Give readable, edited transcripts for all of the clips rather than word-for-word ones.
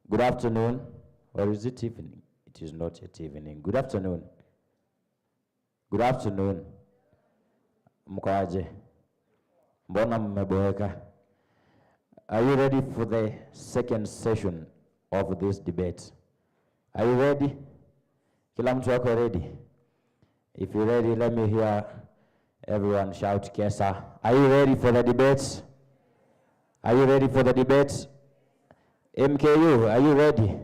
Good afternoon, or is it evening? It is not yet evening. Good afternoon. Good afternoon. Mkoaje? Mbona mmeboeka? Are you ready for the second session of this debate? Are you ready? Kila mtu wako ready? If you're ready, let me hear everyone shout Kesa. Are you ready for the debate? Are you ready for the debate? MKU, are you ready?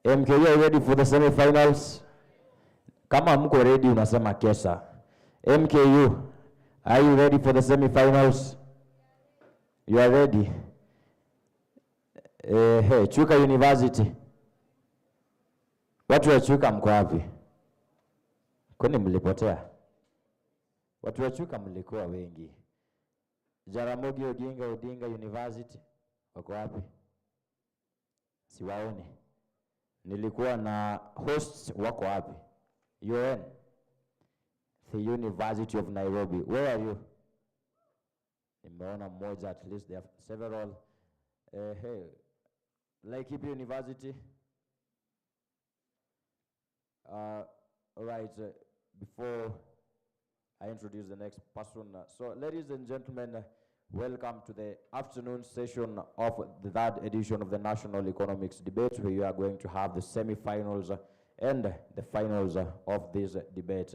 MKU, are you ready for the semifinals? Kama mko ready, unasema Kesa. MKU, are you ready for the semifinals? You are ready? Hey, Chuka University. Watu wa Chuka mko wapi? Kwani mlipotea? Watu wa Chuka mlikuwa wengi. Jaramogi Oginga Odinga University, wako wapi? Siwaoni. Nilikuwa na hosts, wako wapi? UN. The University of Nairobi. Where are you? Nimeona mmoja, at least there are several. Hey, Laikipia University. All right, before I introduce the next person. So ladies and gentlemen, welcome to the afternoon session of the third edition of the National Economics Debate, where you are going to have the semi-finals and the finals of this debate.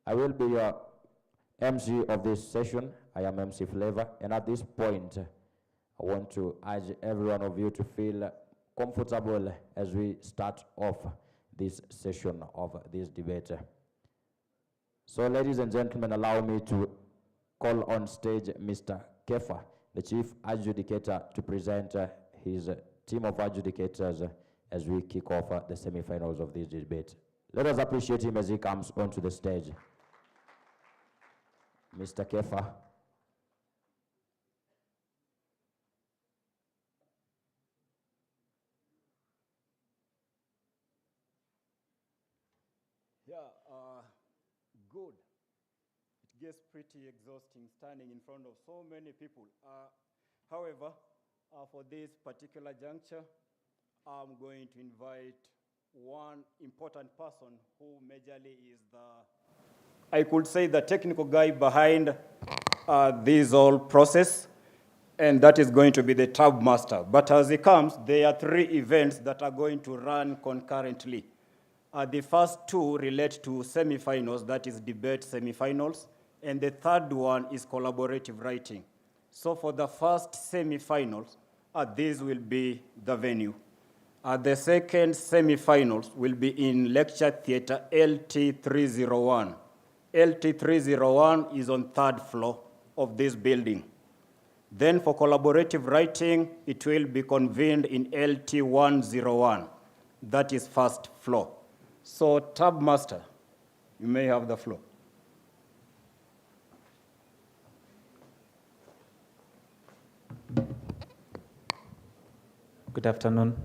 I will be your MC of this session. I am MC Flavor, and at this point, I want to urge every one of you to feel comfortable as we start off this session of this debate. So ladies and gentlemen, allow me to call on stage Mr. Kefa, the chief adjudicator, to present his team of adjudicators as we kick off the semifinals of this debate. Let us appreciate him as he comes onto the stage. Mr. Kefa. Good. It gets pretty exhausting standing in front of so many people. However, for this particular juncture, I'm going to invite one important person who majorly is I could say the technical guy behind this whole process, and that is going to be the tab master. But as it comes, there are 3 events that are going to run concurrently. The first 2 relate to semifinals, that is debate semifinals, and the third one is collaborative writing. So for the first semifinals, this will be the venue. The second semifinals will be in Lecture Theatre LT301. LT301 is on 3rd floor of this building. Then for collaborative writing, it will be convened in LT101. That is 1st floor. So, Tab Master, you may have the floor. Good afternoon.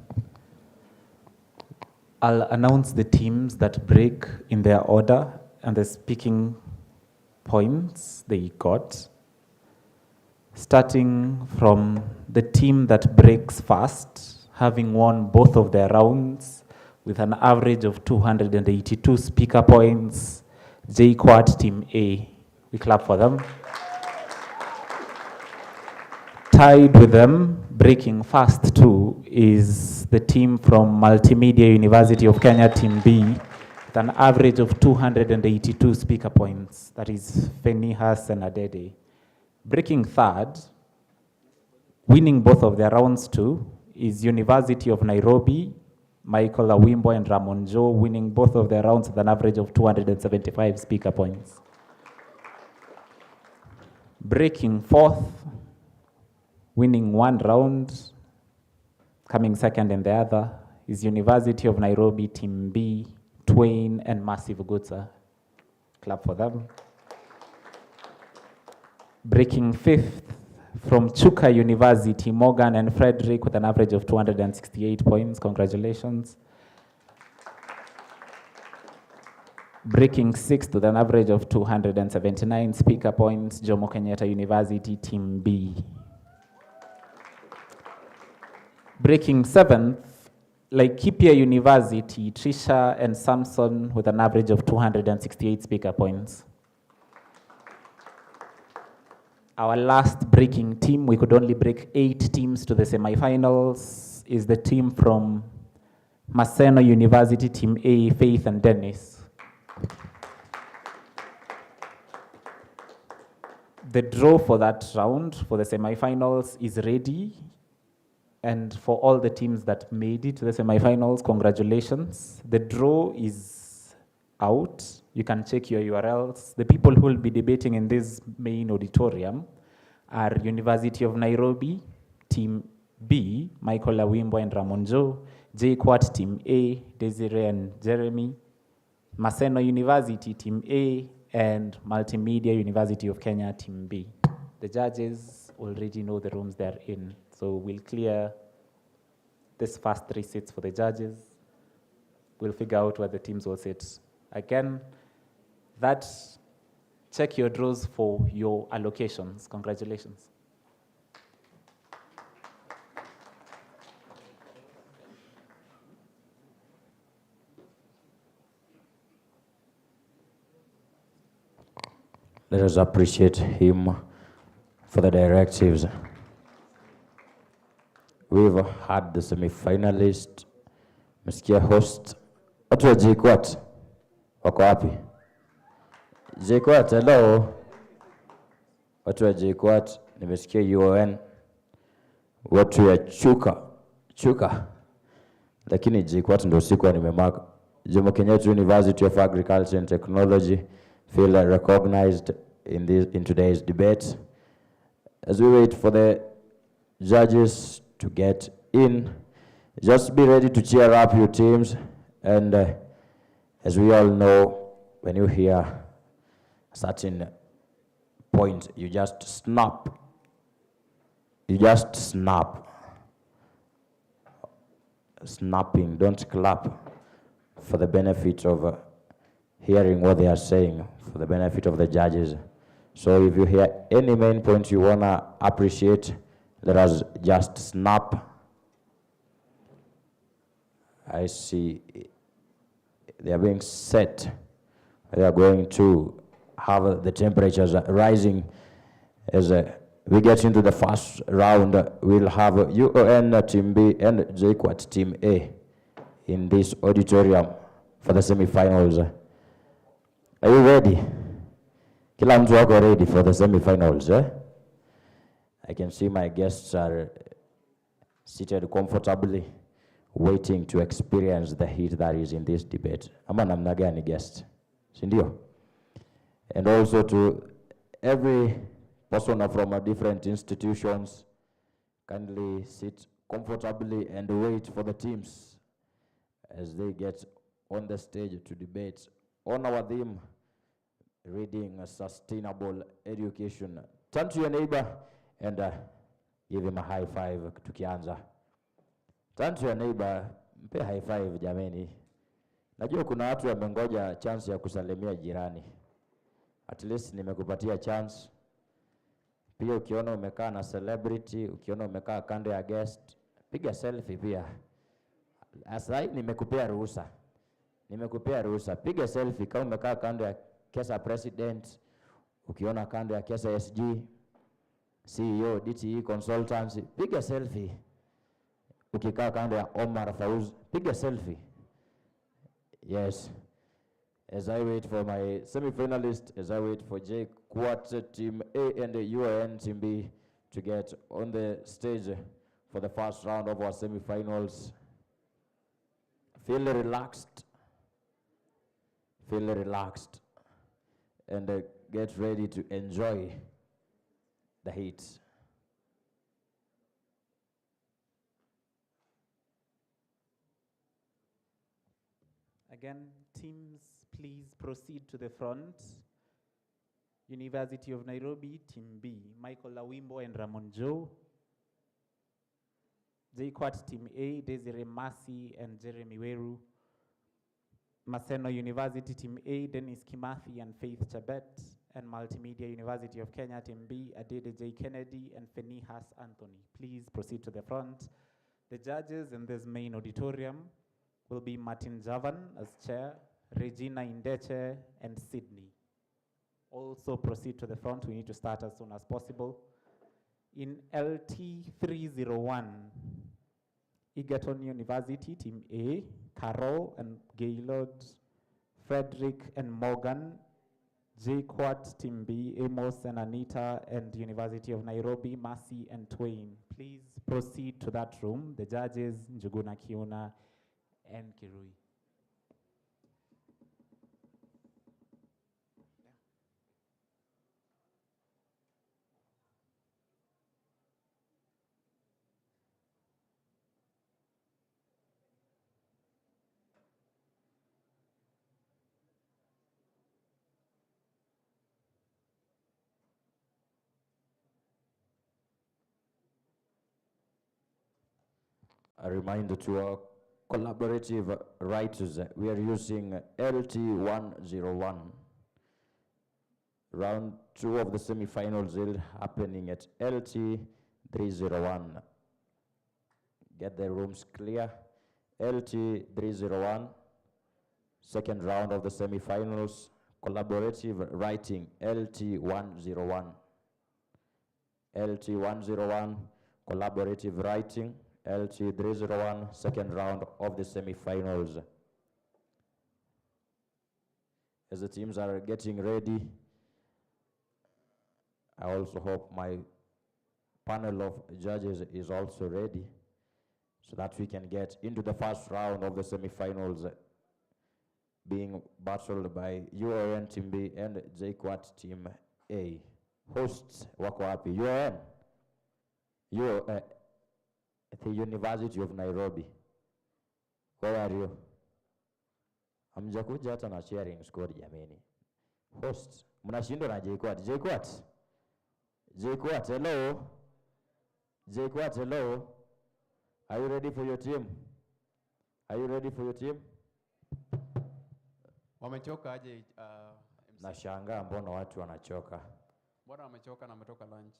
I'll announce the teams that break in their order and the speaking points they got. Starting from the team that breaks first, having won both of their rounds, with an average of 282 speaker points, JQuad Team A. We clap for them. Tied with them, breaking fast too, is the team from Multimedia University of Kenya, Team B, with an average of 282 speaker points. That is Fenihas and Adede. Breaking third, winning both of their rounds too, is University of Nairobi, Michael Awimbo and Ramon Joe, winning both of their rounds with an average of 275 speaker points. Breaking fourth, winning 1 round, coming second in the other, is University of Nairobi, Team B, Twain and Massive Gutsa. Clap for them. Breaking fifth, from Chuka University, Morgan and Frederick with an average of 268 points. Congratulations. Breaking sixth with an average of 279 speaker points, Jomo Kenyatta University, Team B. Breaking seventh like Kipia University, Trisha and Samson with an average of 268 speaker points. Our last breaking team, we could only break 8 teams to the semifinals, is the team from Maseno University, Team A, Faith and Dennis. The draw for that round, for the semifinals, is ready. And for all the teams that made it to the semifinals, congratulations. The draw is out. You can check your URLs. The people who will be debating in this main auditorium are University of Nairobi, Team B, Michael Awimbo and Ramonjo, JQuat, Team A, Desiree and Jeremy, Maseno University, Team A, and Multimedia University of Kenya, Team B. The judges already know the rooms they're in, so we'll clear this first 3 seats for the judges. We'll figure out where the teams will sit. Again, check your draws for your allocations. Congratulations. Let us appreciate him for the directives. We've had the semi-finalist, Mr. Host. Watu wa JQuat wako wapi? JQuat, hello. Watu wa JQuat, nimesikia UON. Watu ya Chuka. Lakini JQuat ndio sikuwa nimemaka. Jomo Kenyatta University of Agriculture and Technology feel recognized in today's debate. As we wait for the judges to get in, just be ready to cheer up your teams. And as we all know, when you hear a certain point, you just snap. Snapping, don't clap, for the benefit of hearing what they are saying, for the benefit of the judges. So if you hear any main point you wanna appreciate, let us just snap. I see they are being set. They are going to have the temperatures rising as we get into the first round. We'll have UON Team B and JQuat Team A in this auditorium for the semifinals. Are you ready? Kila mtu wako ready for the semifinals, eh? I can see my guests are seated comfortably, waiting to experience the heat that is in this debate. Ama namna gani guest? Sindio? And also to every person from different institutions, kindly sit comfortably and wait for the teams as they get on the stage to debate on our theme, reading a sustainable education. Turn to your neighbor and give him a high five tukianza. Turn to your neighbor, mpe high five jameni. Najua kuna watu wamengoja chance ya kusalimia jirani. At least nimekupatia chance. Pia ukiona umekaa na celebrity, ukiona umekaa kando ya guest, piga selfie pia. Asai nimekupea ruhusa. Piga selfie kama umekaa kando ya Kesa President, ukiona kando ya Kesa SG, CEO, DTE Consultancy, piga selfie. Ukikaa kando ya Omar Fauz, piga selfie. Yes. As I wait for my semi-finalist, as I wait for JQuat Team A and the UON Team B to get on the stage for the first round of our semi-finals. Feel relaxed, and get ready to enjoy the heat. Again, teams, please proceed to the front. University of Nairobi, Team B, Michael Awimbo and Ramon Joe. JQuat Team A, Desiree Masi and Jeremy Weru. Maseno University Team A, Dennis Kimathi and Faith Chabet. And Multimedia University of Kenya Team B, Adede J. Kennedy and Fenihas Anthony. Please proceed to the front. The judges in this main auditorium will be Martin Javan as chair, Regina Indeche, and Sydney. Also proceed to the front. We need to start as soon as possible. In LT 301, Egerton University, Team A, Carol and Gaylord, Frederick and Morgan, JQuat, Team B, Amos and Anita, and University of Nairobi, Mercy and Twain. Please proceed to that room. The judges, Njuguna Kiuna and Kirui. A reminder to our collaborative writers, we are using LT101. Round 2 of the semifinals is happening at LT301. Get the rooms clear. LT301, second round of the semifinals, collaborative writing, LT101. LT101, collaborative writing, LT301, second round of the semifinals. As the teams are getting ready, I also hope my panel of judges is also ready so that we can get into the first round of the semifinals being battled by UON Team B and JQuat Team A. Hosts wako wapi? UON? At the University of Nairobi. Where are you? Hamjakuja hata na sharing score jameni. Hosts, mnashindwa na JQuat. JQuat, hello? JQuat, hello? Are you ready for your team? Are you ready for your team? Wamechoka aje MC? Nashangaa mbona watu wanachoka. Mbona wamechoka na wametoka lunch?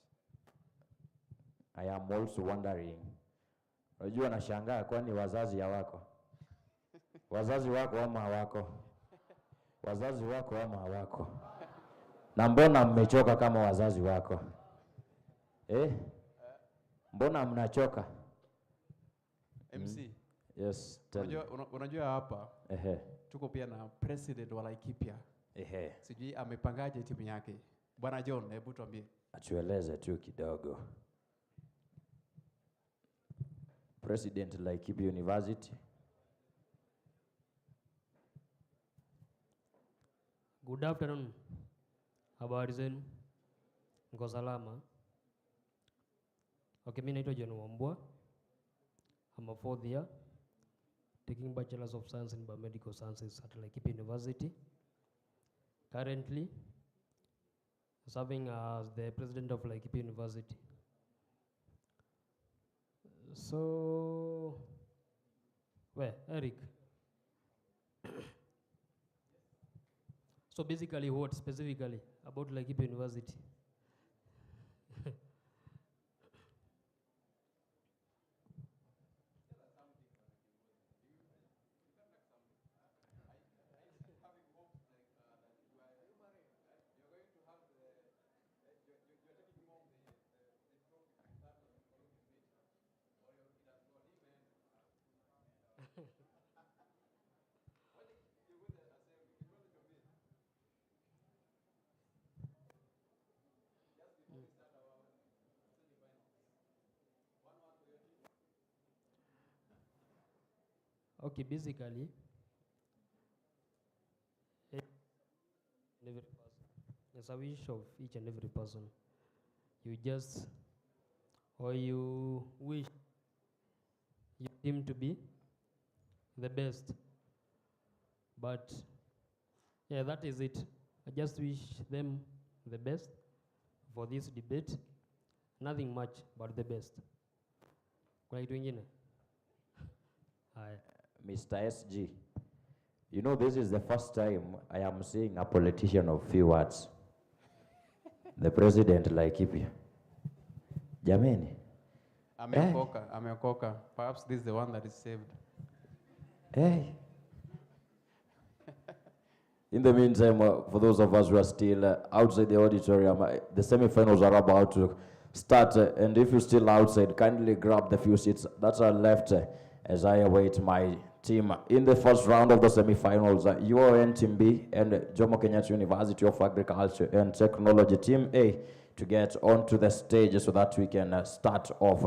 I am also wondering. Unajua nashangaa kwani wazazi hawako? Wazazi wako ama hawako? Wazazi wako ama hawako? Na mbona mmechoka kama wazazi wako? Mbona mnachoka? MC. Yes, unajua hapa tuko pia na president wa Laikipia. Sijui amepangaje timu yake. Bwana John, hebu tuambie. Atueleze tu kidogo. President Laikipia University. Good afternoon. Habari zenu? Mko salama? Okay, mimi naitwa John Wambua. I'm a fourth year taking Bachelor's of Science in Biomedical Sciences at Laikipia University. Currently serving as the president of Laikipia University. So, where, Eric? So basically what specifically about Laikipia University? Okay, basically, every person, it's a wish of each and every person. You just, or you wish your team to be the best. But yeah, that is it. I just wish them the best for this debate. Nothing much but the best. Kuna kitu ingine? Hi. Mr. SG, you know this is the first time I am seeing a politician of few words. The president Laikipia. Jameni. Ameokoka. Perhaps this is the one that is saved. Hey. In the meantime, for those of us who are still outside the auditorium, the semifinals are about to start. And if you're still outside, kindly grab the few seats that are left as I await my team in the first round of the semifinals. UON Team B and Jomo Kenyatta University of Agriculture and Technology Team A to get onto the stage so that we can start off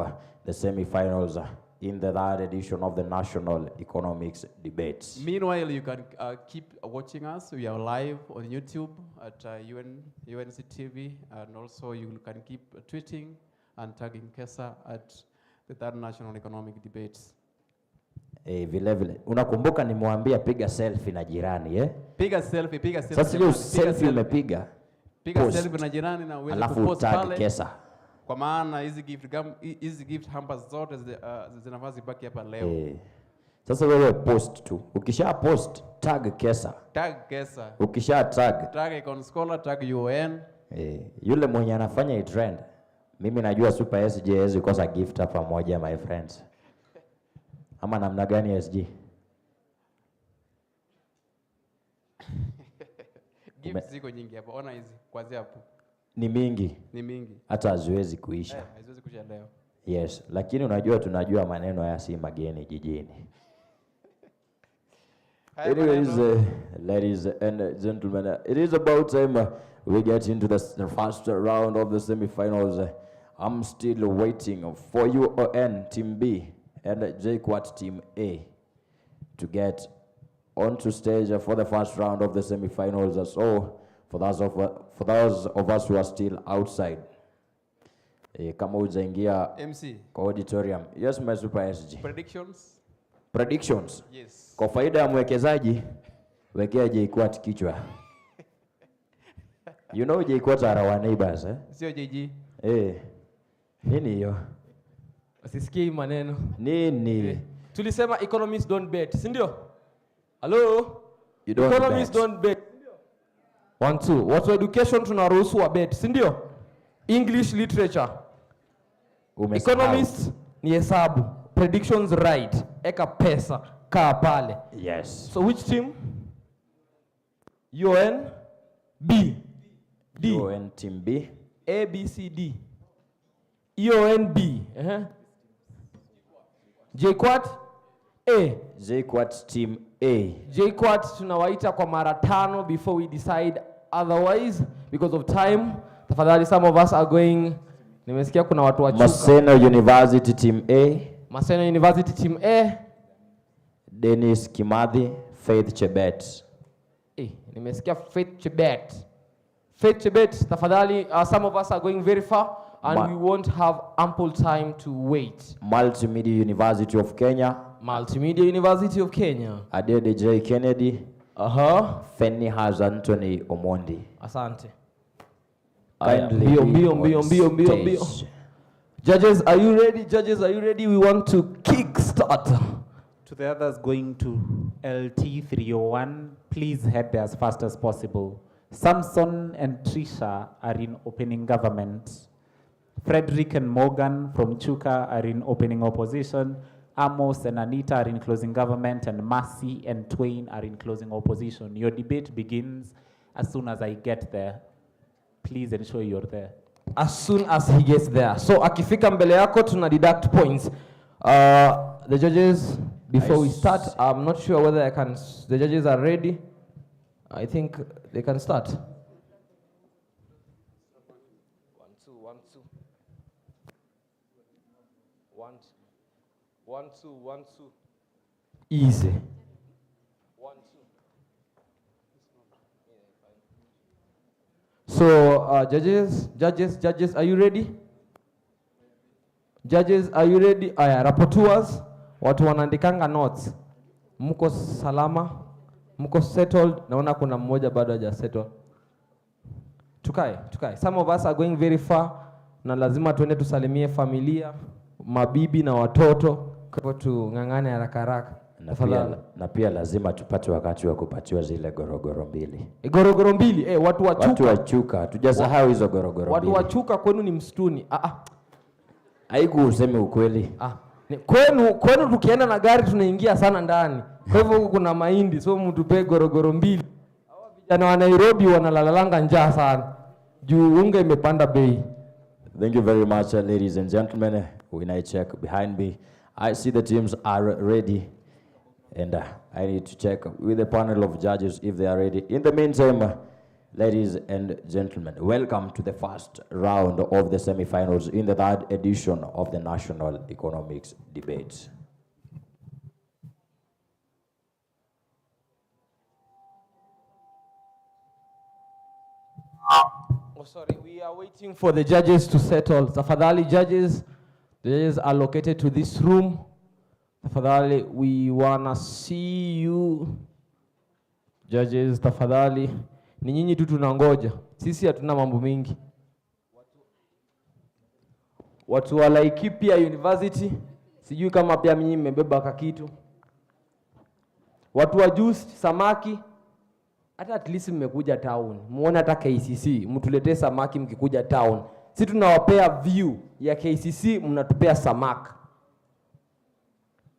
the semifinals in the third edition of the National Economics Debates. Meanwhile, you can keep watching us. We are live on YouTube at UNC TV, and also you can keep tweeting and tagging Kesa at the third National Economic Debates. Vile unakumbuka nimwambia piga selfie na jirani Piga selfie. Sasa hiyo selfie umepiga. Piga selfie na jirani na uweze kupost pale. Kesa. Kwa maana hizi gift hampers zote zinafaa zibaki hapa leo. Sasa wewe post tu. Ukisha post tag Kesa. Ukisha tag Icon Scholar, tag UON. Yule mwenye anafanya trend. Mimi najua Super SG hawezi kosa gift hapa moja my friends. Ama namna gani SG? Gift ziko nyingi hapa. Ona hizi kwanza hapo. Ni mingi. Hata haziwezi kuisha. Haziwezi kuisha leo. Yes, lakini unajua tunajua maneno haya si mageni jijini. Anyways, ladies and gentlemen, it is about time we get into the first round of the semifinals. I'm still waiting for UON Team B and JQuat Team A to get onto stage for the first round of the semifinals. So, for those of us who are still outside, kama ujaingia MC auditorium. Yes, my Super SG. Predictions. Yes. Kwa faida ya mwekezaji, wekea JQuat kichwa. You know JQuat are our neighbors, Sio JG. Nini hiyo? Usisikie maneno. Nini? Tulisema economists don't bet, si ndio? Hello? Economists don't bet. 1 2. Watu wa education tunaruhusu wa bet, si ndio? English literature. Economists ni hesabu. Predictions right. Eka pesa. Kaa pale. Yes. So which team? UON B. D. UON Team B. A, B, C, D. UON B. JQuat A. JQuat Team A. JQuat tunawaita kwa mara 5 before we decide otherwise because of time. Tafadhali, some of us are going. Nimesikia kuna watu wachuka. Maseno University Team A. Maseno University Team A. Dennis Kimathi, Faith Chebet. Nimesikia Faith Chebet. Faith Chebet, tafadhali, some of us are going very far and we won't have ample time to wait. Multimedia University of Kenya. Adede J. Kennedy. Fenny has Anthony Omondi. Asante. Bio. Judges, are you ready? We want to kick start. To the others going to LT 301, please head there as fast as possible. Samson and Trisha are in opening government. Frederick and Morgan from Chuka are in opening opposition. Amos and Anita are in closing government, and Mercy and Twain are in closing opposition. Your debate begins as soon as I get there. Please ensure you're there. As soon as he gets there. So akifika mbele yako tuna deduct points. The judges, before we start, I'm not sure whether the judges are ready. I think they can start. 1 2 1 2. 1 2 1 2. Easy. 1 2. So judges, are you ready? Judges, are you ready? Rapporteurs, watu wanaandikanga notes. Mko salama? Mko settled? Naona kuna mmoja bado haja settle. Tukae. Some of us are going very far na lazima tuende tusalimie familia, mabibi na watoto. Kwa tungangane haraka. Na pia lazima tupate wakati wa kupatiwa zile gorogoro mbili. Gorogoro mbili, watu wachuka. Watu wachuka, tujasahau hizo gorogoro mbili. Watu wachuka kwenu ni msituni. Haiku useme ukweli. Kwenu tukienda na gari tunaingia sana ndani. Kwa hivyo huku kuna mahindi, so mtupe gorogoro mbili. Hawa vijana wa Nairobi wanalalanga njaa sana. Juu unga imepanda bei. Thank you very much, ladies and gentlemen. When I check behind me, I see the teams are ready. And I need to check with the panel of judges if they are ready. In the meantime, ladies and gentlemen, welcome to the first round of the semifinals in the 3rd edition of the National Economics Debates. Oh, sorry, we are waiting for the judges to settle. Tafadhali judges, the judges are located to this room. Tafadhali, we wanna see you. Judges, tafadhali. Ni nyinyi tu tunangoja. Sisi hatuna mambo mingi. Watu wa Laikipia University, sijui kama pia mimi mmebeba kakitu. Watu wa Juice samaki, hata at least mmekuja town. Muone hata KCC, mtuletee samaki mkikuja town. Sisi tunawapea view ya KCC, mnatupea samaki.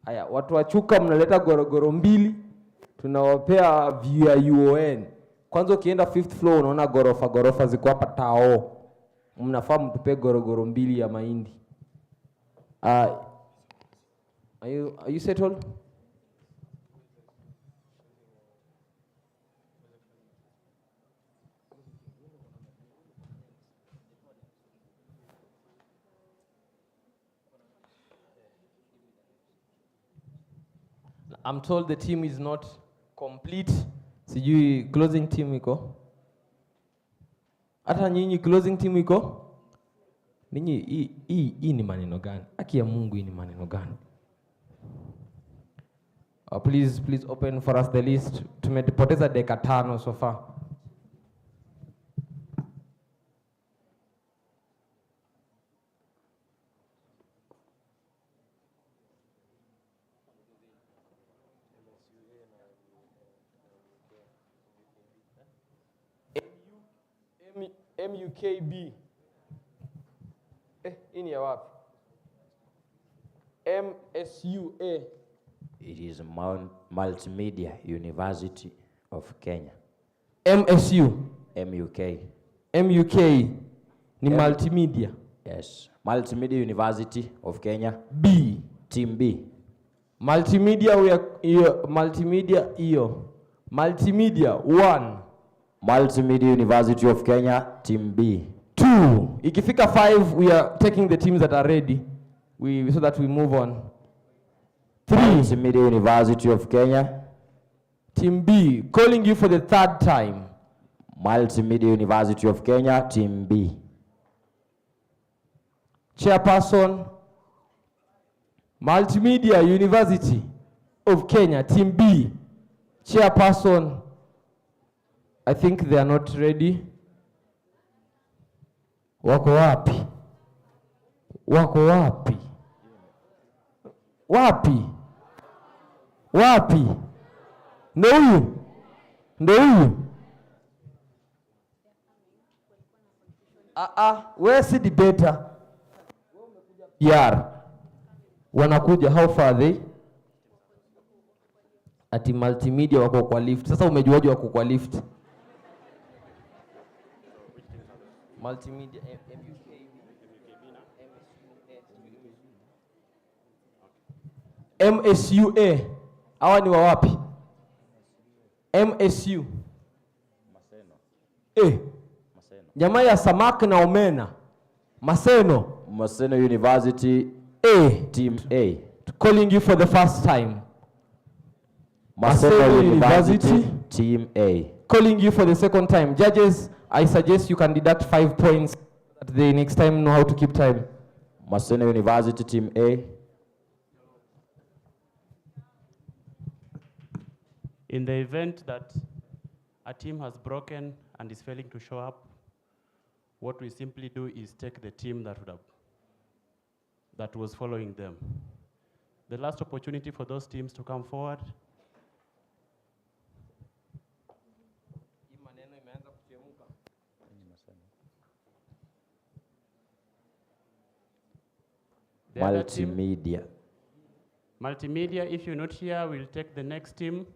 Haya, watu wa Chuka mnaleta gorogoro mbili, tunawapea view ya UON. Kwanza ukienda 5th floor unaona gorofa ziko hapa tao. Mnafaa mtupe gorogoro mbili ya mahindi. Are you settled? I'm told the team is not complete. Sijui closing team iko. Hata nyinyi closing team iko? Ninyi hii ni maneno gani? Haki ya Mungu hii ni maneno gani? Please open for us the list. Tumepoteza dakika 5 so far. MUKB. Hii ni ya wapi? MSUA. It is Multimedia University of Kenya. MSU. MUK. MUK ni multimedia. Yes. Multimedia University of Kenya. B. Team B. Multimedia multimedia hiyo. Multimedia 1. Multimedia University of Kenya, Team B. 2. Ikifika 5, we are taking the teams that are ready. So that we move on. 3. Multimedia University of Kenya. Team B, calling you for the 3rd time. Multimedia University of Kenya, Team B. Chairperson, Multimedia University of Kenya, Team B. Chairperson, I think they are not ready. Wako wapi? Wako wapi? Wapi? Wapi? Ndio huyu? Ndio huyu? Wewe si debater. Wanakuja, how far are they? Ati multimedia wako kwa lift. Sasa umejuaje wako kwa lift? Multimedia MSUA. Hawa ni wa wapi? MSU. Jamaa ya samaki na omena. Maseno University, Team A. Calling you for the first time. Maseno University, Team A. Calling you for the second time. Judges, I suggest you can deduct 5 points at the next time know how to keep time. Maseno University, Team A. In the event that a team has broken and is failing to show up, what we simply do is take the team that was following them. The last opportunity for those teams to come forward. The other team, Multimedia. Multimedia, if you're not here, we'll take the next team.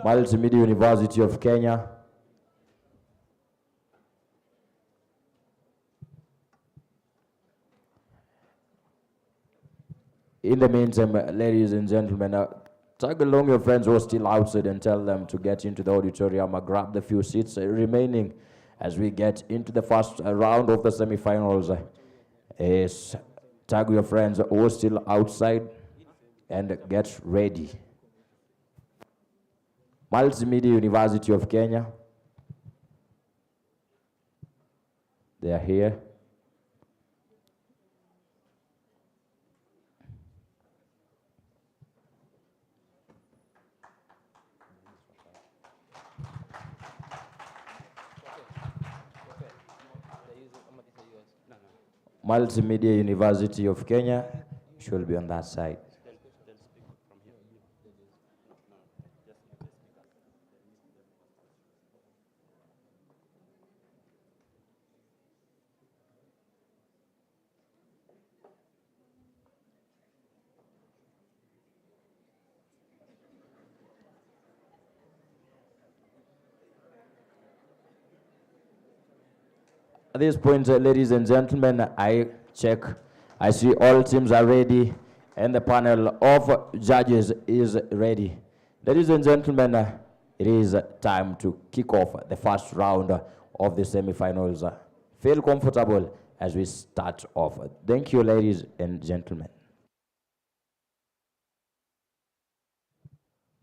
Multimedia University of Kenya. In the meantime, ladies and gentlemen, tag along your friends who are still outside and tell them to get into the auditorium and grab the few seats remaining as we get into the first round of the semifinals. Tag your friends who are still outside and get ready. Multimedia University of Kenya. They are here. Multimedia University of Kenya should be on that side. At this point, ladies and gentlemen, I see all teams are ready, and the panel of judges is ready. Ladies and gentlemen, it is time to kick off the first round of the semifinals. Feel comfortable as we start off. Thank you, ladies and gentlemen.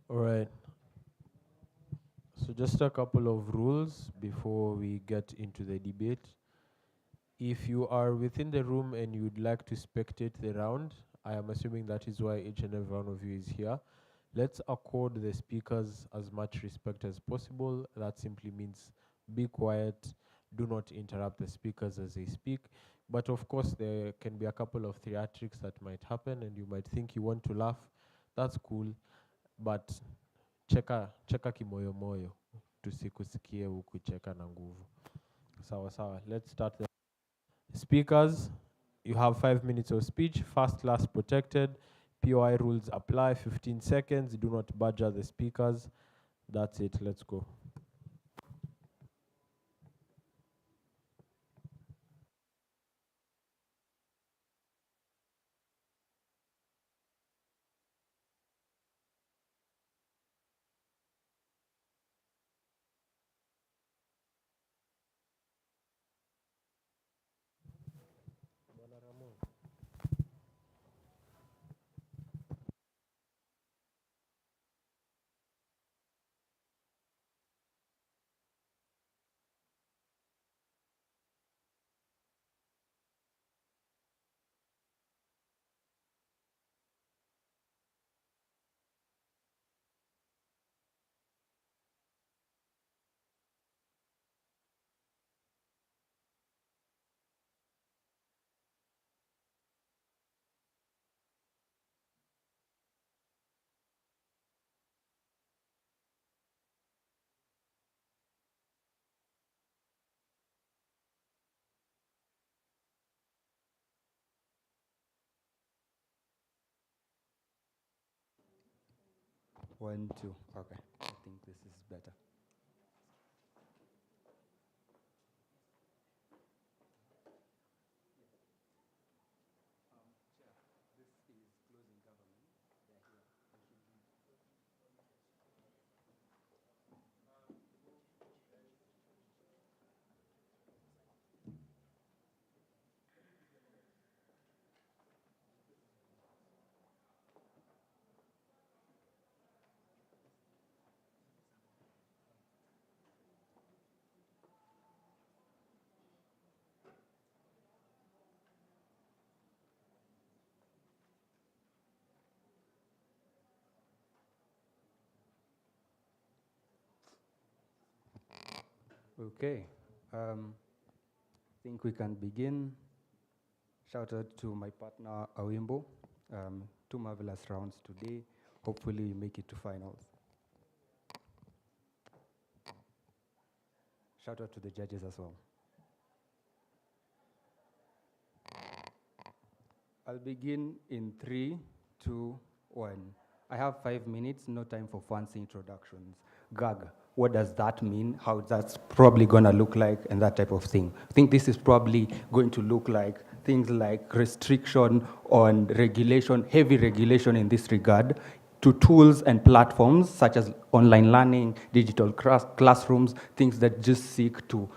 All right. So just a couple of rules before we get into the debate. If you are within the room and you'd like to spectate the round, I am assuming that is why each and every one of you is here. Let's accord the speakers as much respect as possible. That simply means be quiet, do not interrupt the speakers as they speak. But of course, there can be a couple of theatrics that might happen and you might think you want to laugh. That's cool, but cheka kimoyo moyo, tusikusikie ukucheka na nguvu. Sawa sawa, let's start the speakers. You have 5 minutes of speech, first class protected. POI rules apply, 15 seconds. Do not badger the speakers. That's it, let's go. One, two. Okay, I think this is better. Okay, think we can begin. Shout out to my partner Awimbo. 2 marvelous rounds today. Hopefully we make it to finals. Shout out to the judges as well. I'll begin in 3, 2, 1. I have 5 minutes, no time for fancy introductions. GAG, what does that mean? How that's probably gonna look like and that type of thing. I think this is probably going to look like things like restriction on regulation, heavy regulation in this regard, to tools and platforms such as online learning, digital classrooms, things that just seek to,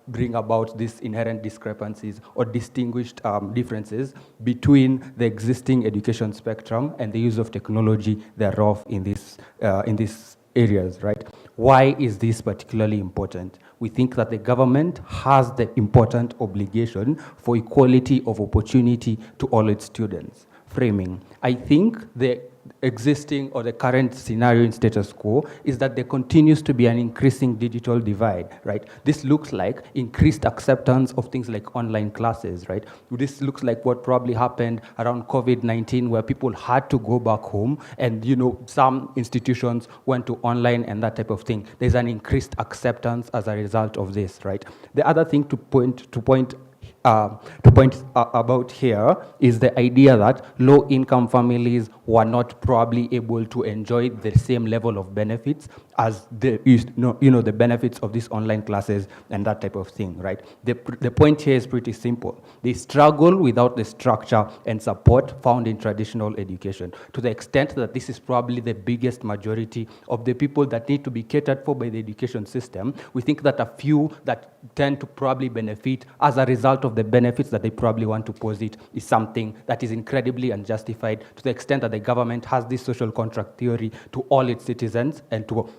bring about these inherent discrepancies or distinguished differences between the existing education spectrum and the use of technology thereof in these areas, right? Why is this particularly important? We think that the government has the important obligation for equality of opportunity to all its students. Framing. I think the existing or the current scenario in status quo is that there continues to be an increasing digital divide, right? This looks like increased acceptance of things like online classes, right? This looks like what probably happened around COVID-19 where people had to go back home and, some institutions went to online and that type of thing. There's an increased acceptance as a result of this, right? The other thing to point about here is the idea that low-income families were not probably able to enjoy the same level of benefits as the benefits of these online classes and that type of thing, right? The point here is pretty simple. They struggle without the structure and support found in traditional education, to the extent that this is probably the biggest majority of the people that need to be catered for by the education system. We think that a few that tend to probably benefit as a result of the benefits that they probably want to posit is something that is incredibly unjustified, to the extent that the government has this social contract theory to all its citizens and to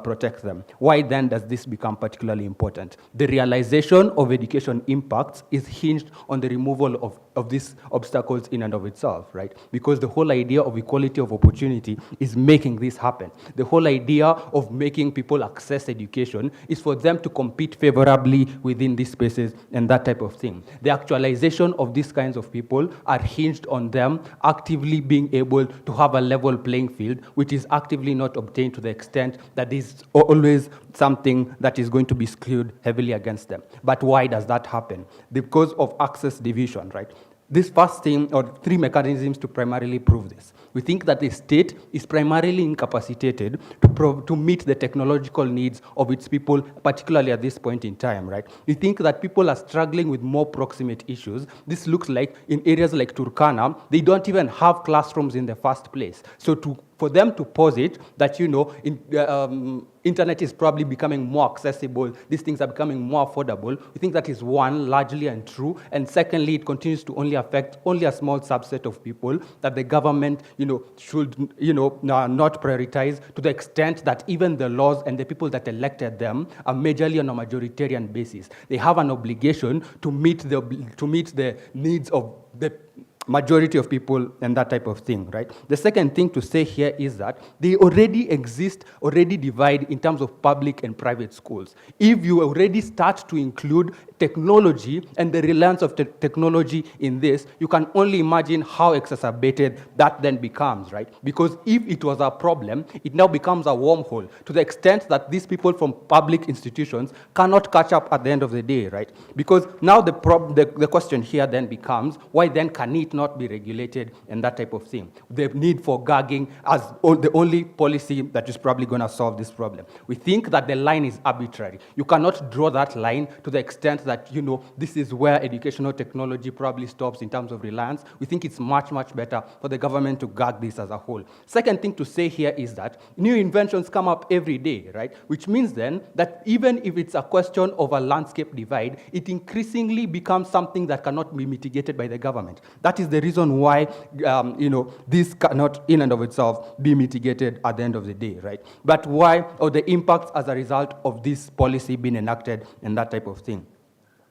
protect them. Why then does this become particularly important? The realization of education impacts is hinged on the removal of these obstacles in and of itself, right? Because the whole idea of equality of opportunity is making this happen. The whole idea of making people access education is for them to compete favorably within these spaces and that type of thing. The actualization of these kinds of people are hinged on them actively being able to have a level playing field, which is actively not obtained, to the extent that there's always something that is going to be skewed heavily against them. But why does that happen? Because of access division, right? This first thing, or 3 mechanisms to primarily prove this. We think that the state is primarily incapacitated to meet the technological needs of its people, particularly at this point in time, right? We think that people are struggling with more proximate issues. This looks like in areas like Turkana, they don't even have classrooms in the first place. So for them to posit that, internet is probably becoming more accessible, these things are becoming more affordable, we think that is one, largely untrue. And secondly, it continues to only affect only a small subset of people that the government, should, not prioritize, to the extent that even the laws and the people that elected them are majorly on a majoritarian basis. They have an obligation to meet the needs of the majority of people and that type of thing, right? The second thing to say here is that they already divide in terms of public and private schools. If you already start to include technology and the reliance of technology in this, you can only imagine how exacerbated that then becomes, right? Because if it was a problem, it now becomes a wormhole, to the extent that these people from public institutions cannot catch up at the end of the day, right? Because now the question here then becomes, why then can it not be regulated and that type of thing? The need for gagging as the only policy that is probably going to solve this problem. We think that the line is arbitrary. You cannot draw that line to the extent that, this is where educational technology probably stops in terms of reliance. We think it's much, much better for the government to gag this as a whole. Second thing to say here is that new inventions come up every day, right? Which means then that even if it's a question of a landscape divide, it increasingly becomes something that cannot be mitigated by the government. That is the reason why, this cannot in and of itself be mitigated at the end of the day, right? But why, or the impacts as a result of this policy being enacted and that type of thing.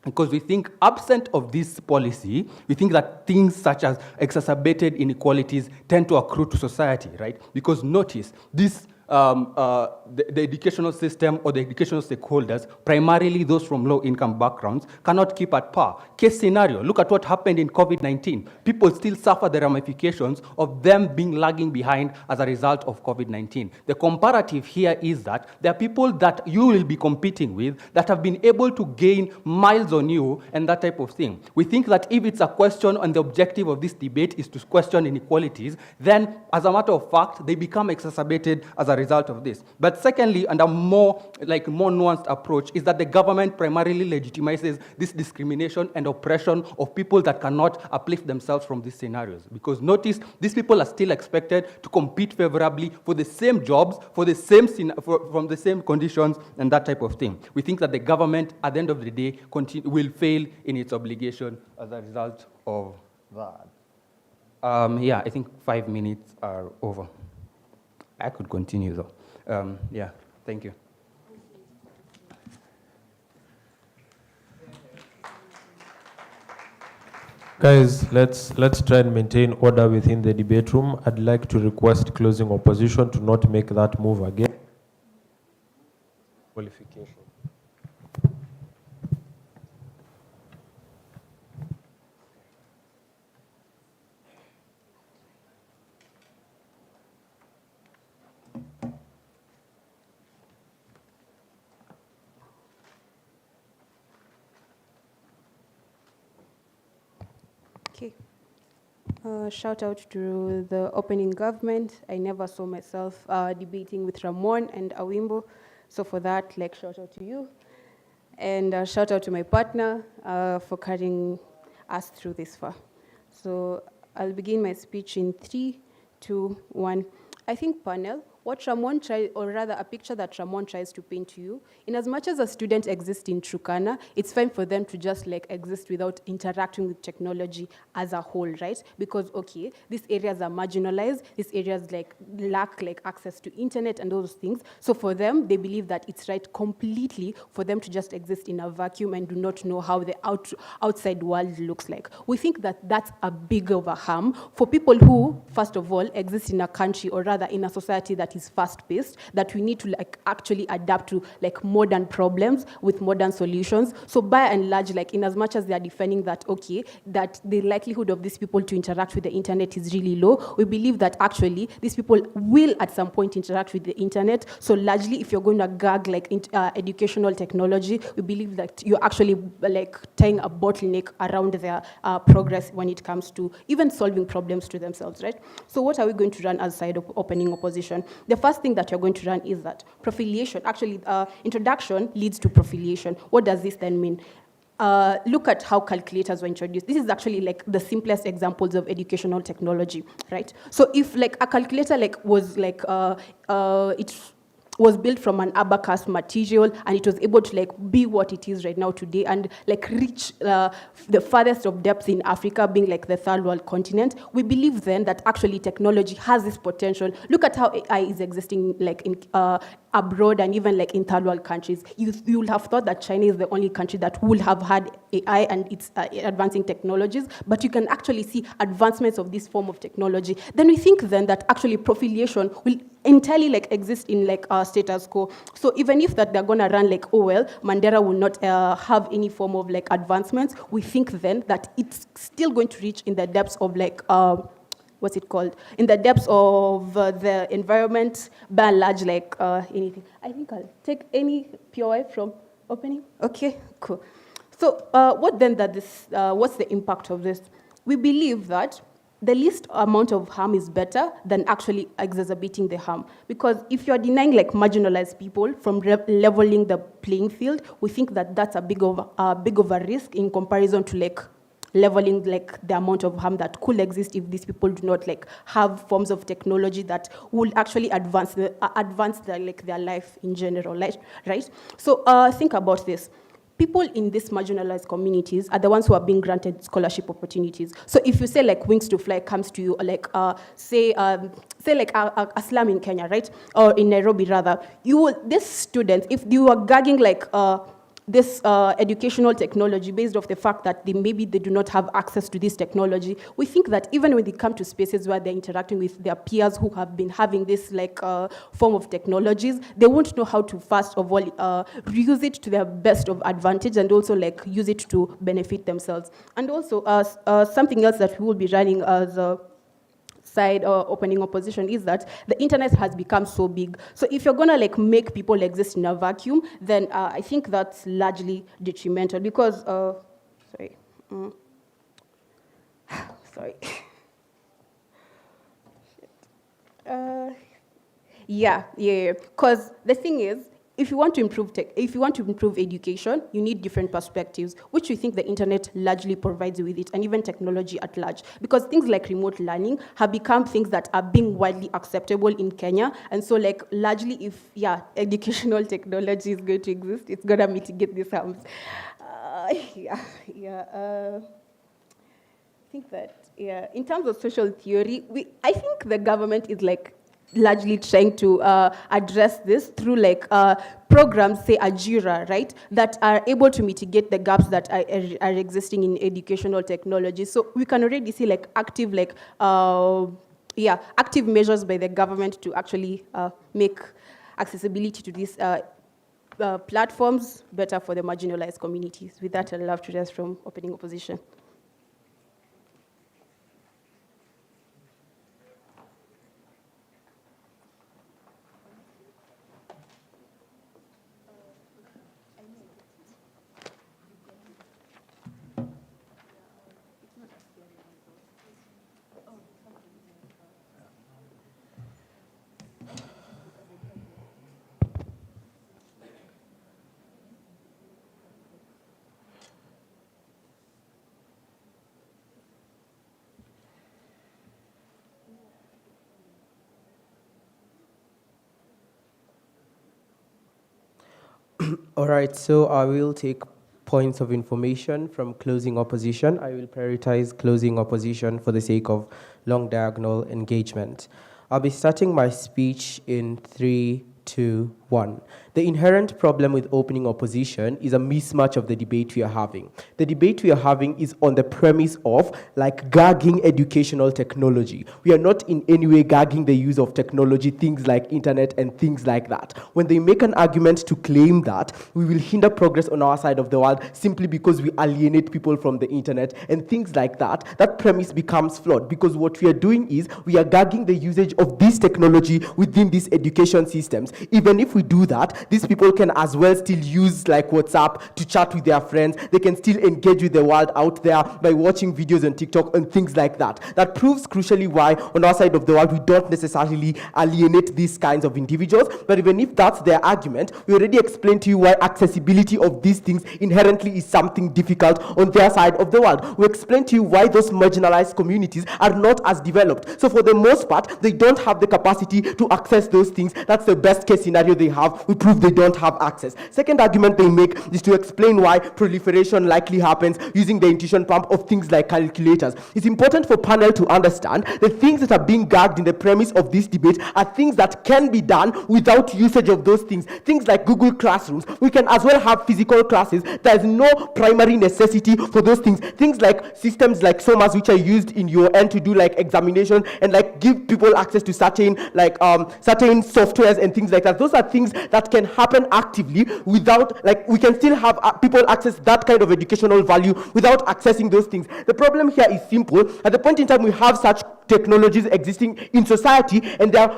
Because we think, absent of this policy, we think that things such as exacerbated inequalities tend to accrue to society, right? Because notice, this the educational system or the educational stakeholders, primarily those from low-income backgrounds, cannot keep at par. Case scenario, look at what happened in COVID-19. People still suffer the ramifications of them being lagging behind as a result of COVID-19. The comparative here is that there are people that you will be competing with that have been able to gain miles on you and that type of thing. We think that if it's a question and the objective of this debate is to question inequalities, then as a matter of fact, they become exacerbated as a result of this. But secondly, and a more nuanced approach, is that the government primarily legitimizes this discrimination and oppression of people that cannot uplift themselves from these scenarios. Because notice, these people are still expected to compete favorably for the same jobs, for the same from the same conditions, and that type of thing. We think that the government, at the end of the day, will fail in its obligation as a result of that. Yeah, I think 5 minutes are over. I could continue though. Yeah, thank you. Guys, let's try and maintain order within the debate room. I'd like to request closing opposition to not make that move again. Qualification. Okay. Shout out to the opening government. I never saw myself debating with Ramon and Awimbo. So for that, shout out to you. And shout out to my partner for carrying us through this far. So I'll begin my speech in 3, 2, 1. I think panel, what Ramon tried, or rather a picture that Ramon tries to paint to you, in as much as a student exists in Turkana, it's fine for them to just exist without interacting with technology as a whole, right? Because, okay, these areas are marginalized, these areas lack access to internet and those things. So for them, they believe that it's right completely for them to just exist in a vacuum and do not know how the outside world looks like. We think that that's a big of a harm for people who, first of all, exist in a country or rather in a society that is fast-paced, that we need to actually adapt to modern problems with modern solutions. So by and large, in as much as they are defending that, okay, that the likelihood of these people to interact with the internet is really low, we believe that actually these people will at some point interact with the internet. So largely, if you're going to gag educational technology, we believe that you're actually tying a bottleneck around their progress when it comes to even solving problems to themselves, right? So what are we going to run as side of opening opposition? The first thing that you're going to run is that profiliation. Actually, introduction leads to profiliation. What does this then mean? Look at how calculators were introduced. This is actually the simplest examples of educational technology, right? So if a calculator was it was built from an abacus material, and it was able to be what it is right now today, and reach the farthest of depths in Africa, being the third world continent. We believe then that actually technology has this potential. Look at how AI is existing in abroad and even in third world countries. You will have thought that China is the only country that would have had AI and its advancing technologies, but you can actually see advancements of this form of technology. Then we think then that actually profiliation will entirely exist in status quo. So even if that they're gonna run Mandela will not have any form of advancements, we think then that it's still going to reach in the depths of what's it called? In the depths of the environment, by and large, anything. I think I'll take any POI from opening. Okay, cool. So what's the impact of this? We believe that the least amount of harm is better than actually exacerbating the harm. Because if you're denying marginalized people from leveling the playing field, we think that that's a big of a risk in comparison to leveling the amount of harm that could exist if these people do not have forms of technology that will actually advance their life in general, right? So think about this. People in these marginalized communities are the ones who are being granted scholarship opportunities. So if you say Wings to Fly comes to you, say a slum in Kenya, right? Or in Nairobi rather, these students, if you are gagging this educational technology based off the fact that maybe they do not have access to this technology. We think that even when they come to spaces where they're interacting with their peers who have been having this form of technologies, they won't know how to first of all use it to their best of advantage and also use it to benefit themselves. And also something else that we will be running as a side opening opposition is that the internet has become so big. So if you're gonna make people exist in a vacuum, then I think that's largely detrimental because, sorry. Yeah, because the thing is, if you want to improve education, you need different perspectives, which we think the internet largely provides you with it, and even technology at large. Because things like remote learning have become things that are being widely acceptable in Kenya, and so largely if, educational technology is going to exist, it's gonna mitigate these harms. I think that, in terms of social theory, I think the government is largely trying to address this through programs, say Ajira, right, that are able to mitigate the gaps that are existing in educational technology. So we can already see active measures by the government to actually make accessibility to these platforms better for the marginalized communities. With that, I'd love to rest from opening opposition. All right, so I will take points of information from closing opposition. I will prioritize closing opposition for the sake of long diagonal engagement. I'll be starting my speech in 3, 2, 1. The inherent problem with opening opposition is a mismatch of the debate we are having. The debate we are having is on the premise of gagging educational technology. We are not in any way gagging the use of technology, things like internet and things like that. When they make an argument to claim that we will hinder progress on our side of the world simply because we alienate people from the internet and things like that, that premise becomes flawed because what we are doing is we are gagging the usage of this technology within these education systems. Even if we do that, these people can as well still use WhatsApp to chat with their friends. They can still engage with the world out there by watching videos on TikTok and things like that. That proves crucially why on our side of the world we don't necessarily alienate these kinds of individuals. But even if that's their argument, we already explained to you why accessibility of these things inherently is something difficult on their side of the world. We explained to you why those marginalized communities are not as developed. So for the most part, they don't have the capacity to access those things. That's the best case scenario they have. We prove they don't have access. Second argument they make is to explain why proliferation likely happens using the intuition pump of things like calculators. It's important for panel to understand the things that are being gagged in the premise of this debate are things that can be done without usage of those things. Things like Google Classrooms. We can as well have physical classes. There's no primary necessity for those things. Things like systems like SOMAs, which are used in your end to do examination and give people access to certain certain softwares and things like that. Those are things that can happen actively without, we can still have people access that kind of educational value without accessing those things. The problem here is simple. At the point in time we have such technologies existing in society and there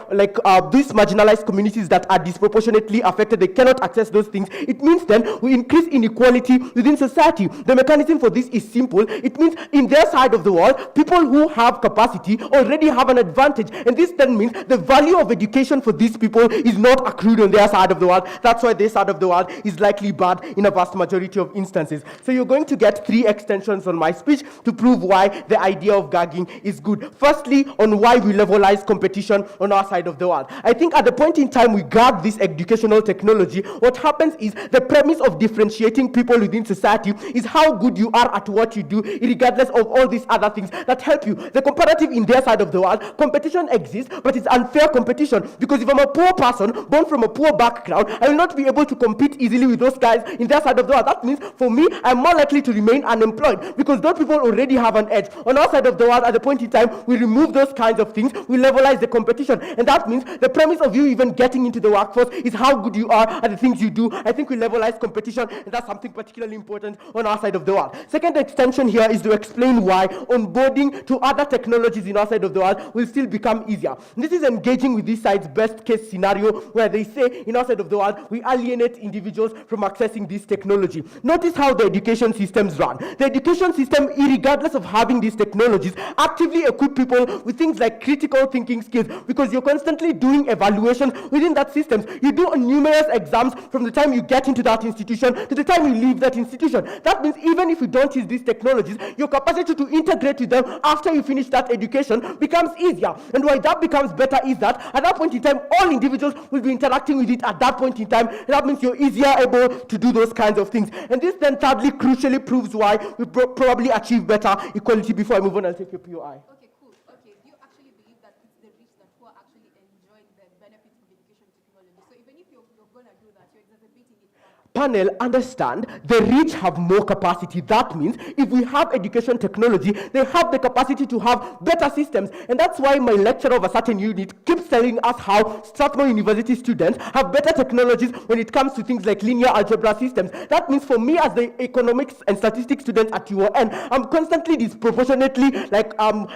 are these marginalized communities that are disproportionately affected. They cannot access those things. It means then we increase inequality within society. The mechanism for this is simple. It means in their side of the world, people who have capacity already have an advantage, and this then means the value of education for these people is not accrued on their side of the world. That's why their side of the world is likely bad in a vast majority of instances. So you're going to get 3 extensions on my speech to prove why the idea of gagging is good. Firstly, on why we levelize competition on our side of the world. I think at the point in time we gag this educational technology, what happens is the premise of differentiating people within society is how good you are at what you do, regardless of all these other things that help you. The comparative in their side of the world, competition exists, but it's unfair competition, because if I'm a poor person born from a poor background, I will not be able to compete easily with those guys in their side of the world. That means for me, I'm more likely to remain unemployed because those people already have an edge. On our side of the world, at the point in time, we remove those kinds of things, we levelize the competition. And that means the premise of you even getting into the workforce is how good you are at the things you do. I think we levelize competition, and that's something particularly important on our side of the world. Second extension here is to explain why onboarding to other technologies in our side of the world will still become easier. This is engaging with this side's best case scenario where they say in our side of the world, we alienate individuals from accessing this technology. Notice how the education systems run. The education system, regardless of having these technologies, actively equip people with things like critical thinking skills because you're constantly doing evaluations within that system. You do numerous exams from the time you get into that institution to the time you leave that institution. That means even if you don't use these technologies, your capacity to integrate with them after you finish that education becomes easier. And why that becomes better is that at that point in time, all individuals will be interacting with it at that point in time. And that means you're easier able to do those kinds of things. And this then thirdly crucially proves why we probably achieve better equality. Before I move on, I'll take your POI. Okay, cool. Okay, do you actually believe that it's the rich that who are actually enjoying the benefits of education technology? So even if you're going to do that, you're exacerbating it. Panel, understand the rich have more capacity. That means if we have education technology, they have the capacity to have better systems. And that's why my lecturer of a certain unit keeps telling us how Strathmore University students have better technologies when it comes to things like linear algebra systems. That means for me as the economics and statistics student at UON, I'm constantly disproportionately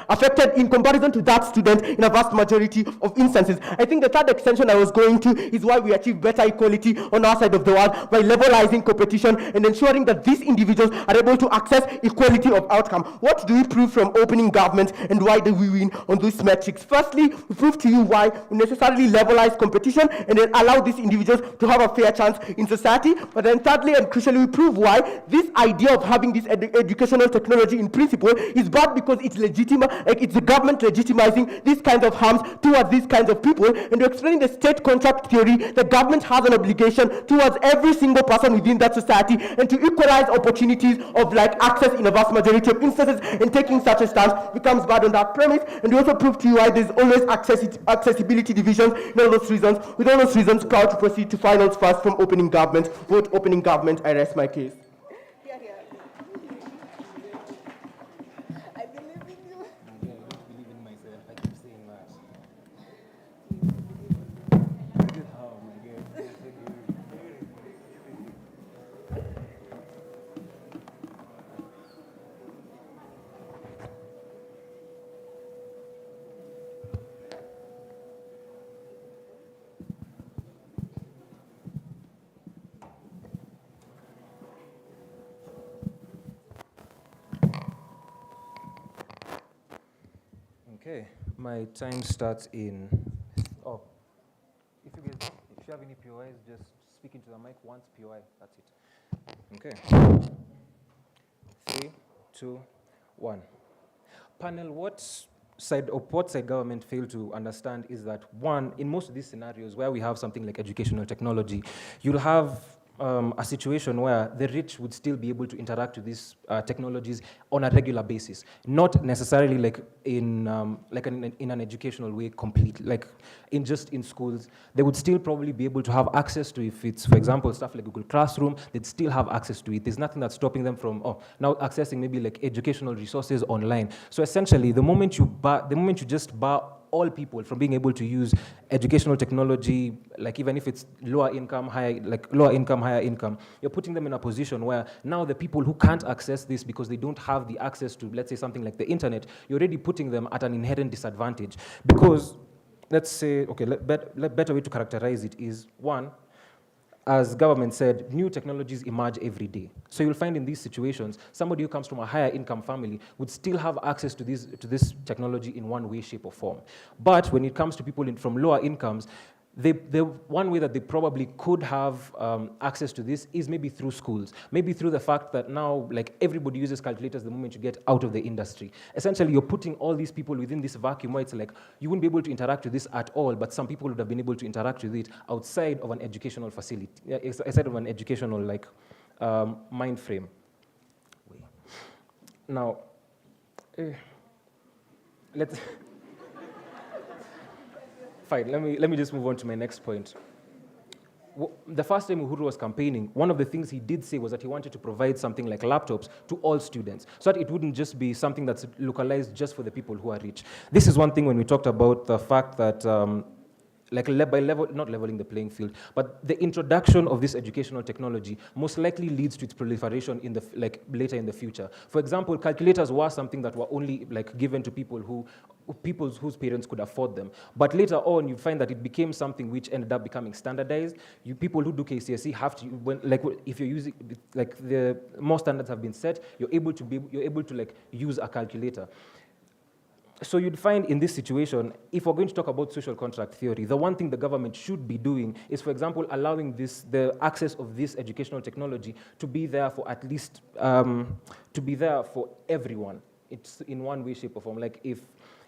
affected in comparison to that student in a vast majority of instances. I think the third extension I was going to is why we achieve better equality on our side of the world by levelizing competition and ensuring that these individuals are able to access equality of outcome. What do we prove from opening government and why do we win on those metrics? Firstly, we prove to you why we necessarily levelize competition and then allow these individuals to have a fair chance in society. But then thirdly and crucially, we prove why this idea of having this educational technology in principle is bad because it's legitimate, like it's the government legitimizing these kinds of harms towards these kinds of people. And to explain the state contract theory, the government has an obligation towards every single person within that society and to equalize opportunities of like access in a vast majority of instances, and taking such a stance becomes bad on that premise. And we also prove to you why there's always accessibility divisions in all those reasons. With all those reasons, proud to proceed to finals first from opening government. Vote opening government. I rest my case. I believe in you. I don't believe in myself. I keep saying that. Oh my God. Okay, my time starts in. Oh, if you have any POIs, just speak into the mic once. POI, that's it. Okay. 3, 2, 1. Panel, what side government failed to understand is that one, in most of these scenarios where we have something like educational technology, you'll have a situation where the rich would still be able to interact with these technologies on a regular basis, not necessarily like in an educational way completely, like in schools. They would still probably be able to have access to, if it's, for example, stuff like Google Classroom, they'd still have access to it. There's nothing that's stopping them from now accessing maybe like educational resources online. So essentially, the moment you just bar all people from being able to use educational technology, like even if it's lower income, higher income, you're putting them in a position where now the people who can't access this because they don't have the access to, let's say, something like the internet, you're already putting them at an inherent disadvantage. Because, let's say, okay, better way to characterize it is, one, as government said, new technologies emerge every day. So you'll find in these situations, somebody who comes from a higher income family would still have access to this technology in one way, shape, or form. But when it comes to people from lower incomes, the one way that they probably could have access to this is maybe through schools, maybe through the fact that now like everybody uses calculators the moment you get out of the industry. Essentially, you're putting all these people within this vacuum where it's like you wouldn't be able to interact with this at all, but some people would have been able to interact with it outside of an educational facility, outside of an educational like mind frame. Now, let's. Fine, let me just move on to my next point. the first time Uhuru was campaigning, one of the things he did say was that he wanted to provide something like laptops to all students, so that it wouldn't just be something that's localized just for the people who are rich. This is one thing when we talked about the fact that not leveling the playing field, but the introduction of this educational technology most likely leads to its proliferation in the later in the future. For example, calculators were something that were only given to people whose parents could afford them. But later on, you find that it became something which ended up becoming standardized. People who do KCSE have to, if you're using, the more standards have been set, you're able to use a calculator. So you'd find in this situation, if we're going to talk about social contract theory, the one thing the government should be doing is, for example, allowing the access of this educational technology to be there for at least, to be there for everyone. It's in one way, shape, or form.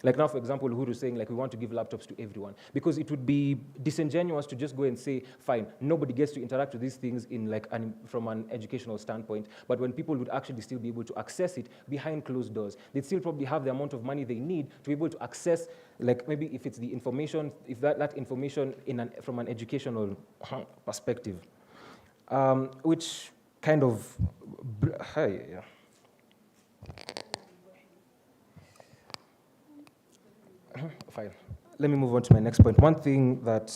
Now, for example, Uhuru is saying, we want to give laptops to everyone, because it would be disingenuous to just go and say, fine, nobody gets to interact with these things from an educational standpoint, but when people would actually still be able to access it behind closed doors, they'd still probably have the amount of money they need to be able to access, maybe if it's the information, if that information from an educational perspective, which kind of, Fine. Let me move on to my next point. One thing that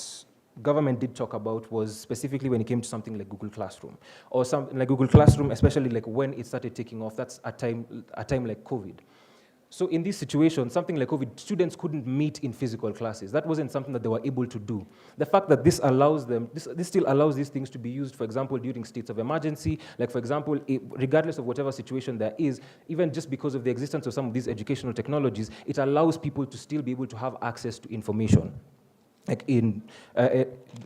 government did talk about was specifically when it came to something like Google Classroom, or something like Google Classroom, especially when it started taking off. That's a time like COVID. So in this situation, something like COVID, students couldn't meet in physical classes. That wasn't something that they were able to do. The fact that this allows them, this still allows these things to be used, for example, during states of emergency, for example, regardless of whatever situation there is, even just because of the existence of some of these educational technologies, it allows people to still be able to have access to information.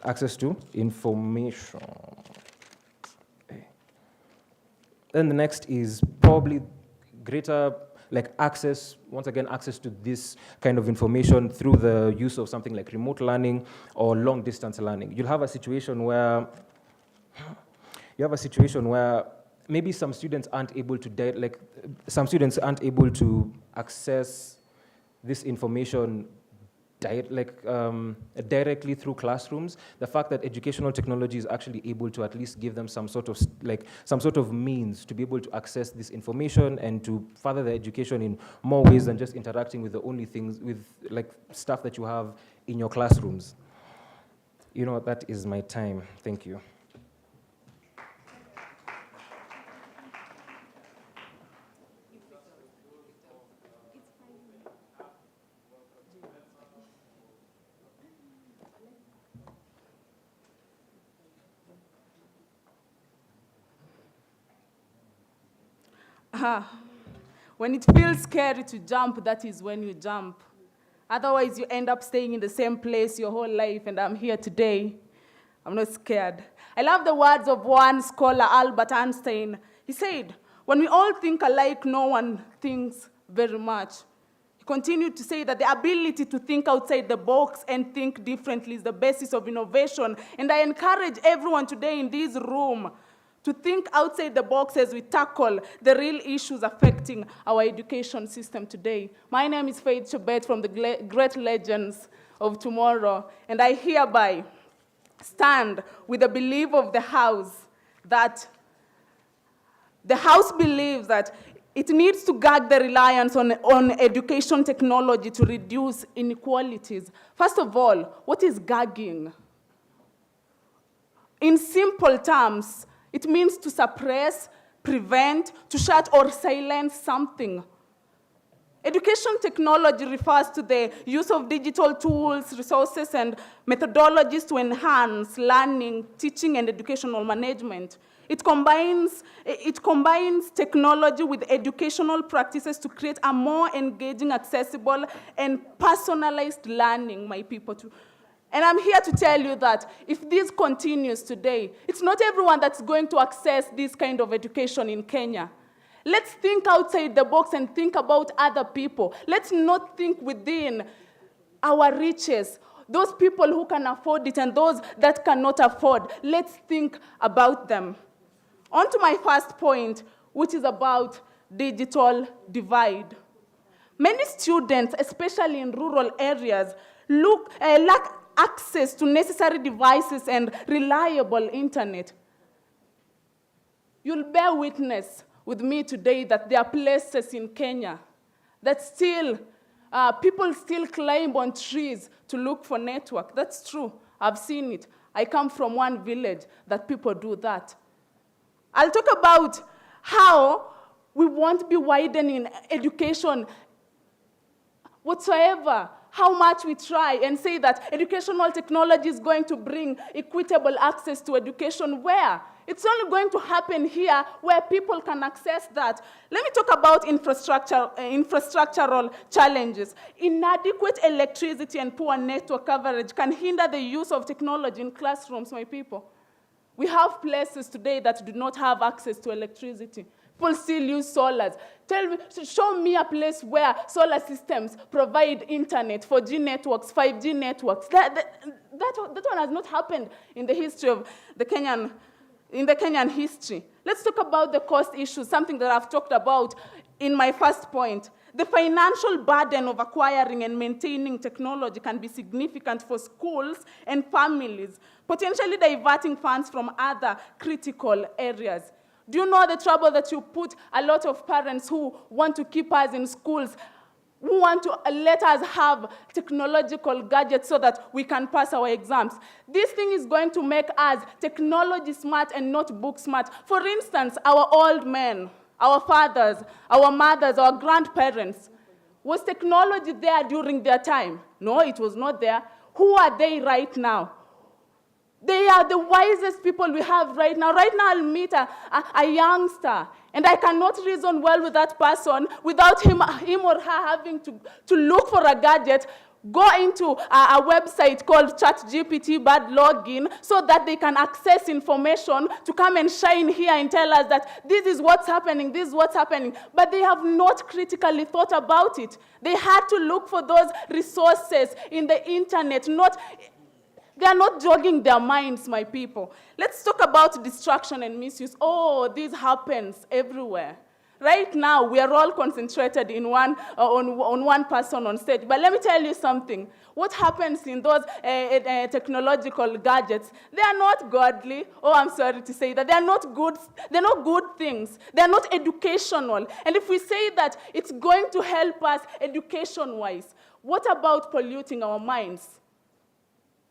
Access to information. Then the next is probably greater access to this kind of information through the use of something like remote learning or long distance learning. You'll have a situation where maybe some students aren't able to access this information directly through classrooms. The fact that educational technology is actually able to at least give them some sort of means to be able to access this information and to further their education in more ways than just interacting with the only things, with stuff that you have in your classrooms. That is my time. Thank you. When it feels scary to jump, that is when you jump. Otherwise, you end up staying in the same place your whole life, and I'm here today. I'm not scared. I love the words of one scholar, Albert Einstein. He said, when we all think alike, no one thinks very much. He continued to say that the ability to think outside the box and think differently is the basis of innovation, and I encourage everyone today in this room to think outside the box as we tackle the real issues affecting our education system today. My name is Faith Chebet from the Great Legends of Tomorrow, and I hereby stand with the belief of the House that the House believes that it needs to gag the reliance on education technology to reduce inequalities. First of all, what is gagging? In simple terms, it means to suppress, prevent, to shut or silence something. Education technology refers to the use of digital tools, resources, and methodologies to enhance learning, teaching, and educational management. It combines technology with educational practices to create a more engaging, accessible, and personalized learning, my people. And I'm here to tell you that if this continues today, it's not everyone that's going to access this kind of education in Kenya. Let's think outside the box and think about other people. Let's not think within our riches. Those people who can afford it and those that cannot afford, let's think about them. On to my first point, which is about digital divide. Many students, especially in rural areas, lack access to necessary devices and reliable internet. You'll bear witness with me today that there are places in Kenya that still, people still climb on trees to look for network. That's true. I've seen it. I come from one village that people do that. I'll talk about how we won't be widening education whatsoever, how much we try and say that educational technology is going to bring equitable access to education. Where? It's only going to happen here where people can access that. Let me talk about infrastructural challenges. Inadequate electricity and poor network coverage can hinder the use of technology in classrooms, my people. We have places today that do not have access to electricity. People still use solars. Show me a place where solar systems provide internet, 4G networks, 5G networks. That one has not happened in the history of the Kenyan history. Let's talk about the cost issues, something that I've talked about in my first point. The financial burden of acquiring and maintaining technology can be significant for schools and families, potentially diverting funds from other critical areas. Do you know the trouble that you put a lot of parents who want to keep us in schools, who want to let us have technological gadgets so that we can pass our exams? This thing is going to make us technology smart and not book smart. For instance, our old men, our fathers, our mothers, our grandparents, was technology there during their time? No, it was not there. Who are they right now? They are the wisest people we have right now. Right now, I'll meet a youngster, and I cannot reason well with that person without him or her having to look for a gadget, go into a website called ChatGPT, bad login, so that they can access information to come and shine here and tell us that this is what's happening, this is what's happening. But they have not critically thought about it. They had to look for those resources in the internet, they are not jogging their minds, my people. Let's talk about distraction and misuse. Oh, this happens everywhere. Right now, we are all concentrated in on one person on stage. But let me tell you something. What happens in those technological gadgets, they are not godly. Oh, I'm sorry to say that. They are not good. They're not good things. They are not educational. And if we say that it's going to help us education-wise, what about polluting our minds?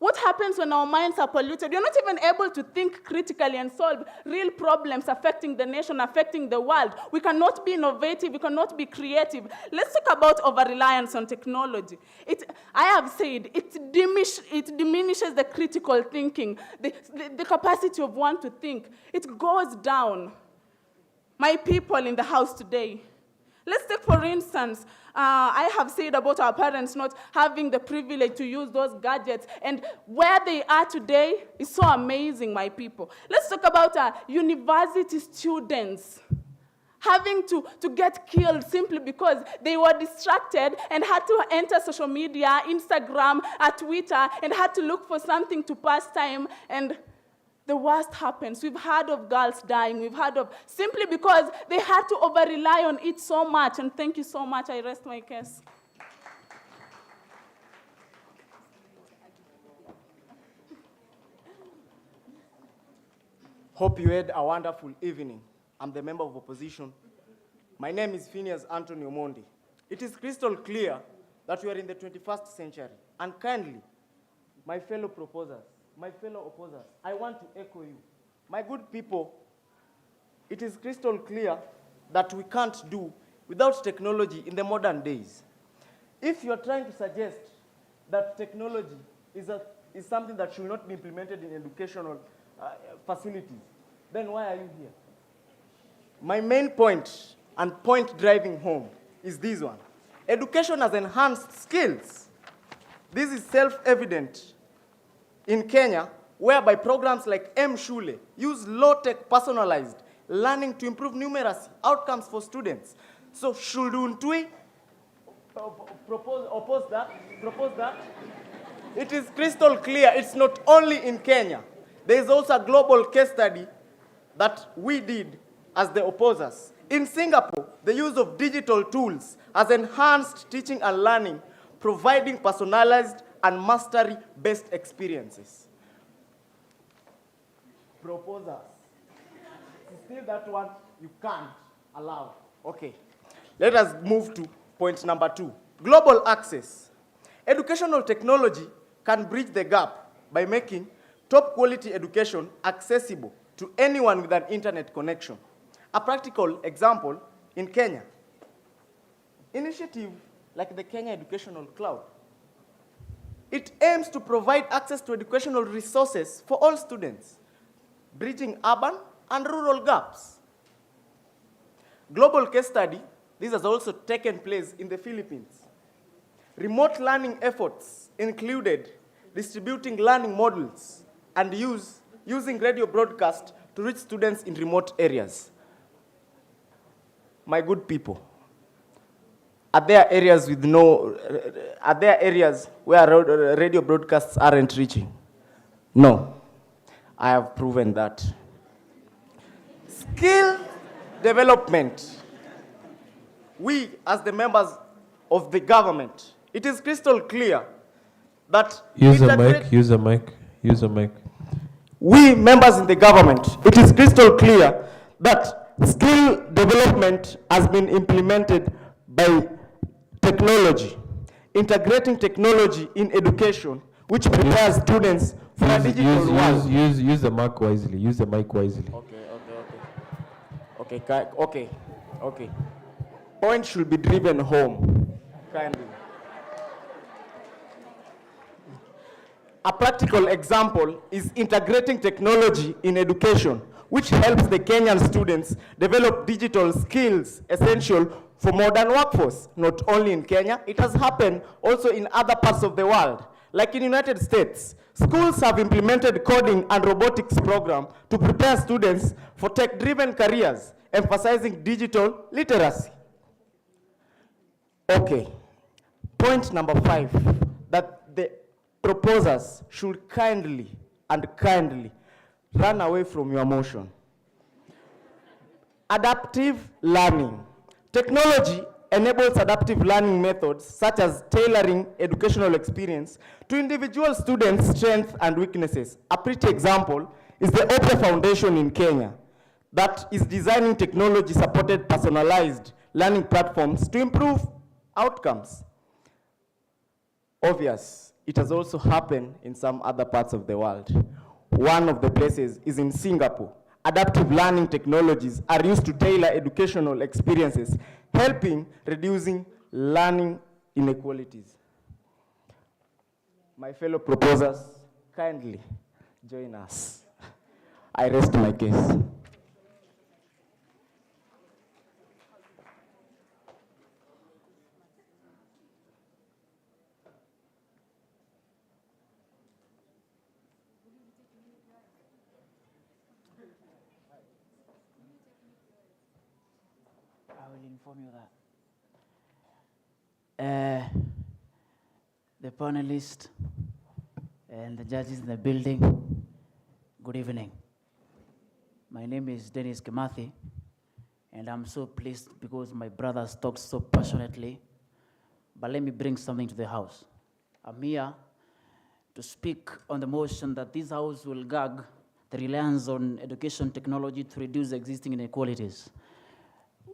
What happens when our minds are polluted? You're not even able to think critically and solve real problems affecting the nation, affecting the world. We cannot be innovative. We cannot be creative. Let's talk about over-reliance on technology. I have said it diminishes the critical thinking, the capacity of one to think. It goes down. My people in the house today, let's take, for instance, I have said about our parents not having the privilege to use those gadgets, and where they are today is so amazing, my people. Let's talk about university students having to get killed simply because they were distracted and had to enter social media, Instagram, Twitter, and had to look for something to pass time, and the worst happens. We've heard of girls dying. We've heard of, simply because they had to over-rely on it so much. And thank you so much. I rest my case. Hope you had a wonderful evening. I'm the member of opposition. My name is Phineas Anthony Omondi. It is crystal clear that we are in the 21st century. And kindly, my fellow proposers, my fellow opposers, I want to echo you. My good people, it is crystal clear that we can't do without technology in the modern days. If you're trying to suggest that technology is something that should not be implemented in educational facilities, then why are you here? My main point and point driving home is this one. Education has enhanced skills. This is self-evident in Kenya, whereby programs like M-Shule use low-tech personalized learning to improve numeracy outcomes for students. So shouldn't we oppose that? It is crystal clear it's not only in Kenya. There is also a global case study that we did as the opposers. In Singapore, the use of digital tools has enhanced teaching and learning, providing personalized and mastery-based experiences. Proposers. Still that one you can't allow. Okay. Let us move to point number 2. Global access. Educational technology can bridge the gap by making top quality education accessible to anyone with an internet connection. A practical example in Kenya. Initiative like the Kenya Educational Cloud. It aims to provide access to educational resources for all students, bridging urban and rural gaps. Global case study, this has also taken place in the Philippines. Remote learning efforts included distributing learning models and using radio broadcast to reach students in remote areas. My good people, are there areas where radio broadcasts aren't reaching? No, I have proven that. Skill development. We, as the members of the government, it is crystal clear that Use a mic. We, members in the government, it is crystal clear that skill development has been implemented by technology, integrating technology in education, which prepares students for a digital world. Use the mic wisely. Okay. Point should be driven home, kindly. A practical example is integrating technology in education, which helps the Kenyan students develop digital skills essential for modern workforce. Not only in Kenya, it has happened also in other parts of the world. Like in the United States, schools have implemented coding and robotics program to prepare students for tech-driven careers, emphasizing digital literacy. Okay, point number 5, that the proposers should kindly run away from your motion. Adaptive learning. Technology enables adaptive learning methods such as tailoring educational experience to individual students' strengths and weaknesses. A pretty example is the Oprah Foundation in Kenya that is designing technology-supported personalized learning platforms to improve outcomes. Obvious, it has also happened in some other parts of the world. One of the places is in Singapore. Adaptive learning technologies are used to tailor educational experiences, helping reducing learning inequalities. My fellow proposers, kindly join us. I rest my case. I will inform you that. The panelists and the judges in the building, good evening. My name is Dennis Kimathi, and I'm so pleased because my brothers talked so passionately. But let me bring something to the house. I'm here to speak on the motion that this house will gag the reliance on education technology to reduce existing inequalities.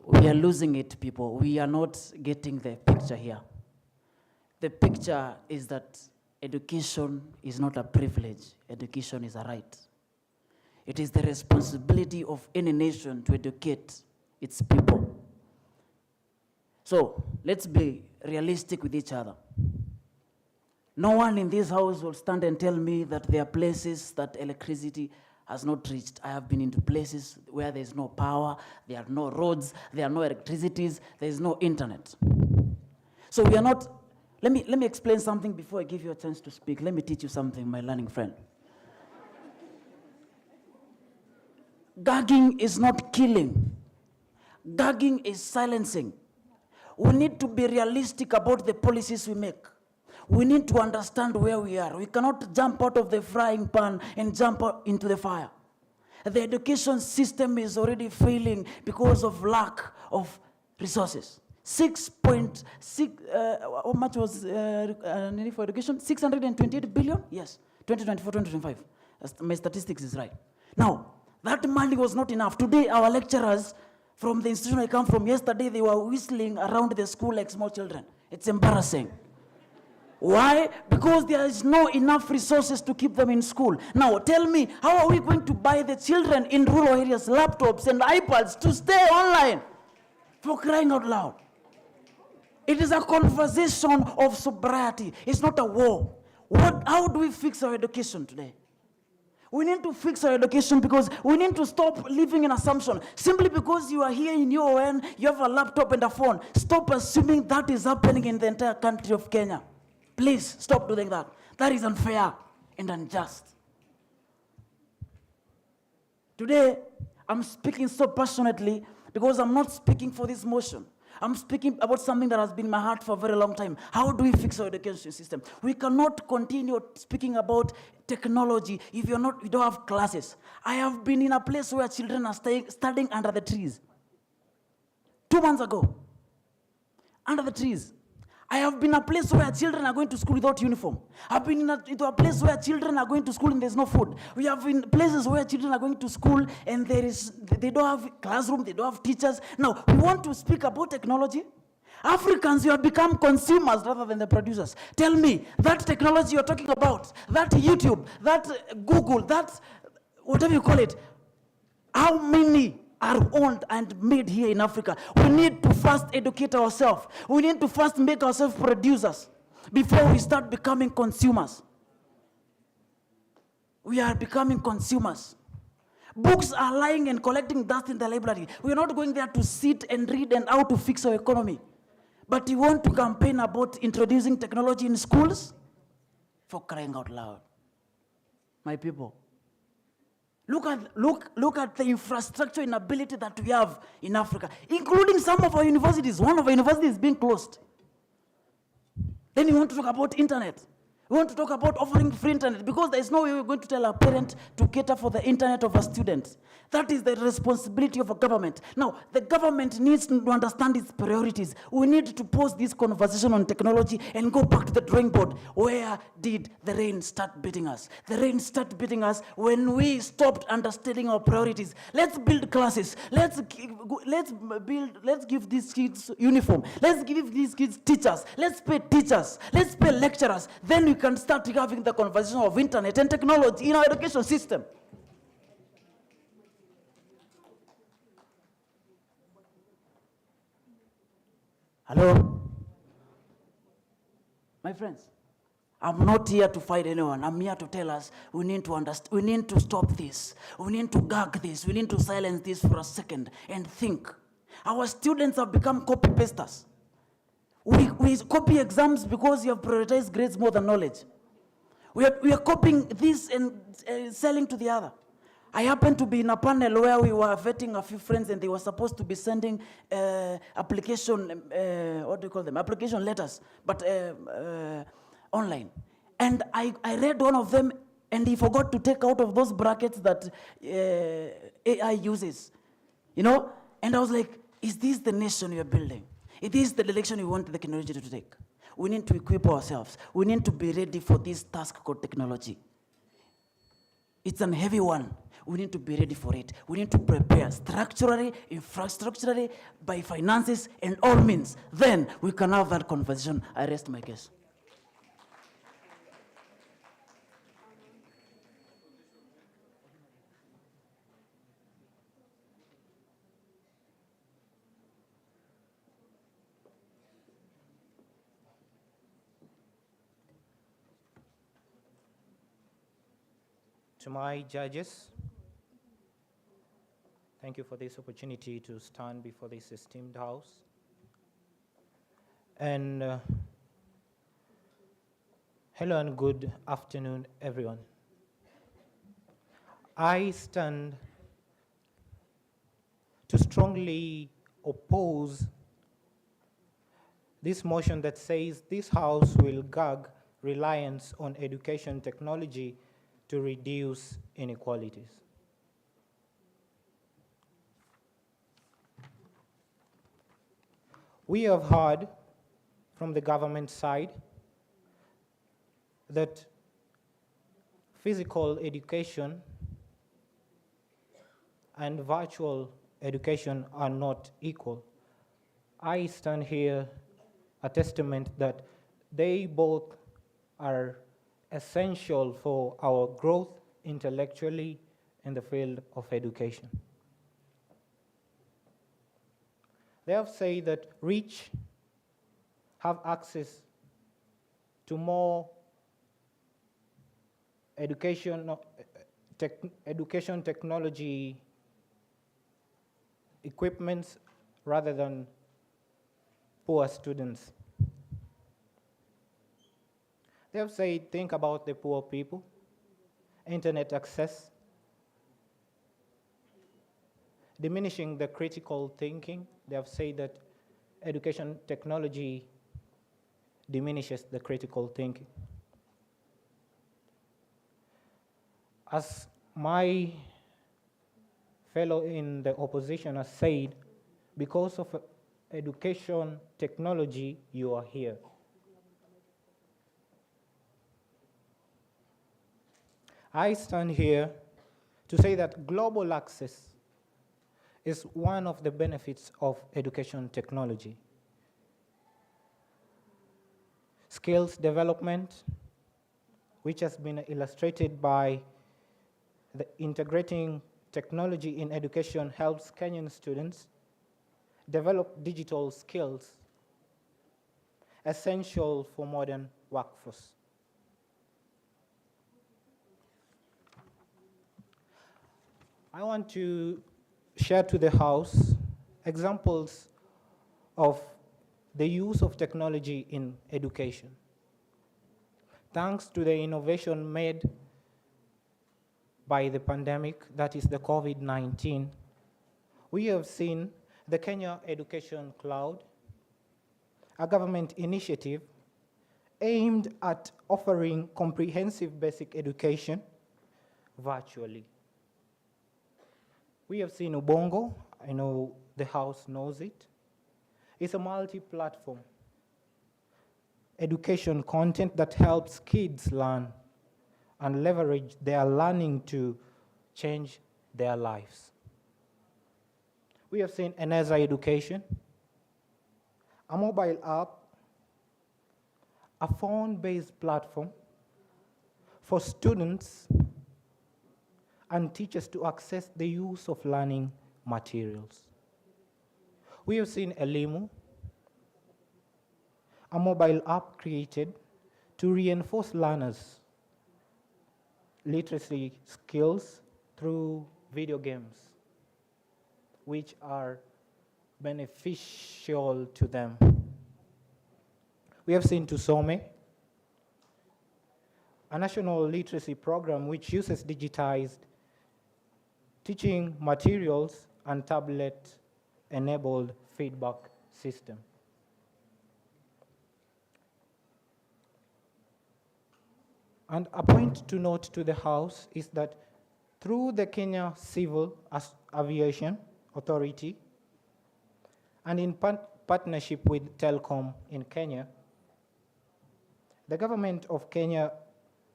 We are losing it, people. We are not getting the picture here. The picture is that education is not a privilege. Education is a right. It is the responsibility of any nation to educate its people. So let's be realistic with each other. No one in this house will stand and tell me that there are places that electricity has not reached. I have been into places where there's no power, there are no roads, there are no electricities, there is no internet. So we are not, let me explain something before I give you a chance to speak. Let me teach you something, my learning friend. Gagging is not killing. Gagging is silencing. We need to be realistic about the policies we make. We need to understand where we are. We cannot jump out of the frying pan and jump out into the fire. The education system is already failing because of lack of resources. 6.6, how much was needed for education? 628 billion? Yes, 2024, 2025. My statistics is right. Now, that money was not enough. Today, our lecturers from the institution I come from, yesterday, they were whistling around the school like small children. It's embarrassing. Why? Because there is no enough resources to keep them in school. Now, tell me, how are we going to buy the children in rural areas laptops and iPads to stay online? For crying out loud. It is a conversation of sobriety. It's not a war. How do we fix our education today? We need to fix our education because we need to stop living in assumption. Simply because you are here in your own, you have a laptop and a phone. Stop assuming that is happening in the entire country of Kenya. Please stop doing that. That is unfair and unjust. Today, I'm speaking so passionately because I'm not speaking for this motion. I'm speaking about something that has been in my heart for a very long time. How do we fix our education system? We cannot continue speaking about technology if you don't have classes. I have been in a place where children are studying under the trees. 2 months ago, under the trees. I have been in a place where children are going to school without uniform. I've been into a place where children are going to school and there's no food. We have been places where children are going to school and they don't have classroom, they don't have teachers. Now, we want to speak about technology. Africans, you have become consumers rather than the producers. Tell me, that technology you're talking about, that YouTube, that Google, that whatever you call it, how many are owned and made here in Africa? We need to first educate ourselves. We need to first make ourselves producers before we start becoming consumers. We are becoming consumers. Books are lying and collecting dust in the library. We are not going there to sit and read and how to fix our economy. But you want to campaign about introducing technology in schools? For crying out loud. My people, look at the infrastructure inability that we have in Africa, including some of our universities. One of our universities is being closed. Then you want to talk about internet. We want to talk about offering free internet because there is no way we're going to tell a parent to cater for the internet of a student. That is the responsibility of a government. Now, the government needs to understand its priorities. We need to pause this conversation on technology and go back to the drawing board. Where did the rain start beating us? The rain started beating us when we stopped understanding our priorities. Let's build classes. Let's give these kids uniform. Let's give these kids teachers. Let's pay teachers. Let's pay lecturers. Then we can start having the conversation of internet and technology in our education system. Hello? My friends, I'm not here to fight anyone. I'm here to tell us we need to understand, we need to stop this. We need to gag this. We need to silence this for a second and think. Our students have become copy-pasters. We copy exams because you have prioritized grades more than knowledge. We are copying this and selling to the other. I happened to be in a panel where we were vetting a few friends and they were supposed to be sending application, what do you call them? Application letters, but online. And I read one of them and he forgot to take out of those brackets that AI uses, you know? And I was like, is this the nation we are building? Is this the direction we want the technology to take? We need to equip ourselves. We need to be ready for this task called technology. It's a heavy one. We need to be ready for it. We need to prepare structurally, infrastructurally, by finances, and all means. Then we can have that conversation. I rest my case. To my judges, thank you for this opportunity to stand before this esteemed house. And hello and good afternoon, everyone. I stand to strongly oppose this motion that says this house will gag reliance on education technology to reduce inequalities. We have heard from the government side that physical education and virtual education are not equal. I stand here a testament that they both are essential for our growth intellectually in the field of education. They have said that rich have access to more education technology equipments rather than poor students. They have said, think about the poor people, internet access, diminishing the critical thinking. They have said that education technology diminishes the critical thinking. As my fellow in the opposition has said, because of education technology, you are here. I stand here to say that global access is one of the benefits of education technology. Skills development, which has been illustrated by the integrating technology in education, helps Kenyan students develop digital skills essential for modern workforce. I want to share to the House examples of the use of technology in education. Thanks to the innovation made by the pandemic, that is the COVID-19, we have seen the Kenya Education Cloud, a government initiative aimed at offering comprehensive basic education virtually. We have seen Ubongo, I know the House knows it. It's a multi-platform education content that helps kids learn and leverage their learning to change their lives. We have seen Eneza Education, a mobile app, a phone-based platform for students and teachers to access the use of learning materials. We have seen Elimu, a mobile app created to reinforce learners' literacy skills through video games, which are beneficial to them. We have seen Tusome, a national literacy program which uses digitized teaching materials and tablet-enabled feedback system. And a point to note to the House is that through the Kenya Civil Aviation Authority and in partnership with Telcom in Kenya, the government of Kenya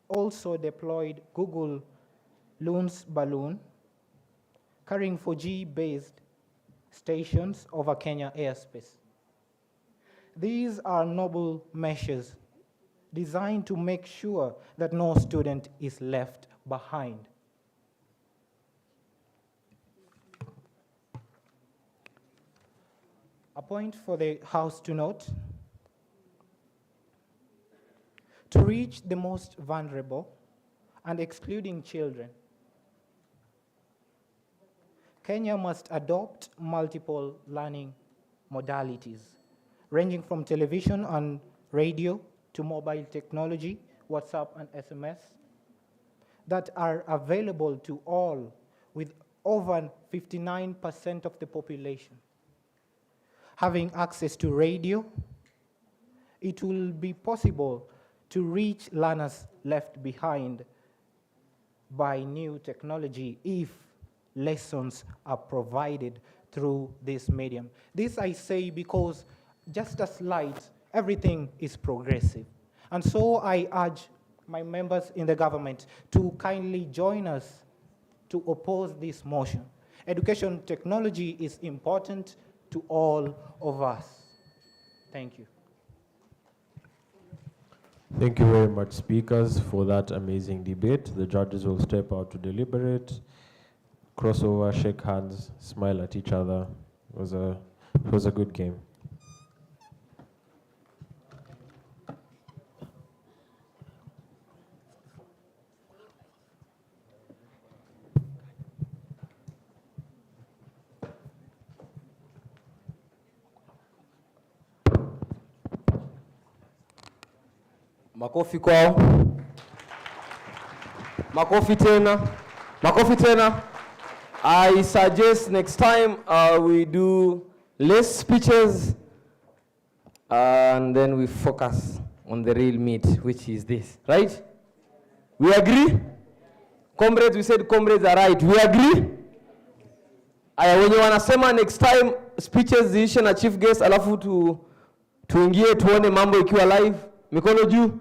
also deployed Google Loon's balloon carrying 4G-based stations over Kenya airspace. These are noble measures designed to make sure that no student is left behind. A point for the House to note: to reach the most vulnerable and excluding children, Kenya must adopt multiple learning modalities, ranging from television and radio to mobile technology, WhatsApp and SMS, that are available to all, with over 59% of the population having access to radio. It will be possible to reach learners left behind by new technology if lessons are provided through this medium. This I say because just a slide, everything is progressive. And so I urge my members in the government to kindly join us to oppose this motion. Education technology is important to all of us. Thank you. Thank you very much, speakers, for that amazing debate. The judges will step out to deliberate, cross over, shake hands, smile at each other. It was a good game. Makofi kwao. Makofi tena. Makofi tena. I suggest next time we do less speeches and then we focus on the real meat, which is this, right? We agree? Comrades, we said comrades are right. We agree? Aya, wenye wanasema next time speeches ziishe na chief guest alafu tuingie tuone mambo ikiwa live. Mikono juu.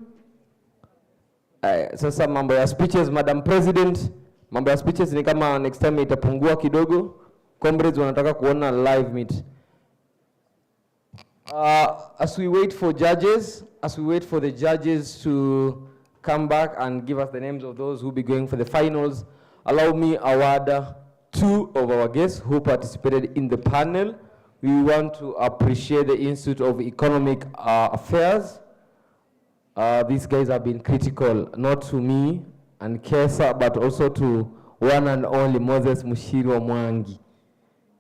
Sasa mambo ya speeches, Madam President, mambo ya speeches ni kama next time itapungua kidogo. Comrades wanataka kuona live meet. As we wait for the judges to come back and give us the names of those who will be going for the finals, allow me award two of our guests who participated in the panel. We want to appreciate the Institute of Economic Affairs. These guys have been critical, not to me and Kesa, but also to one and only Moses Mushiro Mwangi.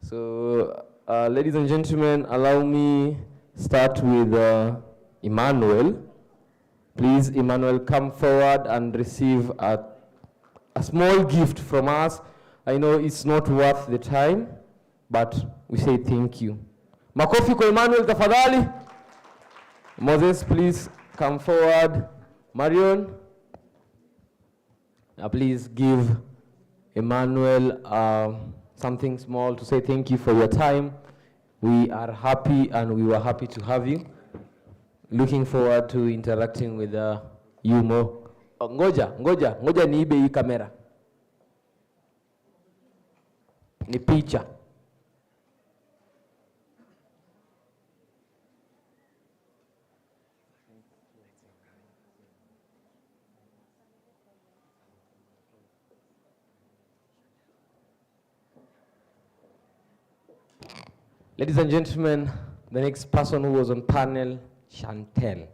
So, ladies and gentlemen, allow me start with Emmanuel. Please, Emmanuel, come forward and receive a small gift from us. I know it's not worth the time, but we say thank you. Makofi kwa Emmanuel, tafadhali. Moses, please come forward. Marion, please give Emmanuel something small to say thank you for your time. We are happy and we were happy to have you. Looking forward to interacting with you more. Ngoja niibe hii kamera. Ni picha. Ladies and gentlemen, the next person who was on panel, Chantel.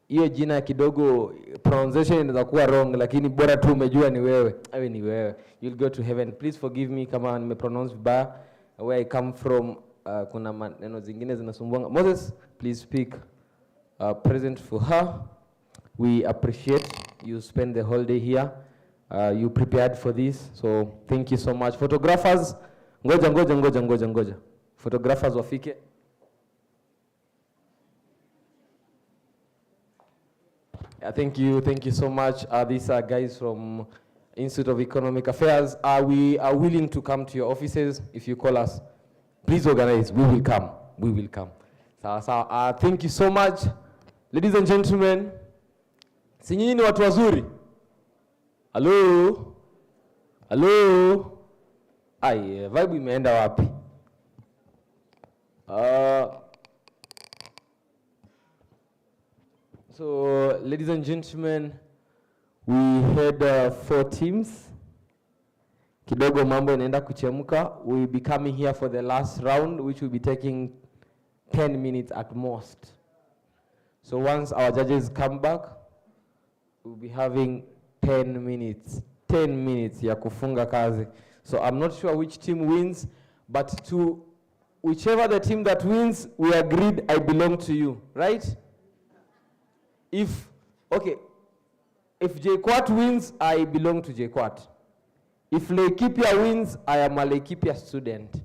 Hiyo jina kidogo pronunciation inaweza kuwa wrong, lakini bora tu umejua ni wewe. Awe ni wewe. You'll go to heaven. Please forgive me kama nimepronounce vibaya. Where I come from, kuna maneno zingine zinasumbua. Moses, please speak. Present for her. We appreciate you spend the whole day here. You prepared for this, so thank you so much. Photographers, ngoja. Photographers wafike. Thank you so much. These are guys from Institute of Economic Affairs. We are willing to come to your offices if you call us. Please organize. We will come. So, thank you so much. Ladies and gentlemen, si nyinyi ni watu wazuri? Hello? Vibe imeenda wapi? So, ladies and gentlemen, we had 4 teams. Kidogo mambo inaenda kuchemuka. We'll be coming here for the last round, which will be taking 10 minutes at most. So once our judges come back, we'll be having 10 minutes ya kufunga kazi. So I'm not sure which team wins, but to whichever the team that wins, we agreed I belong to you, right? If JKUAT wins, I belong to JKUAT. If Laikipia wins, I am a Laikipia student.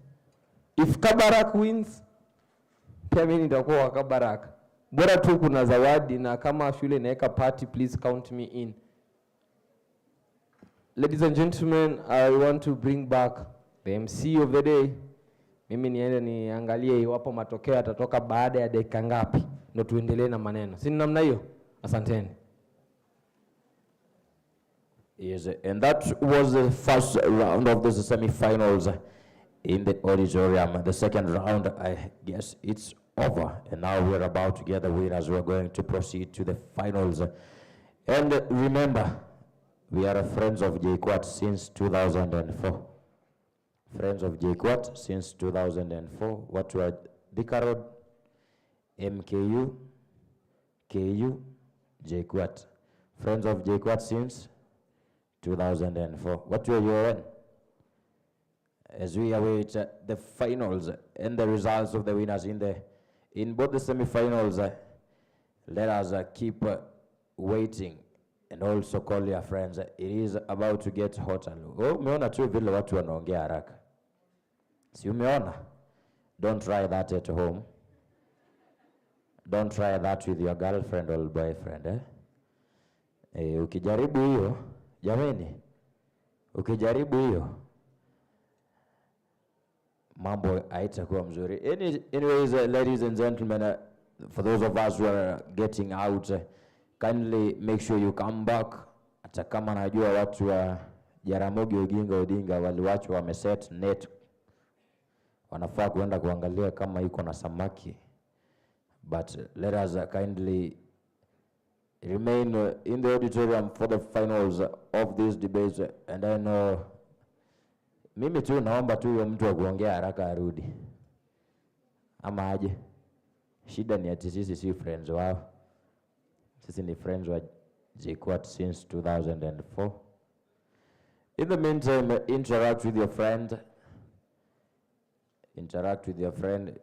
If Kabarak wins, pia mimi nitakuwa wa Kabarak. Bora tu kuna zawadi na kama shule inaweka party, please count me in. Ladies and gentlemen, I want to bring back the MC of the day, Mimi niende niangalie iwapo matokeo yatatoka baada ya dakika ngapi, ndio tuendelee na maneno. Si namna hiyo? Asanteni. Yes, and that was the first round of the semifinals in the auditorium. The second round, I guess it's over, and now we're about to get the winners. We're going to proceed to the finals. And remember, we are friends of JKUAT since 2004. Friends of JKUAT since 2004. What were Thika Road, MKU, KU, JKUAT. Friends of JKUAT since 2004. What were you in? As we await the finals and the results of the winners in both the semi-finals, let us keep waiting and also call your friends. It is about to get hotter. Oh, umeona tu vile watu wanaongea haraka. Si umeona? Don't try that at home. Don't try that with your girlfriend or boyfriend. Ukijaribu hiyo, jameni, ukijaribu hiyo, mambo haitakuwa mzuri. Anyways, ladies and gentlemen, for those of us who are getting out, kindly make sure you come back. Hata kama najua watu wa Jaramogi Oginga Odinga waliwachwa wameset net, wanafaa kuenda kuangalia kama iko na samaki. But let us kindly remain in the auditorium for the finals of these debates. And I know, mimi tu naomba tu huyo mtu wa kuongea haraka arudi. Ama aje. Shida ni ati sisi si friends wao. Sisi ni friends wa JKUAT since 2004. In the meantime, interact with your friend. Interact with your friend.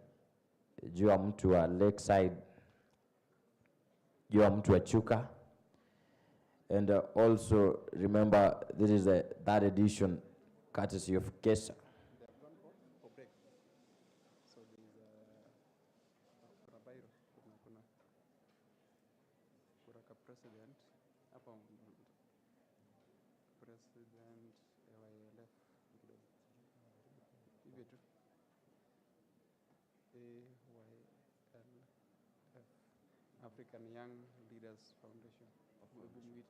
Jua mtu wa Lakeside. Jua mtu wa Chuka. And also remember, this is the third edition courtesy of Kesa. African Young Leaders Foundation. African Young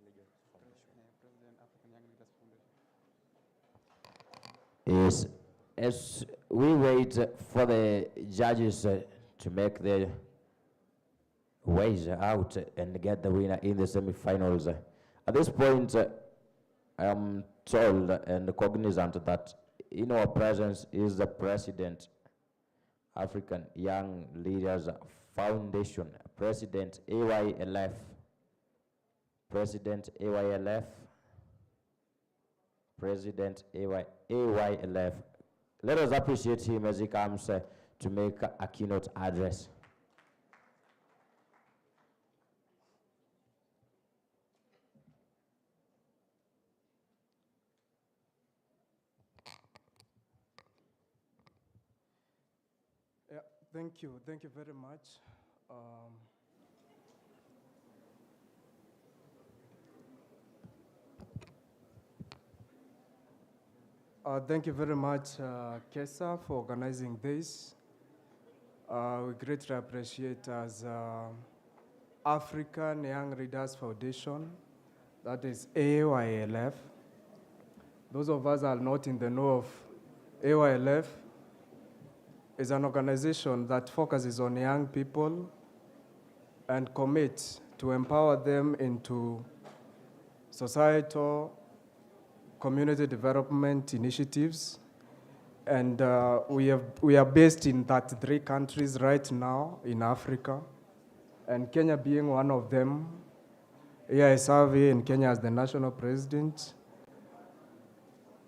Leaders Foundation. President African Young Leaders Foundation. Yes, as we wait for the judges to make their ways out and get the winner in the semi-finals, at this point, I am told and cognizant that in our presence is the President, African Young Leaders Foundation, President AYLF. President AYLF. President AYLF. Let us appreciate him as he comes to make a keynote address. Thank you very much. Thank you very much, Kesa, for organizing this. We greatly appreciate as African Young Leaders Foundation, that is AYLF. Those of us are not in the know of AYLF. Is an organization that focuses on young people and commits to empower them into societal, community development initiatives. And we are based in 33 countries right now in Africa, and Kenya being one of them. Here I serve here in Kenya as the national president.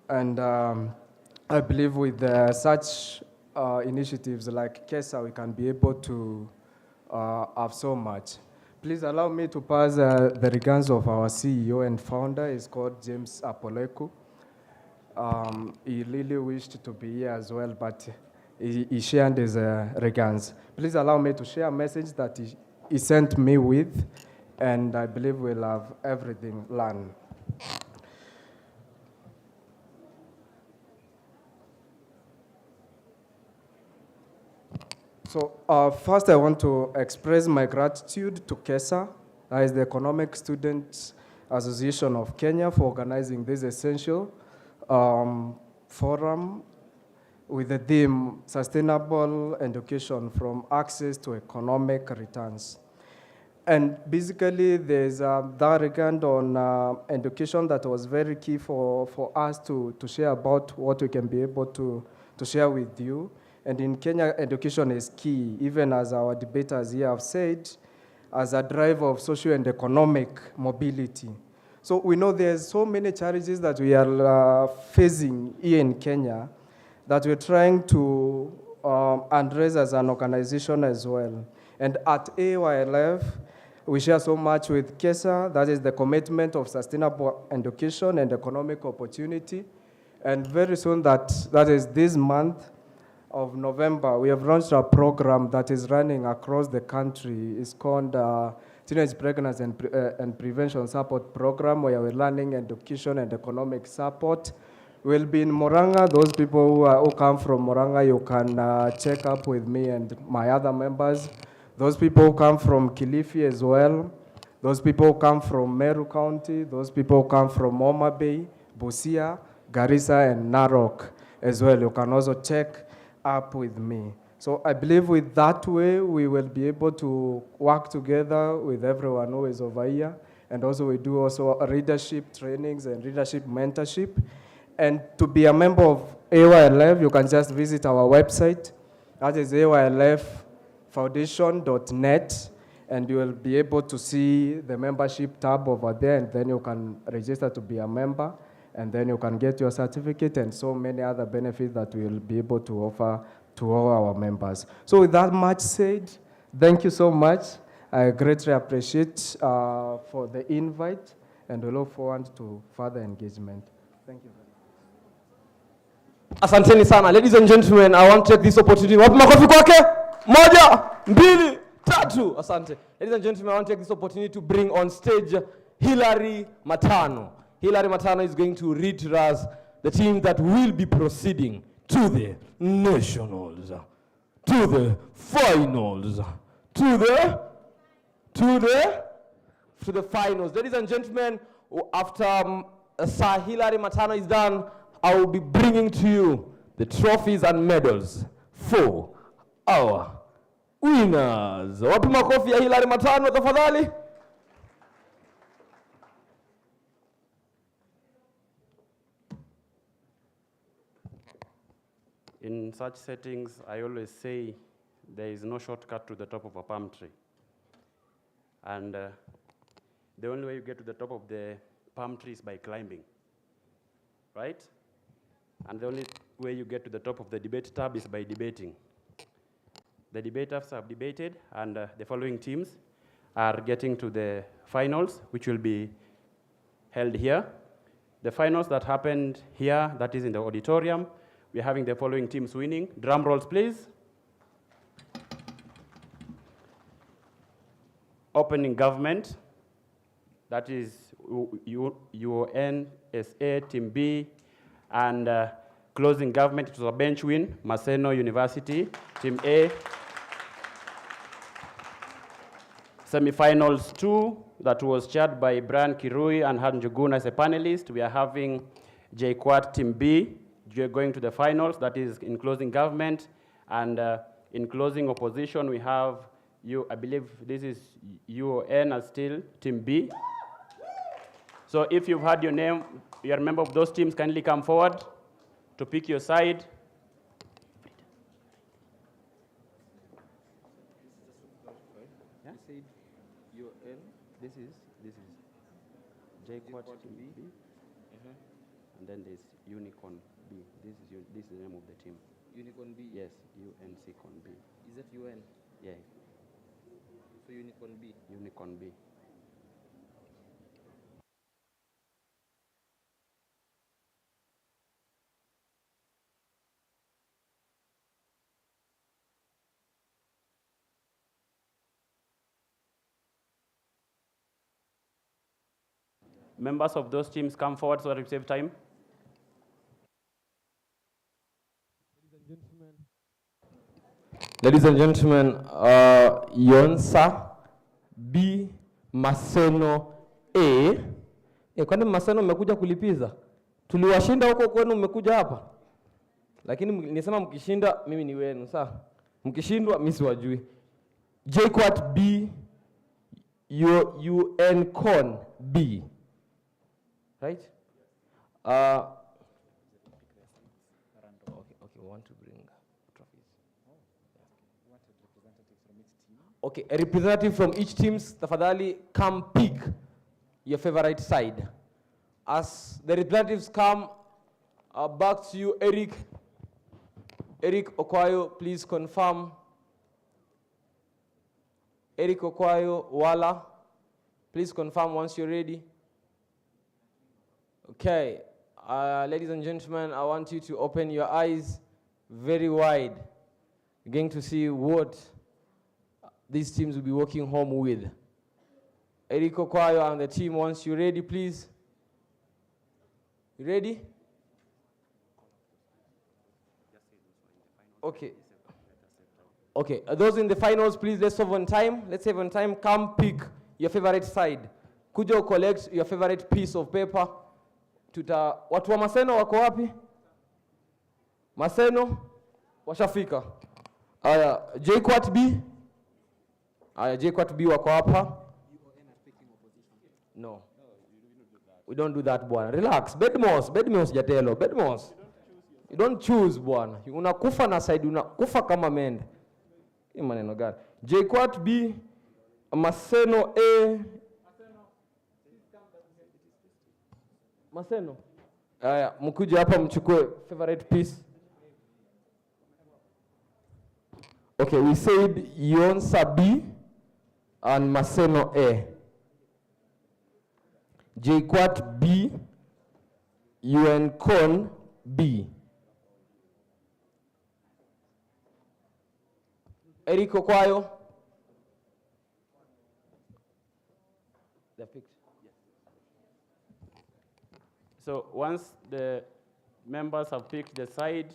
And I believe with such initiatives like KESA, we can be able to have so much. Please allow me to pass the regards of our CEO and founder. He's called James Apoleku. He really wished to be here as well, but he shared his regards. Please allow me to share a message that he sent me with, and I believe we'll have everything learned. So first I want to express my gratitude to KESA, that is the Economic Students Association of Kenya, for organizing this essential forum with the theme Sustainable Education from Access to Economic Returns. And basically, there's that regard on education that was very key for us to share about what we can be able to share with you. And in Kenya, education is key, even as our debaters here have said, as a driver of social and economic mobility. So we know there's so many challenges that we are facing here in Kenya that we're trying to address as an organization as well. And at AYLF, we share so much with KESA, that is the commitment of sustainable education and economic opportunity. And very soon, that is this month of November, we have launched a program that is running across the country. It's called Teenage Pregnancy and Prevention Support Program, where we're learning education and economic support. We'll be in Moranga. Those people who come from Moranga, you can check up with me and my other members. Those people who come from Kilifi as well. Those people who come from Meru County. Those people who come from Homa Bay, Busia, Garissa, and Narok as well. You can also check up with me. So I believe with that way, we will be able to work together with everyone who is over here. And also we do also leadership trainings and leadership mentorship. And to be a member of AYLF, you can just visit our website. That is aylffoundation.net. And you will be able to see the membership tab over there. And then you can register to be a member. And then you can get your certificate and so many other benefits that we will be able to offer to all our members. So with that much said, thank you so much. I greatly appreciate for the invite, and we look forward to further engagement. Thank you very much. Asanteni sana. Ladies and gentlemen, I want to take this opportunity. Wapi makofi kwake? Moja, mbili, tatu. Asante. Ladies and gentlemen, I want to take this opportunity to bring on stage Hilary Matano. Hilary Matano is going to read to us the team that will be proceeding to the nationals, to the finals, to the finals. Ladies and gentlemen, after Sir Hilary Matano is done, I will be bringing to you the trophies and medals for our winners. Wapi makofi ya Hilary Matano tafadhali? In such settings, I always say there is no shortcut to the top of a palm tree. And the only way you get to the top of the palm tree is by climbing, right? And the only way you get to the top of the debate tab is by debating. The debaters have debated, and the following teams are getting to the finals, which will be held here. The finals that happened here, that is in the auditorium, we're having the following teams winning. Drum rolls, please. Opening government, that is UNSA, Team B, and closing government, it was a bench win, Maseno University, Team A. Semifinals 2, that was chaired by Brian Kirui and Han Njuguna as a panelist. We are having J Quad, Team B, going to the finals, that is in closing government. And in closing opposition, we have I believe this is UON as still, Team B. So if you've had your name, you're a member of those teams, kindly come forward to pick your side. Yeah? This is J Quad Team B. And then there's Unicorn B. This is the name of the team. Unicorn B? Yes, UNC Con B. Is that UN? Yeah. So Unicorn B? Unicorn B. Members of those teams come forward so that we save time. Ladies and gentlemen, Yonsa B Maseno A. Kwani Maseno mmekuja kulipiza? Tuliwashinda huko kwenu, mmekuja hapa. Lakini nisema mkishinda mimi ni wenu, sawa? Mkishindwa mimi siwajui. JQuat B UN Con B. Right? Okay, we want to bring trophies. Okay, a representative from each team, tafadhali come pick your favorite side. As the representatives come back to you, Eric Okwayo, please confirm. Eric Okwayo, Wala, please confirm once you're ready. Okay, ladies and gentlemen, I want you to open your eyes very wide. You're going to see what these teams will be walking home with. Eric Okwayo and the team, once you're ready, please. You ready? Okay. Okay, those in the finals, please, let's save on time. Let's save on time. Come pick your favorite side. Could you collect your favorite piece of paper? Watu wa Maseno wako wapi? Maseno washafika. JQuat B. JQuat B wako hapa. No. We don't do that, bwana. Relax. Bedmos jatelo. Bedmos. You don't choose, bwana. Unakufa na side, unakufa kama mende. Hii maneno gani? JQuat B, Maseno A. Maseno. Mkuja hapa mchukue favorite piece. Okay, we said Yonsa B and Maseno A. JQuat B, UN Con B. Eric Okwayo. They're picked. Yes. So once the members have picked the side,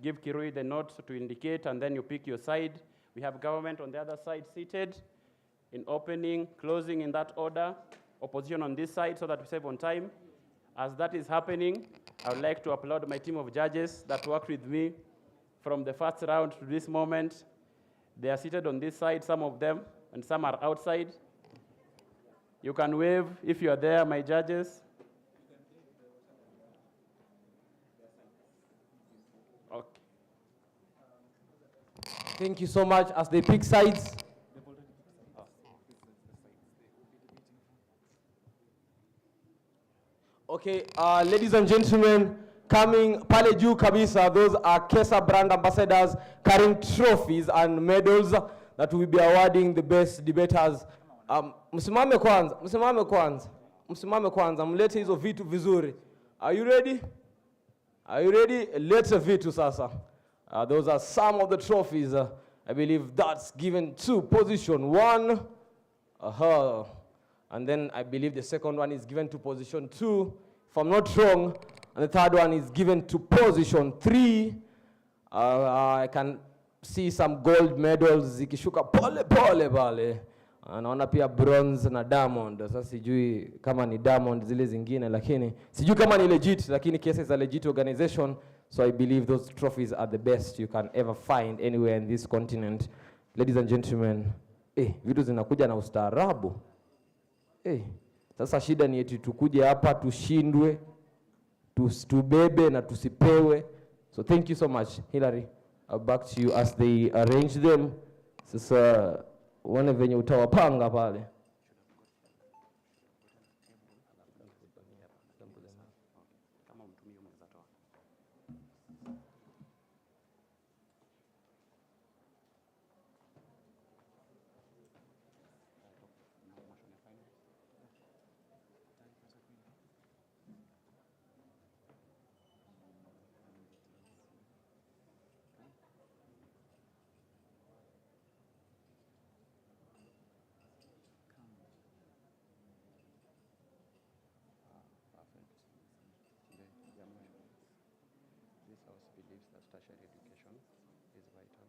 give Kirui the note to indicate, and then you pick your side. We have government on the other side seated in opening, closing in that order, opposition on this side so that we save on time. As that is happening, I would like to applaud my team of judges that worked with me from the first round to this moment. They are seated on this side, some of them, and some are outside. You can wave if you are there, my judges. Okay. Thank you so much. As they pick sides. Okay, ladies and gentlemen, coming pale juu kabisa, those are Kesa brand ambassadors carrying trophies and medals that will be awarding the best debaters. Msimame kwanza, mlete hizo vitu vizuri. Are you ready? Are you ready? Lete vitu sasa. Those are some of the trophies. I believe that's given to position 1. And then I believe the second one is given to position 2, if I'm not wrong. And the third one is given to position 3. I can see some gold medals zikishuka pole pale. Naona pia bronze na diamond. Sasa sijui kama ni diamond zile zingine, lakini sijui kama ni legit, lakini Kesa is a legit organization. So I believe those trophies are the best you can ever find anywhere in this continent. Ladies and gentlemen, vitu zinakuja na ustaarabu. Sasa shida ni eti tukuje hapa tushindwe, tubebe na tusipewe. So thank you so much, Hillary. Back to you as they arrange them. Sasa one venye utawapanga pale. This house believes that tertiary education is vital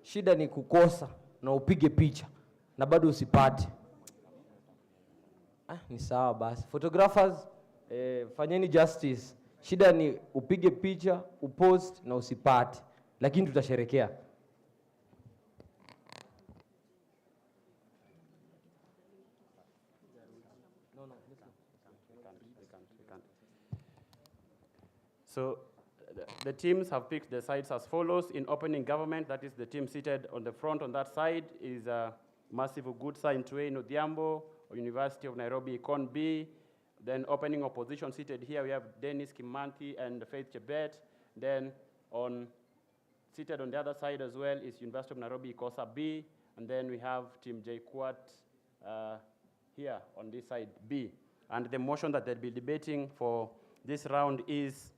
Shida ni kukosa na upige picha na bado usipate. Ni sawa basi. Photographers, fanyeni justice. Shida ni upige picha, upost na usipate. Lakini tutasherekea. So the teams have picked the sides as follows. In opening government, that is the team seated on the front on that side is Massive Ugutsa in Tuei Odhiambo, University of Nairobi Econ B. Then opening opposition seated here, we have Dennis Kimanthi and Faith Chebet. Then seated on the other side as well is University of Nairobi Ikosa B. And then we have Team J Quat here on this side B. And the motion that they'll be debating for this round is,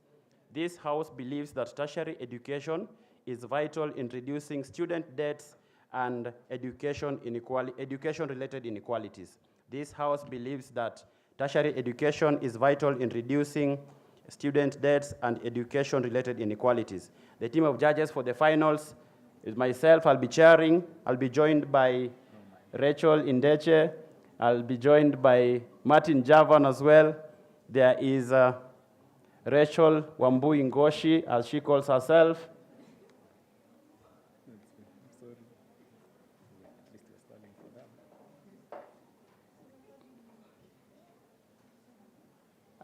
this House believes that tertiary education is vital in reducing student debts and education-related inequalities. This House believes that tertiary education is vital in reducing student debts and education-related inequalities. The team of judges for the finals is myself. I'll be chairing. I'll be joined by Rachel Indeche. I'll be joined by Martin Javan as well. There is Rachel Wambui Ngoshi, as she calls herself.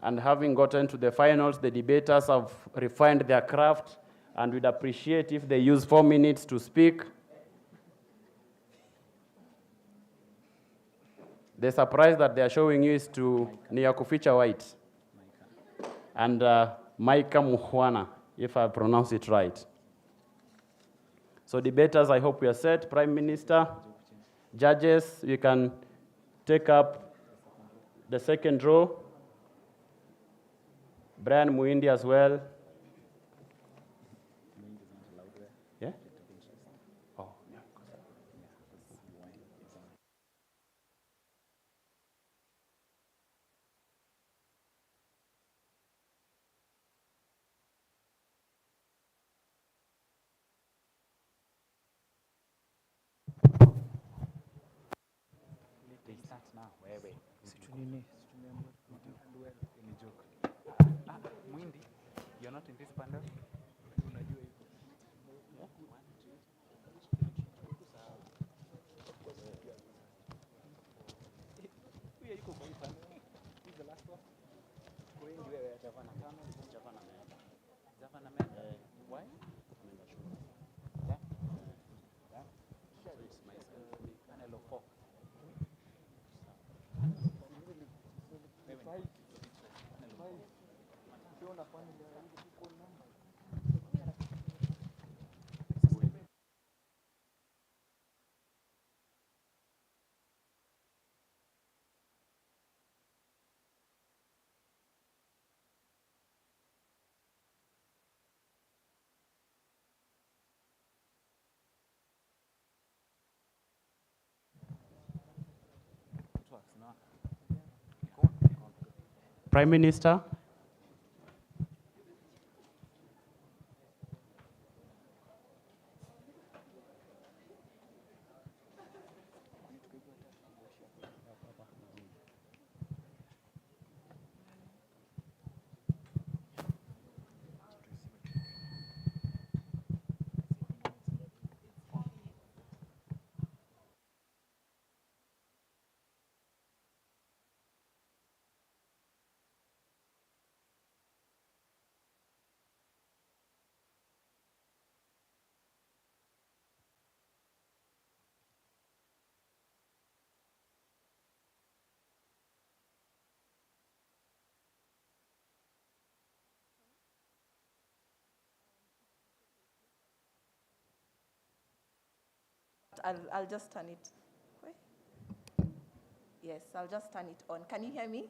And having gotten to the finals, the debaters have refined their craft, and we'd appreciate if they use 4 minutes to speak. The surprise that they are showing you is to Niyakuficha White and Maika Muhwana, if I pronounce it right. So debaters, I hope we are set. Prime Minister, judges, you can take up the second row. Brian Muindi as well. Yeah? Oh, yeah. They start now. Wewe. Muindi, you're not in this panel? Why? Yeah? Yeah? So it's myself, panel of 4. Prime Minister. I'll just turn it. Yes, I'll just turn it on. Can you hear me?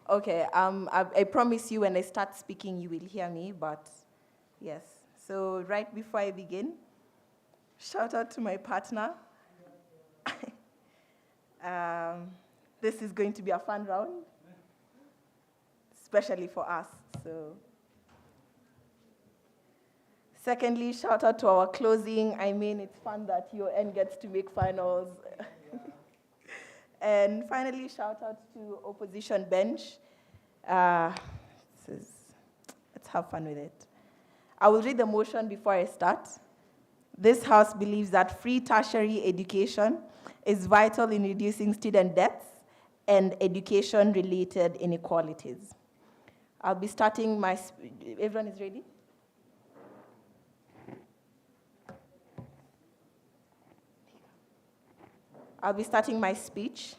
Okay, I promise you when I start speaking, you will hear me, but yes. So right before I begin, shout out to my partner. This is going to be a fun round, especially for us. So, secondly, shout out to our closing. I mean, it's fun that your end gets to make finals. And finally, shout out to opposition bench. Let's have fun with it. I will read the motion before I start. This House believes that free tertiary education is vital in reducing student debts and education-related inequalities. I'll be starting my, everyone is ready? I'll be starting my speech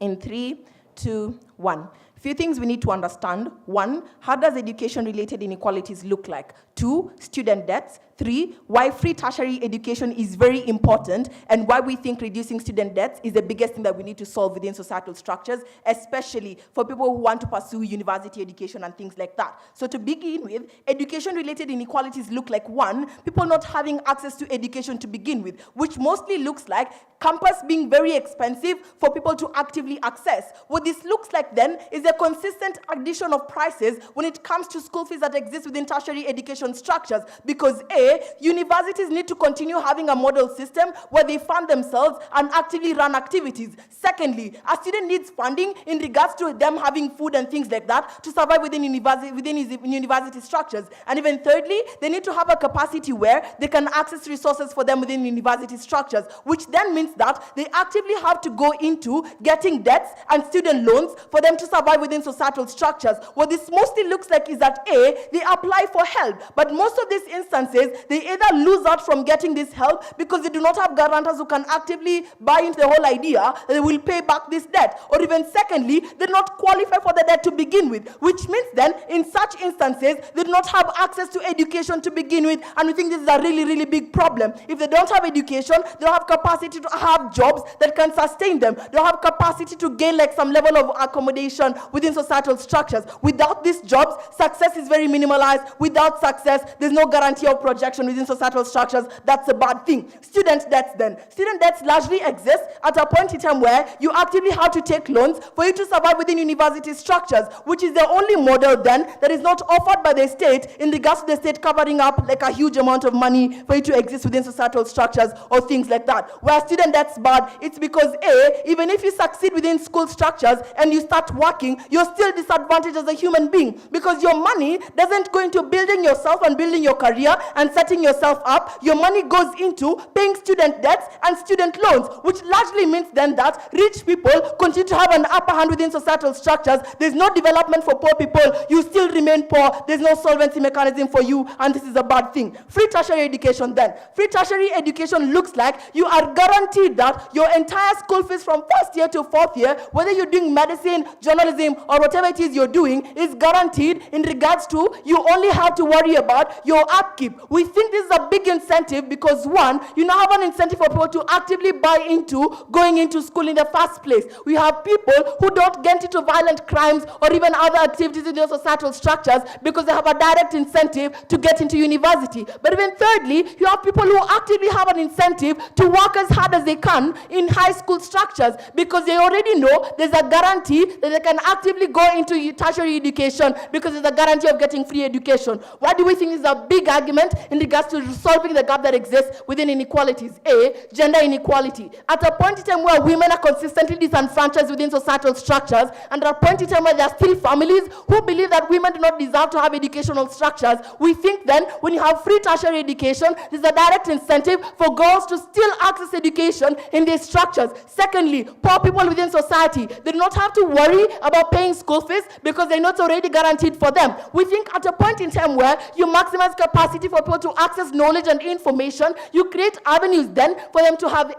in 3, 2, 1. Few things we need to understand. 1, how does education-related inequalities look like? 2, student debts. 3, why free tertiary education is very important and why we think reducing student debts is the biggest thing that we need to solve within societal structures, especially for people who want to pursue university education and things like that. So to begin with, education-related inequalities look like 1, people not having access to education to begin with, which mostly looks like campus being very expensive for people to actively access. What this looks like then is a consistent addition of prices when it comes to school fees that exist within tertiary education structures, because A, universities need to continue having a model system where they fund themselves and actively run activities. Secondly, a student needs funding in regards to them having food and things like that to survive within university structures. And even thirdly, they need to have a capacity where they can access resources for them within university structures, which then means that they actively have to go into getting debts and student loans for them to survive within societal structures. What this mostly looks like is that A, they apply for help, but most of these instances, they either lose out from getting this help because they do not have guarantors who can actively buy into the whole idea that they will pay back this debt, or even secondly, they do not qualify for the debt to begin with, which means then in such instances, they do not have access to education to begin with, and we think this is a really, really big problem. If they don't have education, they don't have capacity to have jobs that can sustain them. They don't have capacity to gain like some level of accommodation within societal structures. Without these jobs, success is very minimalized. Without success, there's no guarantee of projection within societal structures. That's a bad thing. Student debts then. Student debts largely exist at a point in time where you actively have to take loans for you to survive within university structures, which is the only model then that is not offered by the state in regards to the state covering up like a huge amount of money for you to exist within societal structures or things like that. Where student debt's bad, it's because A, even if you succeed within school structures and you start working, you're still disadvantaged as a human being because your money doesn't go into building yourself and building your career and setting yourself up. Your money goes into paying student debts and student loans, which largely means then that rich people continue to have an upper hand within societal structures. There's no development for poor people. You still remain poor. There's no solvency mechanism for you, and this is a bad thing. Free tertiary education then. Free tertiary education looks like you are guaranteed that your entire school fees from first year to fourth year, whether you're doing medicine, journalism, or whatever it is you're doing, is guaranteed in regards to you only have to worry about your upkeep. We think this is a big incentive because 1, you now have an incentive for people to actively buy into going into school in the first place. We have people who don't get into violent crimes or even other activities in their societal structures because they have a direct incentive to get into university. But even thirdly, you have people who actively have an incentive to work as hard as they can in high school structures because they already know there's a guarantee that they can actively go into tertiary education because there's a guarantee of getting free education. Why do we think this is a big argument in regards to solving the gap that exists within inequalities? A, gender inequality. At a point in time where women are consistently disenfranchised within societal structures, and at a point in time where there are still families who believe that women do not deserve to have educational structures, we think then when you have free tertiary education, there's a direct incentive for girls to still access education in these structures. Secondly, poor people within society, they do not have to worry about paying school fees because they're not already guaranteed for them. We think at a point in time where you maximize capacity for people to access knowledge and information, you create avenues then for them to have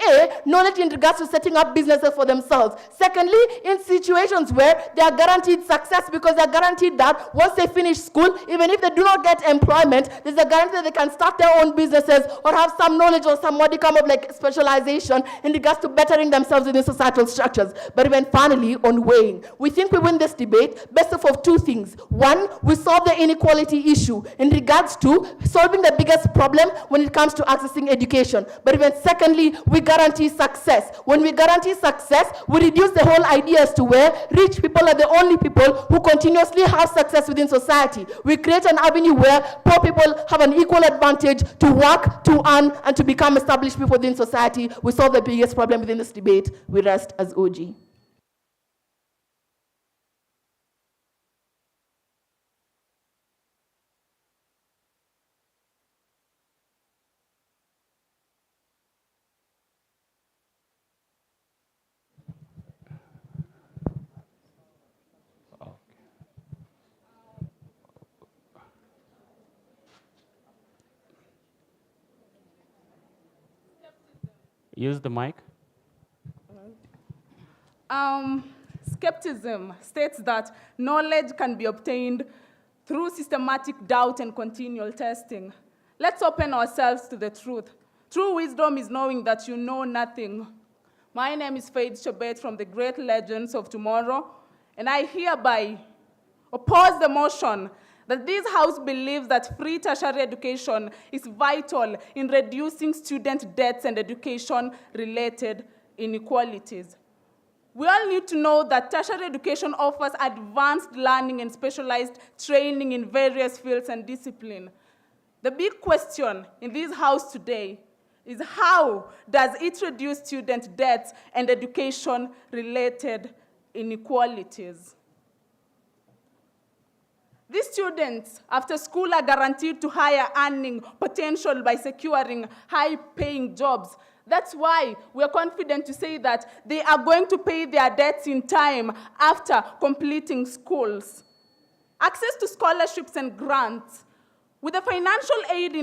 knowledge in regards to setting up businesses for themselves. Secondly, in situations where they are guaranteed success because they're guaranteed that once they finish school, even if they do not get employment, there's a guarantee that they can start their own businesses or have some knowledge or some modicum of like specialization in regards to bettering themselves within societal structures. But even finally, on weighing, we think we win this debate based off of two things. One, we solve the inequality issue in regards to solving the biggest problem when it comes to accessing education. But even secondly, we guarantee success. When we guarantee success, we reduce the whole idea as to where rich people are the only people who continuously have success within society. We create an avenue where poor people have an equal advantage to work, to earn, and to become established people within society. We solve the biggest problem within this debate. We rest as OG. Use the mic. Skepticism states that knowledge can be obtained through systematic doubt and continual testing. Let's open ourselves to the truth. True wisdom is knowing that you know nothing. My name is Faith Chebet from the Great Legends of Tomorrow, and I hereby oppose the motion that this House believes that free tertiary education is vital in reducing student debts and education-related inequalities. We all need to know that tertiary education offers advanced learning and specialized training in various fields and disciplines. The big question in this House today is how does it reduce student debts and education-related inequalities? These students, after school, are guaranteed to higher earning potential by securing high-paying jobs. That's why we're confident to say that they are going to pay their debts in time after completing schools. Access to scholarships and grants. With the financial aid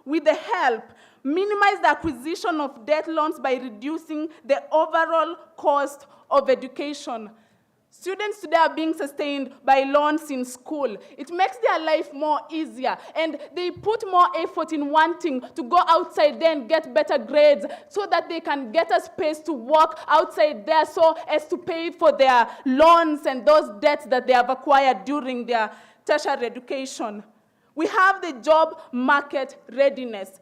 with the help, minimize the acquisition of debt loans by reducing the overall cost of education. Students today are being sustained by loans in school. It makes their life more easier, and they put more effort in wanting to go outside there and get better grades so that they can get a space to work outside there so as to pay for their loans and those debts that they have acquired during their tertiary education. We have the job market readiness.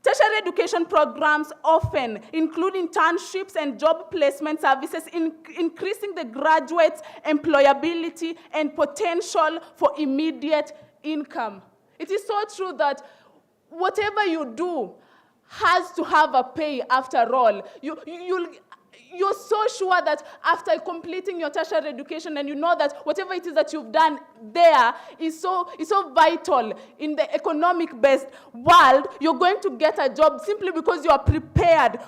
Tertiary education programs often include internships and job placement services, increasing the graduates' employability and potential for immediate income. It is so true that whatever you do has to have a pay after all. You're so sure that after completing your tertiary education and you know that whatever it is that you've done there is so vital in the economic-based world, you're going to get a job simply because you are prepared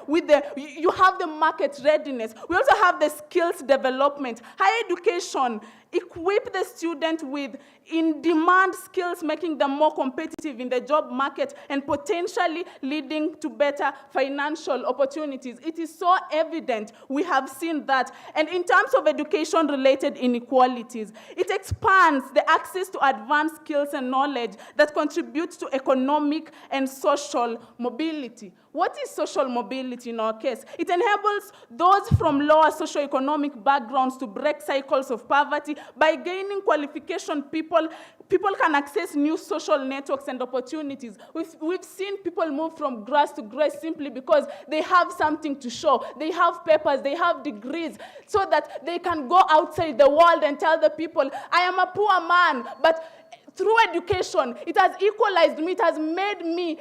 you have the market readiness. We also have the skills development. Higher education equip the student with in-demand skills, making them more competitive in the job market and potentially leading to better financial opportunities. It is so evident. We have seen that. And in terms of education-related inequalities, it expands the access to advanced skills and knowledge that contributes to economic and social mobility. What is social mobility in our case? It enables those from lower socioeconomic backgrounds to break cycles of poverty. By gaining qualification, people can access new social networks and opportunities. We've seen people move from grass to grace simply because they have something to show. They have papers, they have degrees, so that they can go outside the world and tell the people, I am a poor man, but through education, it has equalized me, it has made me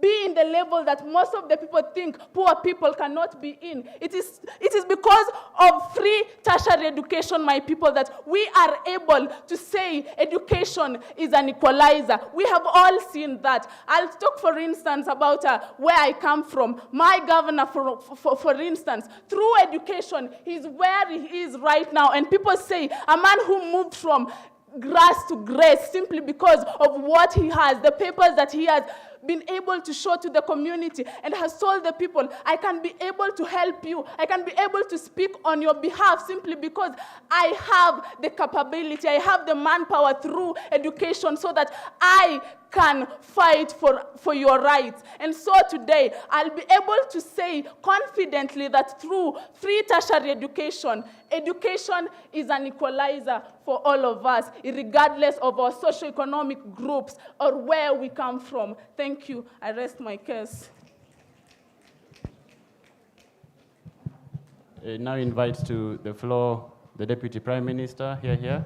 be in the level that most of the people think poor people cannot be in. It is because of free tertiary education, my people, that we are able to say education is an equalizer. We have all seen that. I'll talk, for instance, about where I come from. My governor, for instance, through education, he's where he is right now. And people say a man who moved from grass to grace simply because of what he has, the papers that he has been able to show to the community, and has told the people, I can be able to help you, I can be able to speak on your behalf simply because I have the capability, I have the manpower through education so that I can fight for your rights. And so today, I'll be able to say confidently that through free tertiary education, education is an equalizer for all of us, regardless of our socioeconomic groups or where we come from. Thank you. I rest my case. Now invite to the floor the Deputy Prime Minister, here.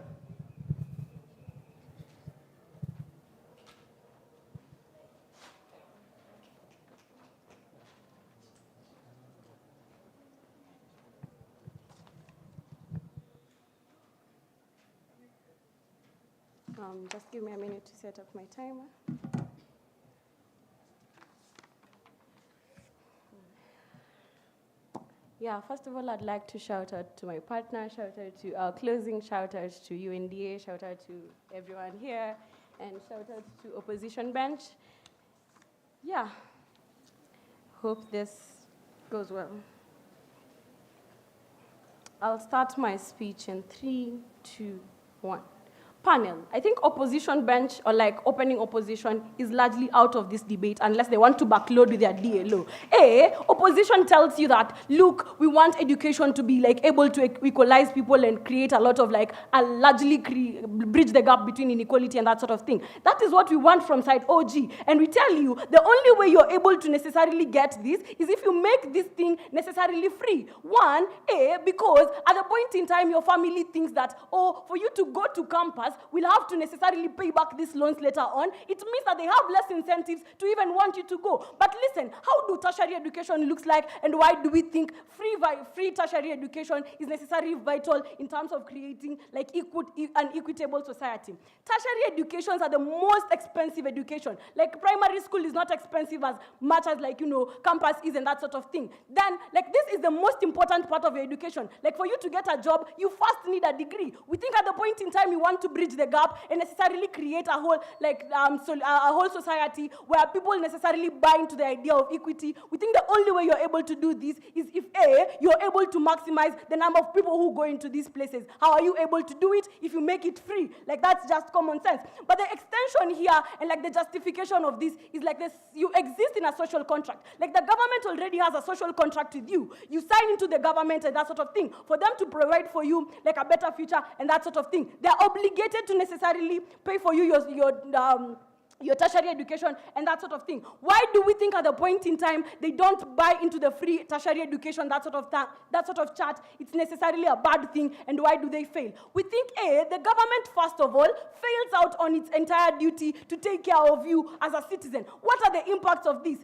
Just give me a minute to set up my timer. Yeah, first of all, I'd like to shout out to my partner, shout out to our closing, shout out to UNDA, shout out to everyone here, and shout out to opposition bench. Yeah, hope this goes well. I'll start my speech in 3, 2, 1. Panel, I think opposition bench or like opening opposition is largely out of this debate unless they want to backload with their DLO. Opposition tells you that, look, we want education to be like able to equalize people and create a lot of like, largely bridge the gap between inequality and that sort of thing. That is what we want from side OG. And we tell you, the only way you're able to necessarily get this is if you make this thing necessarily free. One, because at the point in time your family thinks that, oh, for you to go to campus, will have to necessarily pay back these loans later on. It means that they have less incentives to even want you to go. But listen, how do tertiary education looks like, and why do we think free tertiary education is necessarily vital in terms of creating like an equitable society? Tertiary educations are the most expensive education. Like primary school is not expensive as much as like, campus is and that sort of thing. Then like this is the most important part of your education. Like for you to get a job, you first need a degree. We think at the point in time we want to bridge the gap and necessarily create a whole a whole society where people necessarily buy into the idea of equity. We think the only way you're able to do this is if you're able to maximize the number of people who go into these places. How are you able to do it if you make it free? Like that's just common sense. But the extension here and like the justification of this is like this: you exist in a social contract. Like the government already has a social contract with you. You sign into the government and that sort of thing for them to provide for you like a better future and that sort of thing. They're obligated to necessarily pay for you your tertiary education and that sort of thing. Why do we think at the point in time they don't buy into the free tertiary education, that sort of chart, it's necessarily a bad thing, and why do they fail? We think the government first of all fails out on its entire duty to take care of you as a citizen. What are the impacts of this?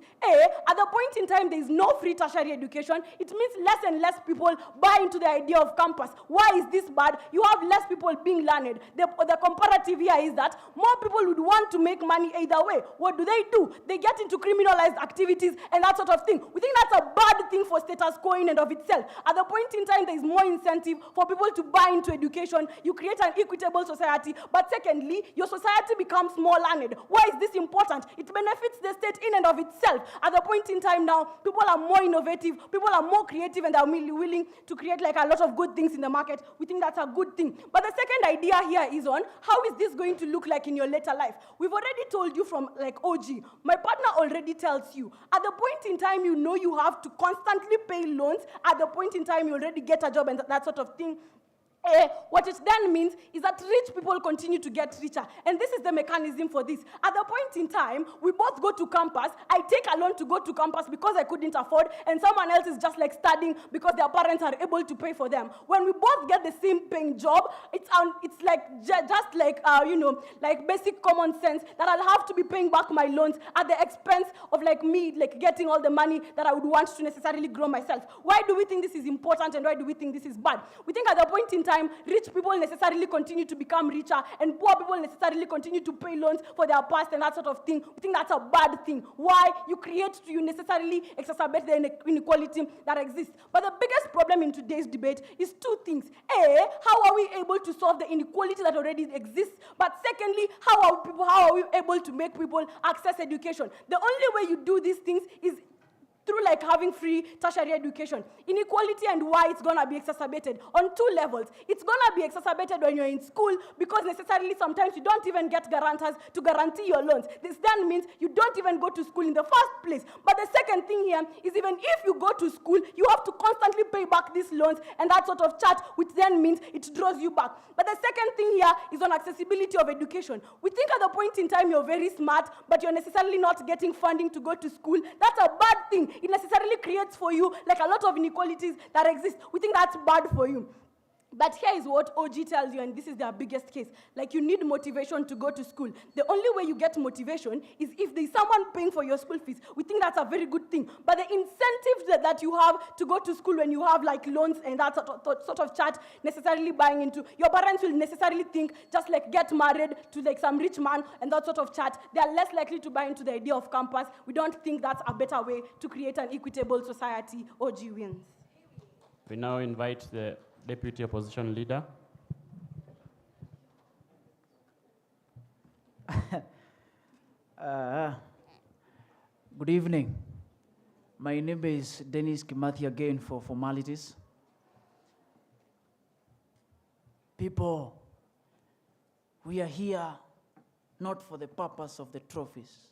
At the point in time there is no free tertiary education, it means less and less people buy into the idea of campus. Why is this bad? You have less people being learned. The comparative here is that more people would want to make money either way. What do? They get into criminalized activities and that sort of thing. We think that's a bad thing for status quo in and of itself. At the point in time, there is more incentive for people to buy into education. You create an equitable society. But secondly, your society becomes more learned. Why is this important? It benefits the state in and of itself. At the point in time now, people are more innovative, people are more creative, and are willing to create like a lot of good things in the market. We think that's a good thing. But the second idea here is on how is this going to look like in your later life? We've already told you from like OG. My partner already tells you, at the point in time you have to constantly pay loans, at the point in time you already get a job and that sort of thing, what it then means is that rich people continue to get richer. And this is the mechanism for this. At the point in time, we both go to campus. I take a loan to go to campus because I couldn't afford, and someone else is just like studying because their parents are able to pay for them. When we both get the same paying job, it's like just like, like basic common sense that I'll have to be paying back my loans at the expense of like me, like getting all the money that I would want to necessarily grow myself. Why do we think this is important and why do we think this is bad? We think at the point in time, rich people necessarily continue to become richer and poor people necessarily continue to pay loans for their past and that sort of thing. We think that's a bad thing. Why? You necessarily exacerbate the inequality that exists. But the biggest problem in today's debate is two things. A, how are we able to solve the inequality that already exists? But secondly, how are we able to make people access education? The only way you do these things is through like having free tertiary education. Inequality and why it's gonna be exacerbated on two levels. It's gonna be exacerbated when you're in school because necessarily sometimes you don't even get guarantors to guarantee your loans. This then means you don't even go to school in the first place. But the second thing here is even if you go to school, you have to constantly pay back these loans and that sort of chat, which then means it draws you back. But the second thing here is on accessibility of education. We think at the point in time you're very smart, but you're necessarily not getting funding to go to school. That's a bad thing. It necessarily creates for you like a lot of inequalities that exist. We think that's bad for you. But here is what OG tells you, and this is their biggest case. Like, you need motivation to go to school. The only way you get motivation is if there's someone paying for your school fees. We think that's a very good thing. But the incentives that you have to go to school when you have like loans and that sort of chat necessarily buying into, your parents will necessarily think just like get married to like some rich man and that sort of chat. They are less likely to buy into the idea of campus. We don't think that's a better way to create an equitable society. OG wins. We now invite the Deputy Opposition Leader. Good evening. My name is Dennis Kimathi again for formalities. People, we are here not for the purpose of the trophies,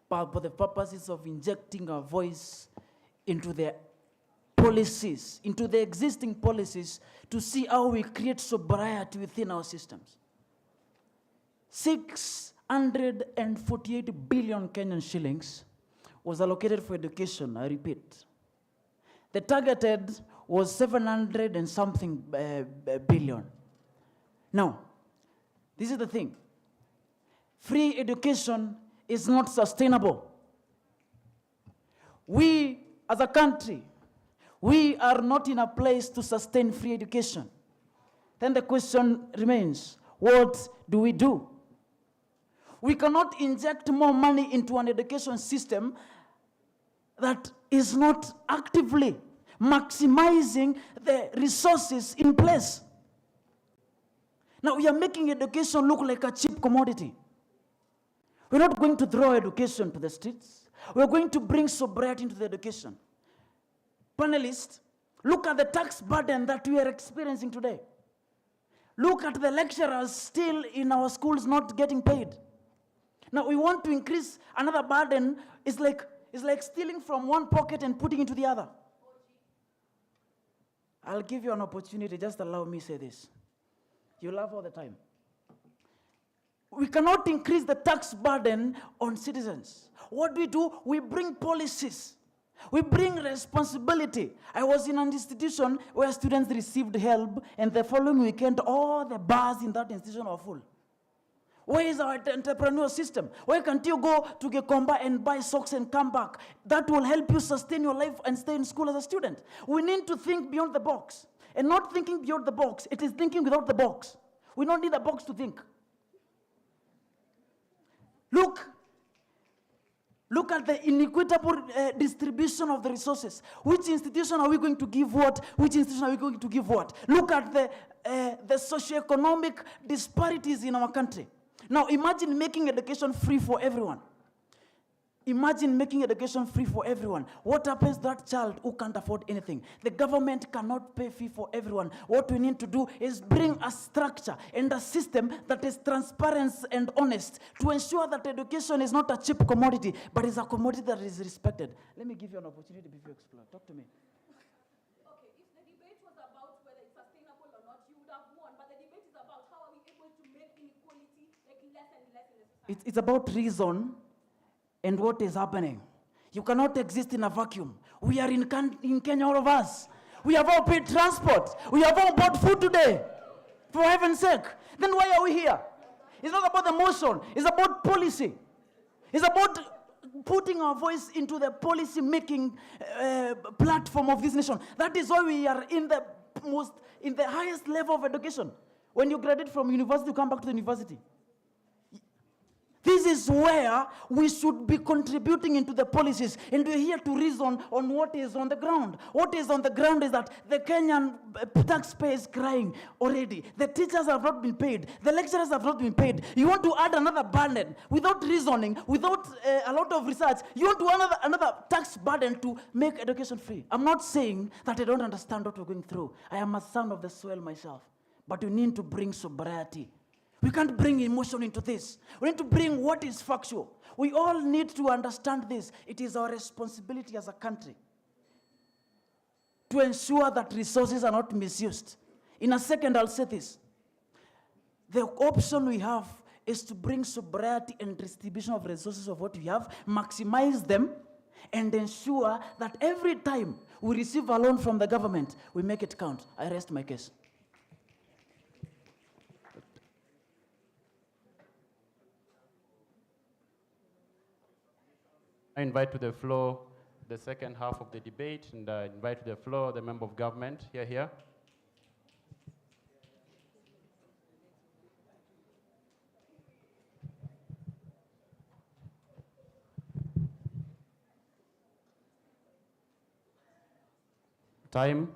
but for the purposes of injecting our voice into the policies, into the existing policies, to see how we create sobriety within our systems. 648 billion Kenyan shillings was allocated for education, I repeat. The targeted was 700 and something billion. Now, this is the thing. Free education is not sustainable. We, as a country, we are not in a place to sustain free education. Then the question remains, what do we do? We cannot inject more money into an education system that is not actively maximizing the resources in place. Now we are making education look like a cheap commodity. We're not going to throw education to the streets. We're going to bring sobriety into the education. Panelists, look at the tax burden that we are experiencing today. Look at the lecturers still in our schools not getting paid. Now we want to increase another burden. It's like stealing from one pocket and putting into the other. I'll give you an opportunity, just allow me say this. You laugh all the time. We cannot increase the tax burden on citizens. What do? We bring policies. We bring responsibility. I was in an institution where students received help, and the following weekend, all the bars in that institution were full. Where is our entrepreneurial system? Why can't you go to Gekomba and buy socks and come back? That will help you sustain your life and stay in school as a student. We need to think beyond the box. And not thinking beyond the box, it is thinking without the box. We don't need a box to think. Look at the inequitable distribution of the resources. Which institution are we going to give what? Which institution are we going to give what? Look at the socioeconomic disparities in our country. Now imagine making education free for everyone. Imagine making education free for everyone. What happens to that child who can't afford anything? The government cannot pay fee for everyone. What we need to do is bring a structure and a system that is transparent and honest to ensure that education is not a cheap commodity, but is a commodity that is respected. Let me give you an opportunity before you explore. Talk to me. Okay, if the debate was about whether it's sustainable or not, you would It's about reason and what is happening. You cannot exist in a vacuum. We are in Kenya, all of us. We have all paid transport. We have all bought food today. For heaven's sake. Then why are we here? It's not about the motion. It's about policy. It's about putting our voice into the policy-making platform of this nation. That is why we are in the highest level of education. When you graduate from university, you come back to the university. This is where we should be contributing into the policies, and we're here to reason on what is on the ground. What is on the ground is that the Kenyan taxpayer is crying already. The teachers have not been paid. The lecturers have not been paid. You want to add another burden without reasoning, without a lot of research. You want to add another tax burden to make education free. I'm not saying that I don't understand what we're going through. I am a son of the soil myself. But you need to bring sobriety. We can't bring emotion into this. We need to bring what is factual. We all need to understand this. It is our responsibility as a country to ensure that resources are not misused. In a second, I'll say this. The option we have is to bring sobriety and distribution of resources of what we have, maximize them, and ensure that every time we receive a loan from the government, we make it count. I rest my case. I invite to the floor the second half of the debate, and I invite to the floor the member of government. Here. Time.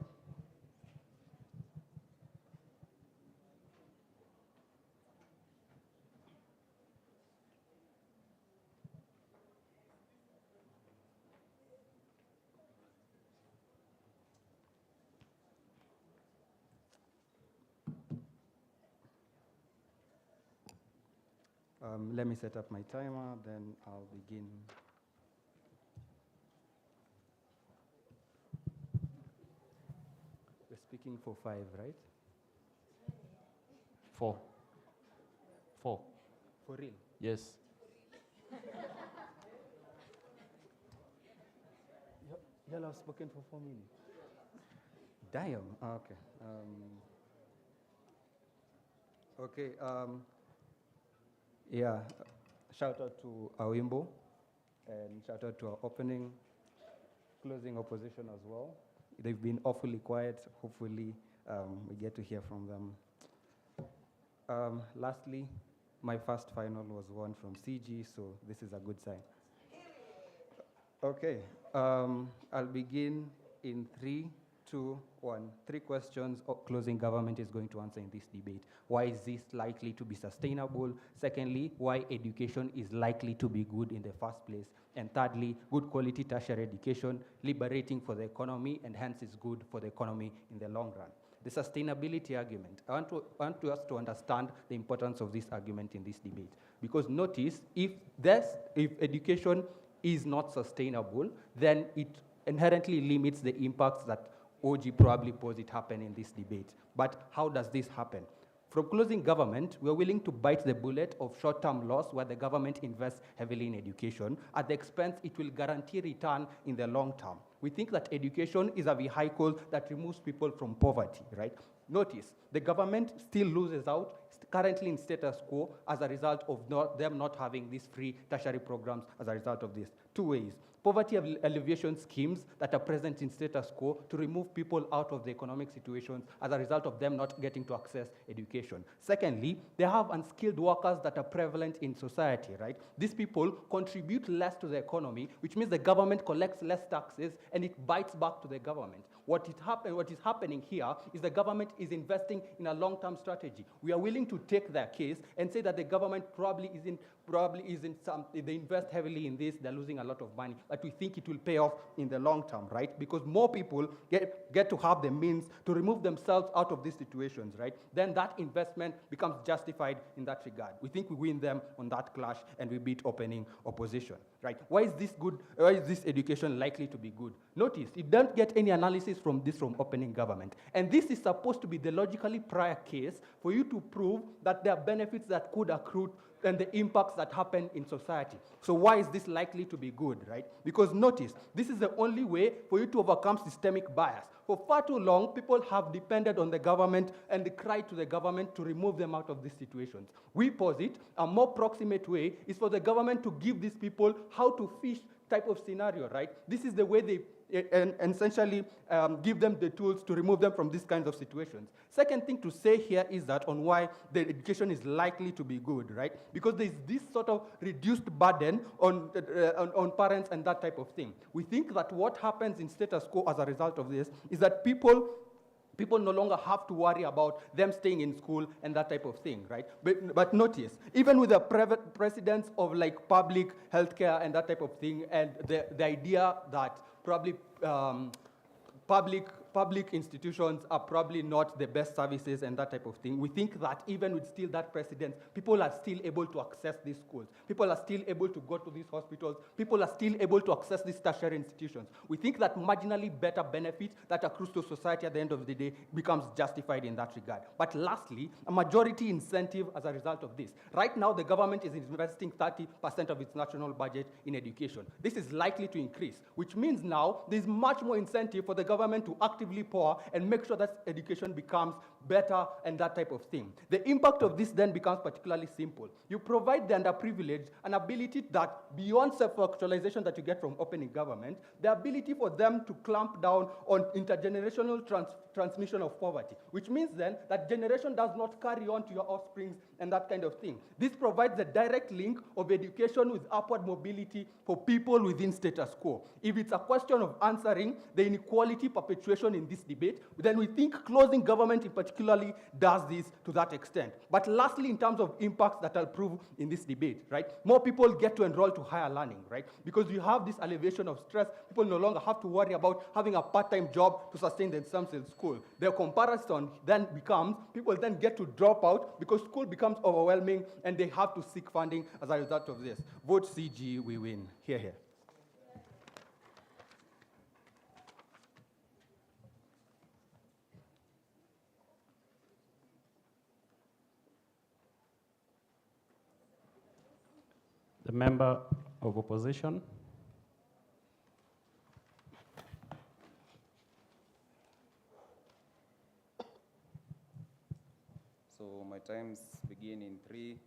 Let me set up my timer, then I'll begin. We're speaking for 5, right? 4. 4. For real? Yes. Y'all have spoken for 4 minutes. Damn. Okay. Yeah. Shout out to Awimbo, and shout out to our closing opposition as well. They've been awfully quiet. Hopefully, we get to hear from them. Lastly, my first final was won from CG, so this is a good sign. Okay, I'll begin in 3, 2, 1. 3 questions closing government is going to answer in this debate. Why is this likely to be sustainable? Secondly, why education is likely to be good in the first place? And thirdly, good quality tertiary education, liberating for the economy, and hence is good for the economy in the long run. The sustainability argument. I want us to understand the importance of this argument in this debate. Because notice, if education is not sustainable, then it inherently limits the impacts that OG probably posed it happen in this debate. But how does this happen? From closing government, we're willing to bite the bullet of short-term loss where the government invests heavily in education. At the expense, it will guarantee return in the long term. We think that education is a vehicle that removes people from poverty, right? Notice, the government still loses out, currently in status quo, as a result of them not having these free tertiary programs as a result of this. 2 ways. Poverty alleviation schemes that are present in status quo to remove people out of the economic situations as a result of them not getting to access education. Secondly, they have unskilled workers that are prevalent in society, right? These people contribute less to the economy, which means the government collects less taxes and it bites back to the government. What is happening here is the government is investing in a long-term strategy. We are willing to take their case and say that the government probably isn't they invest heavily in this, they're losing a lot of money, but we think it will pay off in the long term, right? Because more people get to have the means to remove themselves out of these situations, right? Then that investment becomes justified in that regard. We think we win them on that clash and we beat opening opposition, right? Why is this good? Why is this education likely to be good? Notice, you don't get any analysis from opening government. And this is supposed to be the logically prior case for you to prove that there are benefits that could accrue and the impacts that happen in society. So why is this likely to be good, right? Because notice, this is the only way for you to overcome systemic bias. For far too long, people have depended on the government and they cried to the government to remove them out of these situations. We posit a more proximate way is for the government to give these people how to fish type of scenario, right? This is the way they and essentially give them the tools to remove them from these kinds of situations. Second thing to say here is that on why the education is likely to be good, right? Because there's this sort of reduced burden on parents and that type of thing. We think that what happens in status quo as a result of this is that people no longer have to worry about them staying in school and that type of thing, right? But notice, even with the precedence of like public healthcare and that type of thing, and the idea that probably public institutions are probably not the best services and that type of thing. We think that even with still that precedent, people are still able to access these schools. People are still able to go to these hospitals. People are still able to access these tertiary institutions. We think that marginally better benefit that accrues to society at the end of the day becomes justified in that regard. But lastly, a majority incentive as a result of this. Right now, the government is investing 30% of its national budget in education. This is likely to increase, which means now there's much more incentive for the government to actively pour and make sure that education becomes better and that type of thing. The impact of this then becomes particularly simple. You provide the underprivileged an ability that beyond self-actualization that you get from opening government, the ability for them to clamp down on intergenerational transmission of poverty, which means then that generation does not carry on to your offspring and that kind of thing. This provides a direct link of education with upward mobility for people within status quo. If it's a question of answering the inequality perpetuation in this debate, then we think closing government in particularly does this to that extent. But lastly, in terms of impacts that I'll prove in this debate, right? More people get to enroll to higher learning, right? Because you have this elevation of stress, people no longer have to worry about having a part-time job to sustain themselves in school. The comparison then becomes, people then get to drop out because school becomes overwhelming and they have to seek funding as a result of this. Vote CG, we win. Here, here. The member of opposition. So my times begin in 3,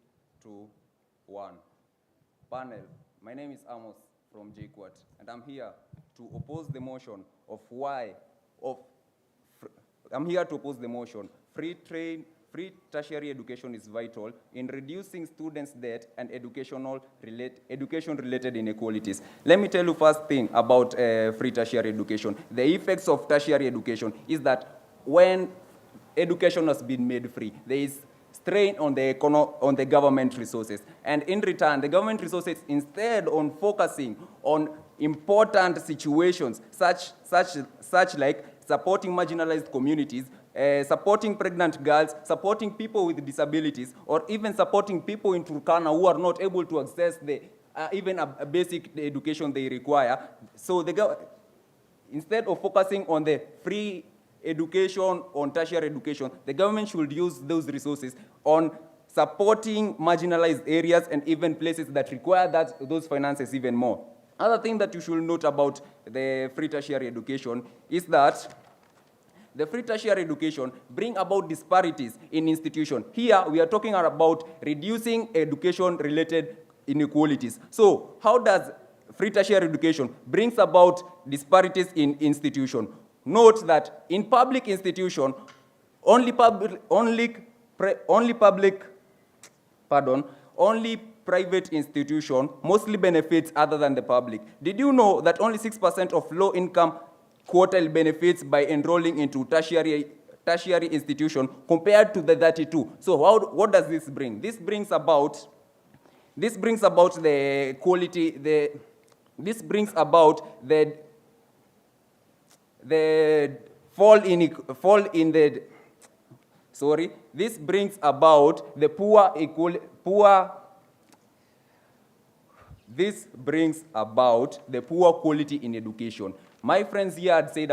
2, 1. Panel, my name is Amos from JQuat, and I'm here to oppose the motion of free tertiary education is vital in reducing students' debt and education-related inequalities. Let me tell you first thing about free tertiary education. The effects of tertiary education is that when education has been made free, there is strain on the government resources. And in return, the government resources, instead on focusing on important situations, such like supporting marginalized communities, supporting pregnant girls, supporting people with disabilities, or even supporting people in Turkana who are not able to access even a basic education they require. So instead of focusing on the free education, on tertiary education, the government should use those resources on supporting marginalized areas and even places that require those finances even more. Other thing that you should note about the free tertiary education is that the free tertiary education bring about disparities in institutions. Here, we are talking about reducing education-related inequalities. So, how does free tertiary education brings about disparities in institutions? Note that in public institution, only private institution mostly benefits other than the public. Did you know that only 6% of low-income quartile benefits by enrolling into tertiary institution compared to the 32? So what does this bring? This brings about the quality. This brings about the fall in the. Sorry. This brings about the This brings about the poor quality in education. My friends here had said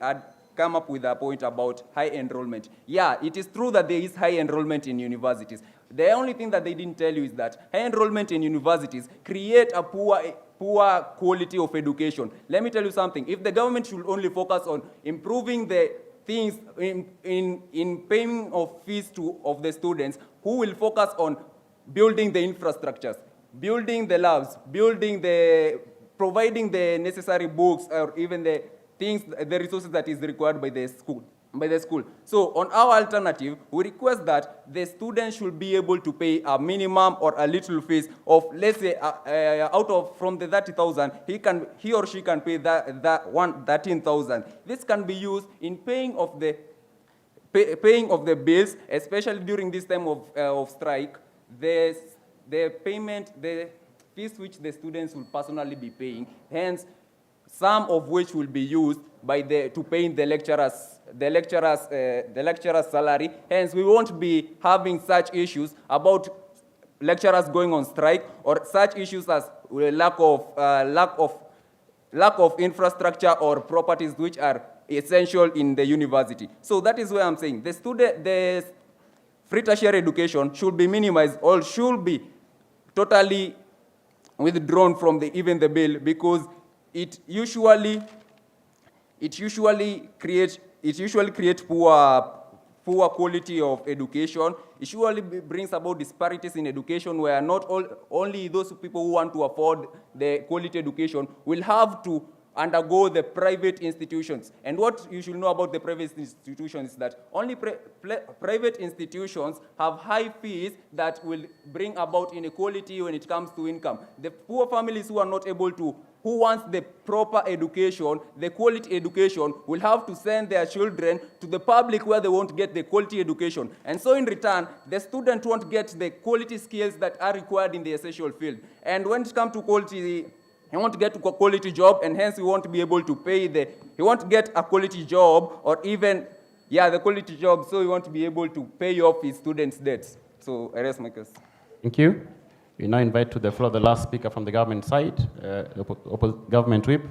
had come up with a point about high enrollment. Yeah, it is true that there is high enrollment in universities. The only thing that they didn't tell you is that high enrollment in universities create a poor quality of education. Let me tell you something. If the government should only focus on improving the things in paying of fees of the students, who will focus on building the infrastructures, building the labs, providing the necessary books, or even the resources that is required by the school. So on our alternative, we request that the students should be able to pay a minimum or a little fees of, let's say, from the 30,000, he or she can pay that 13,000. This can be used in paying of the bills, especially during this time of strike. The fees which the students will personally be paying, hence some of which will be used to pay the lecturer's salary. Hence, we won't be having such issues about lecturers going on strike, or such issues as lack of infrastructure or properties which are essential in the university. So that is why I'm saying the free tertiary education should be minimized or should be totally withdrawn from even the bill, because it usually creates poor quality of education. It usually brings about disparities in education, where not only those people who want to afford the quality education will have to undergo the private institutions. And what you should know about the private institutions is that only private institutions have high fees that will bring about inequality when it comes to income. The poor families who are not able to, who wants the proper education, the quality education, will have to send their children to the public where they won't get the quality education. And so in return, the student won't get the quality skills that are required in the essential field. And when it comes to quality, he won't get a quality job, and hence he won't be able to pay he won't get a quality job, or even, the quality job, so he won't be able to pay off his students' debts. So I rest my case. Thank you. We now invite to the floor the last speaker from the government side, the government whip.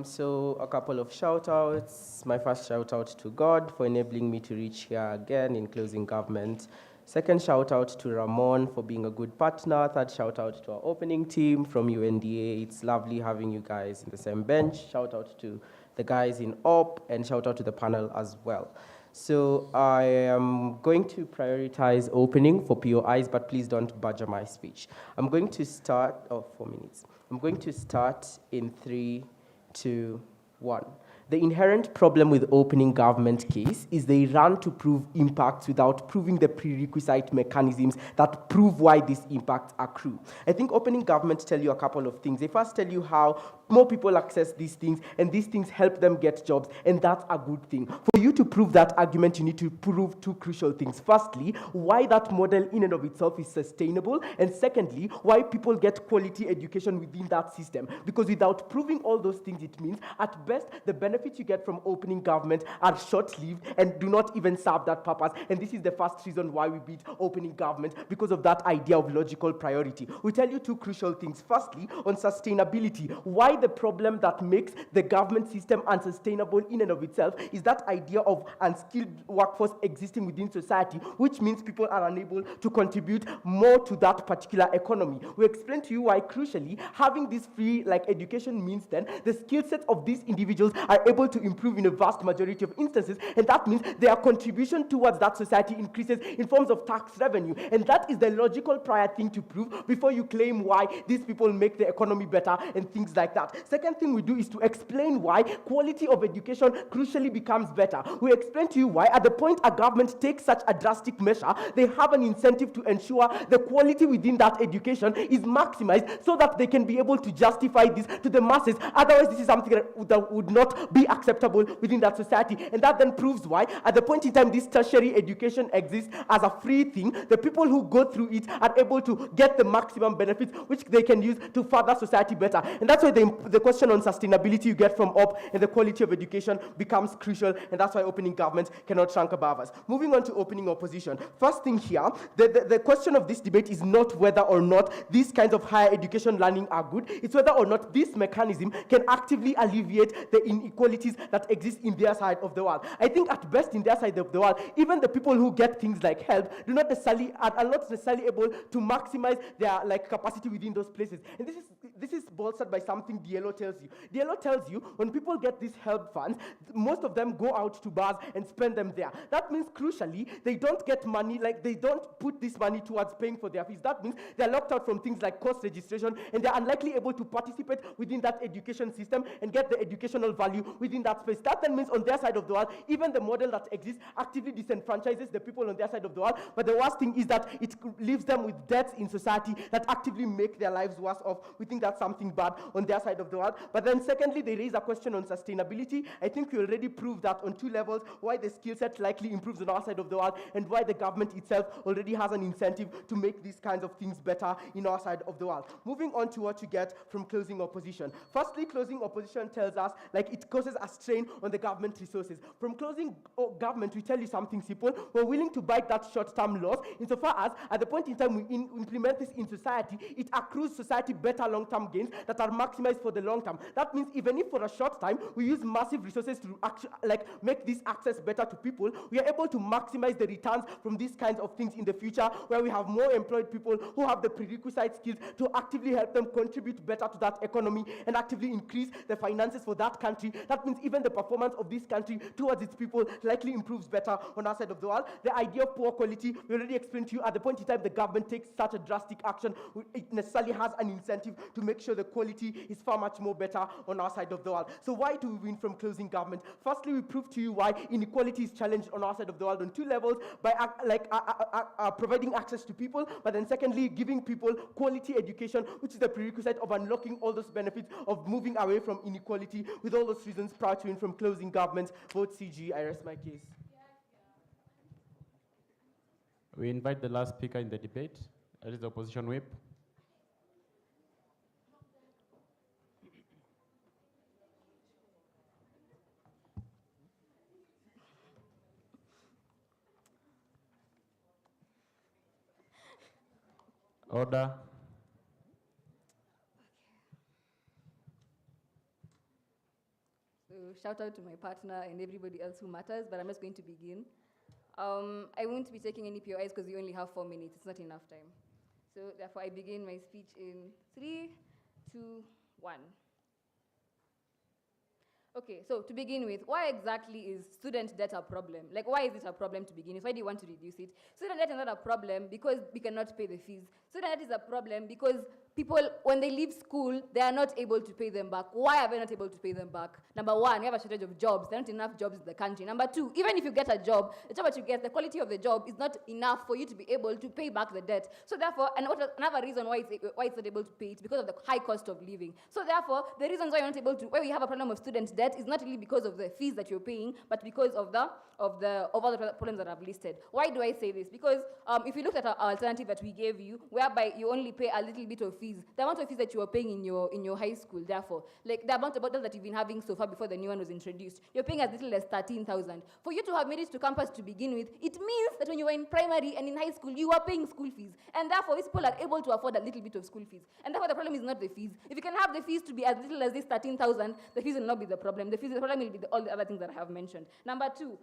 So a couple of shout-outs. My first shout-out to God for enabling me to reach here again in closing government. Second shout-out to Ramon for being a good partner. Third shout-out to our opening team from UNDA. It's lovely having you guys in the same bench. Shout-out to the guys in OP, and shout-out to the panel as well. So I am going to prioritize opening for POIs, but please don't badger my speech. I'm going to start, 4 minutes. I'm going to start in 3, 2, 1. The inherent problem with opening government case is they run to prove impacts without proving the prerequisite mechanisms that prove why these impacts accrue. I think opening government tell you a couple of things. They first tell you how more people access these things, and these things help them get jobs, and that's a good thing. For you to prove that argument, you need to prove two crucial things. Firstly, why that model in and of itself is sustainable, and secondly, why people get quality education within that system. Because without proving all those things, it means, at best, the benefits you get from opening government are short-lived and do not even serve that purpose. And this is the first reason why we beat opening government, because of that idea of logical priority. We tell you two crucial things. Firstly, on sustainability, why the problem that makes the government system unsustainable in and of itself is that idea of unskilled workforce existing within society, which means people are unable to contribute more to that particular economy. We explain to you why, crucially, having this free education means then the skill sets of these individuals are able to improve in a vast majority of instances, and that means their contribution towards that society increases in forms of tax revenue. And that is the logical prior thing to prove before you claim why these people make the economy better and things like that. Second thing we do is to explain why quality of education crucially becomes better. We explain to you why at the point a government takes such a drastic measure, they have an incentive to ensure the quality within that education is maximized so that they can be able to justify this to the masses. Otherwise, this is something that would not be acceptable within that society. And that then proves why at the point in time this tertiary education exists as a free thing, the people who go through it are able to get the maximum benefits which they can use to further society better. And that's why the the question on sustainability you get from OP and the quality of education becomes crucial, and that's why opening government cannot rank above us. Moving on to opening opposition. First thing here, the question of this debate is not whether or not these kinds of higher education learning are good, it's whether or not this mechanism can actively alleviate the inequalities that exist in their side of the world. I think at best in their side of the world, even the people who get things like help are not necessarily able to maximize their capacity within those places. And this is bolstered by something DLO tells you. DLO tells you when people get these help funds, most of them go out to bars and spend them there. That means crucially, they don't get money, they don't put this money towards paying for their fees. That means they're locked out from things like course registration, and they're unlikely able to participate within that education system and get the educational value within that space. That then means on their side of the world, even the model that exists actively disenfranchises the people on their side of the world. But the worst thing is that it leaves them with debts in society that actively make their lives worse off. We think that's something bad on their side of the world. But then secondly, they raise a question on sustainability. I think we already proved that on two levels, why the skill set likely improves on our side of the world and why the government itself already has an incentive to make these kinds of things better in our side of the world. Moving on to what you get from closing opposition. Firstly, closing opposition tells us it causes a strain on the government resources. From closing government, we tell you something simple. We're willing to bite that short-term loss insofar as at the point in time we implement this in society, it accrues society better long-term gains that are maximized for the long term. That means even if for a short time we use massive resources to make this access better to people, we are able to maximize the returns from these kinds of things in the future, where we have more employed people who have the prerequisite skills to actively help them contribute better to that economy and actively increase the finances for that country. That means even the performance of this country towards its people likely improves better on our side of the world. The idea of poor quality, we already explained to you, at the point in time the government takes such a drastic action, it necessarily has an incentive to make sure the quality is far much more better on our side of the world. So why do we win from closing government? Firstly, we prove to you why inequality is challenged on our side of the world on two levels, by providing access to people, but then secondly, giving people quality education, which is the prerequisite of unlocking all those benefits of moving away from inequality. With all those reasons, prior to win from closing government, vote CG. I rest my case. We invite the last speaker in the debate. That is the opposition whip. Order. So shout out to my partner and everybody else who matters, but I'm just going to begin. I won't be taking any POIs because we only have 4 minutes. It's not enough time. So therefore, I begin my speech in 3, 2, 1. Okay, so to begin with, why exactly is student debt a problem? Why is it a problem to begin with? Why do you want to reduce it? Student debt is not a problem because we cannot pay the fees. Student debt is a problem because people, when they leave school, they are not able to pay them back. Why are they not able to pay them back? Number one, we have a shortage of jobs. There aren't enough jobs in the country. Number two, even if you get a job, the job that you get, the quality of the job is not enough for you to be able to pay back the debt. So therefore, and another reason why it's not able to pay it, because of the high cost of living. So therefore, the reasons why you're not able to, why we have a problem of student debt is not really because of the fees that you're paying, but because of all the problems that I've listed. Why do I say this? Because if you look at our alternative that we gave you, whereby you only pay a little bit of fees, the amount of fees that you were paying in your high school, therefore, the amount of bottles that you've been having so far before the new one was introduced, you're paying as little as 13,000. For you to have made it to campus to begin with, it means that when you were in primary and in high school, you were paying school fees. And therefore, these people are able to afford a little bit of school fees. And therefore, the problem is not the fees. If you can have the fees to be as little as this 13,000, the fees will not be the problem. The problem will be all the other things that I have mentioned. Number two,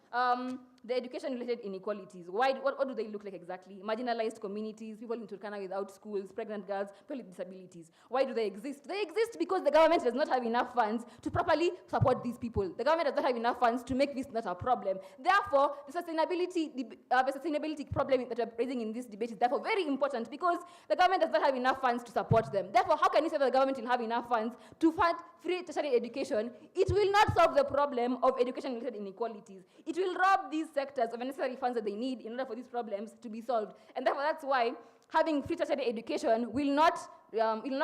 the education-related inequalities. What do they look like exactly? Marginalized communities, people in Turkana without schools, pregnant girls, people with disabilities. Why do they exist? They exist because the government does not have enough funds to properly support these people. The government does not have enough funds to make this not a problem. Therefore, the sustainability problem that we're raising in this debate is therefore very important because the government does not have enough funds to support them. Therefore, how can you say that the government will have enough funds to fund free tertiary education? It will not solve the problem of education-related inequalities. It will rob these sectors of the necessary funds that they need in order for these problems to be solved. And therefore, that's why having free tertiary education will not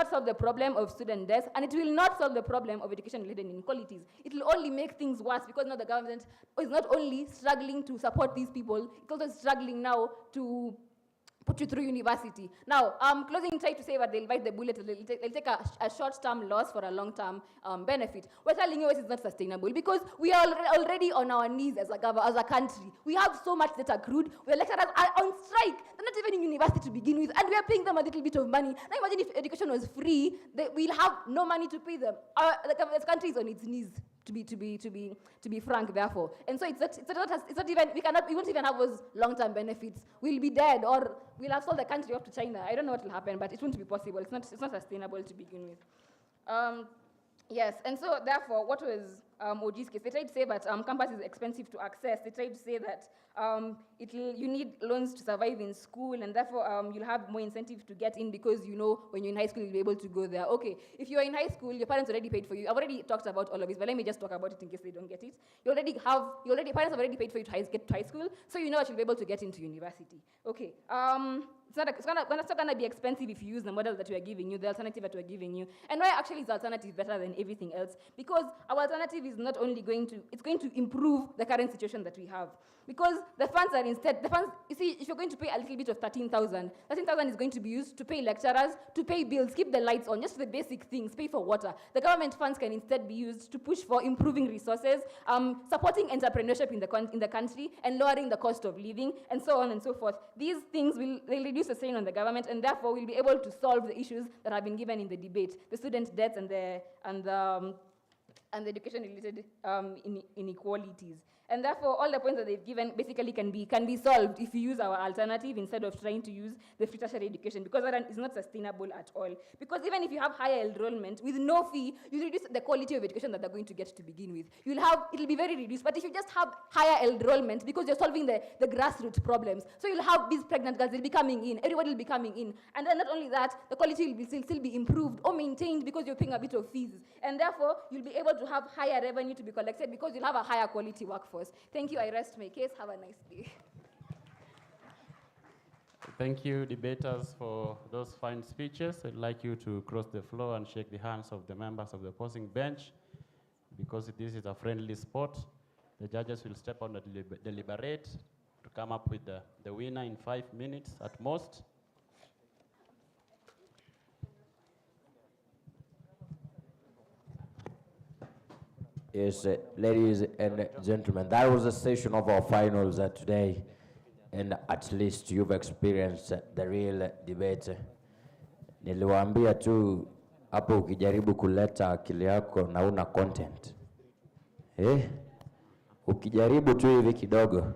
solve the problem of student debt, and it will not solve the problem of education-related inequalities. It will only make things worse because now the government is not only struggling to support these people, it's also struggling now to put you through university. Now, closing try to say that they'll bite the bullet, they'll take a short-term loss for a long-term benefit. We're telling you it's not sustainable because we are already on our knees as a country. We have so much debt accrued. Our lecturers are on strike. They're not even in university to begin with, and we are paying them a little bit of money. Now imagine if education was free, we'll have no money to pay them. The country is on its knees. To be frank, therefore, and so it's not even we won't even have those long-term benefits. We'll be dead, or we'll have sold the country off to China. I don't know what will happen, but it won't be possible. It's not sustainable to begin with. Yes, and so therefore, what was OG's case? They tried to say that campus is expensive to access. They tried to say that you need loans to survive in school, and therefore you'll have more incentive to get in because you know when you're in high school you'll be able to go there. Okay, if you're in high school, your parents already paid for you. I've already talked about all of this, but let me just talk about it in case they don't get it. Parents have already paid for you to get to high school, so you know that you'll be able to get into university. Okay. It's not going to be expensive if you use the model that we are giving you, the alternative that we are giving you. And why actually is the alternative better than everything else? Because our alternative is not only going to improve the current situation that we have. Because the funds, you see, if you're going to pay a little bit of 13,000 is going to be used to pay lecturers, to pay bills, keep the lights on, just the basic things, pay for water. The government funds can instead be used to push for improving resources, supporting entrepreneurship in the country, and lowering the cost of living, and so on and so forth. These things will reduce the strain on the government, and therefore we'll be able to solve the issues that have been given in the debate, the student debts and the education-related inequalities. And therefore, all the points that they've given basically can be solved if you use our alternative instead of trying to use the free tertiary education, because that is not sustainable at all. Because even if you have higher enrollment with no fee, you reduce the quality of education that they're going to get to begin with. It'll be very reduced. But if you just have higher enrollment, because you're solving the grassroots problems, so you'll have these pregnant girls, they'll be coming in, everybody will be coming in. And then not only that, the quality will still be improved or maintained because you're paying a bit of fees. And therefore, you'll be able to have higher revenue to be collected because you'll have a higher quality workforce. Thank you. I rest my case. Have a nice day. Thank you, debaters, for those fine speeches. I'd like you to cross the floor and shake the hands of the members of the opposing bench. Because this is a friendly sport, the judges will step on and deliberate to come up with the winner in 5 minutes at most. Yes, ladies and gentlemen, that was a session of our finals today, and at least you've experienced the real debate. Niliwaambia tu hapo ukijaribu kuleta akili yako na una content. Ukijaribu tu hivi kidogo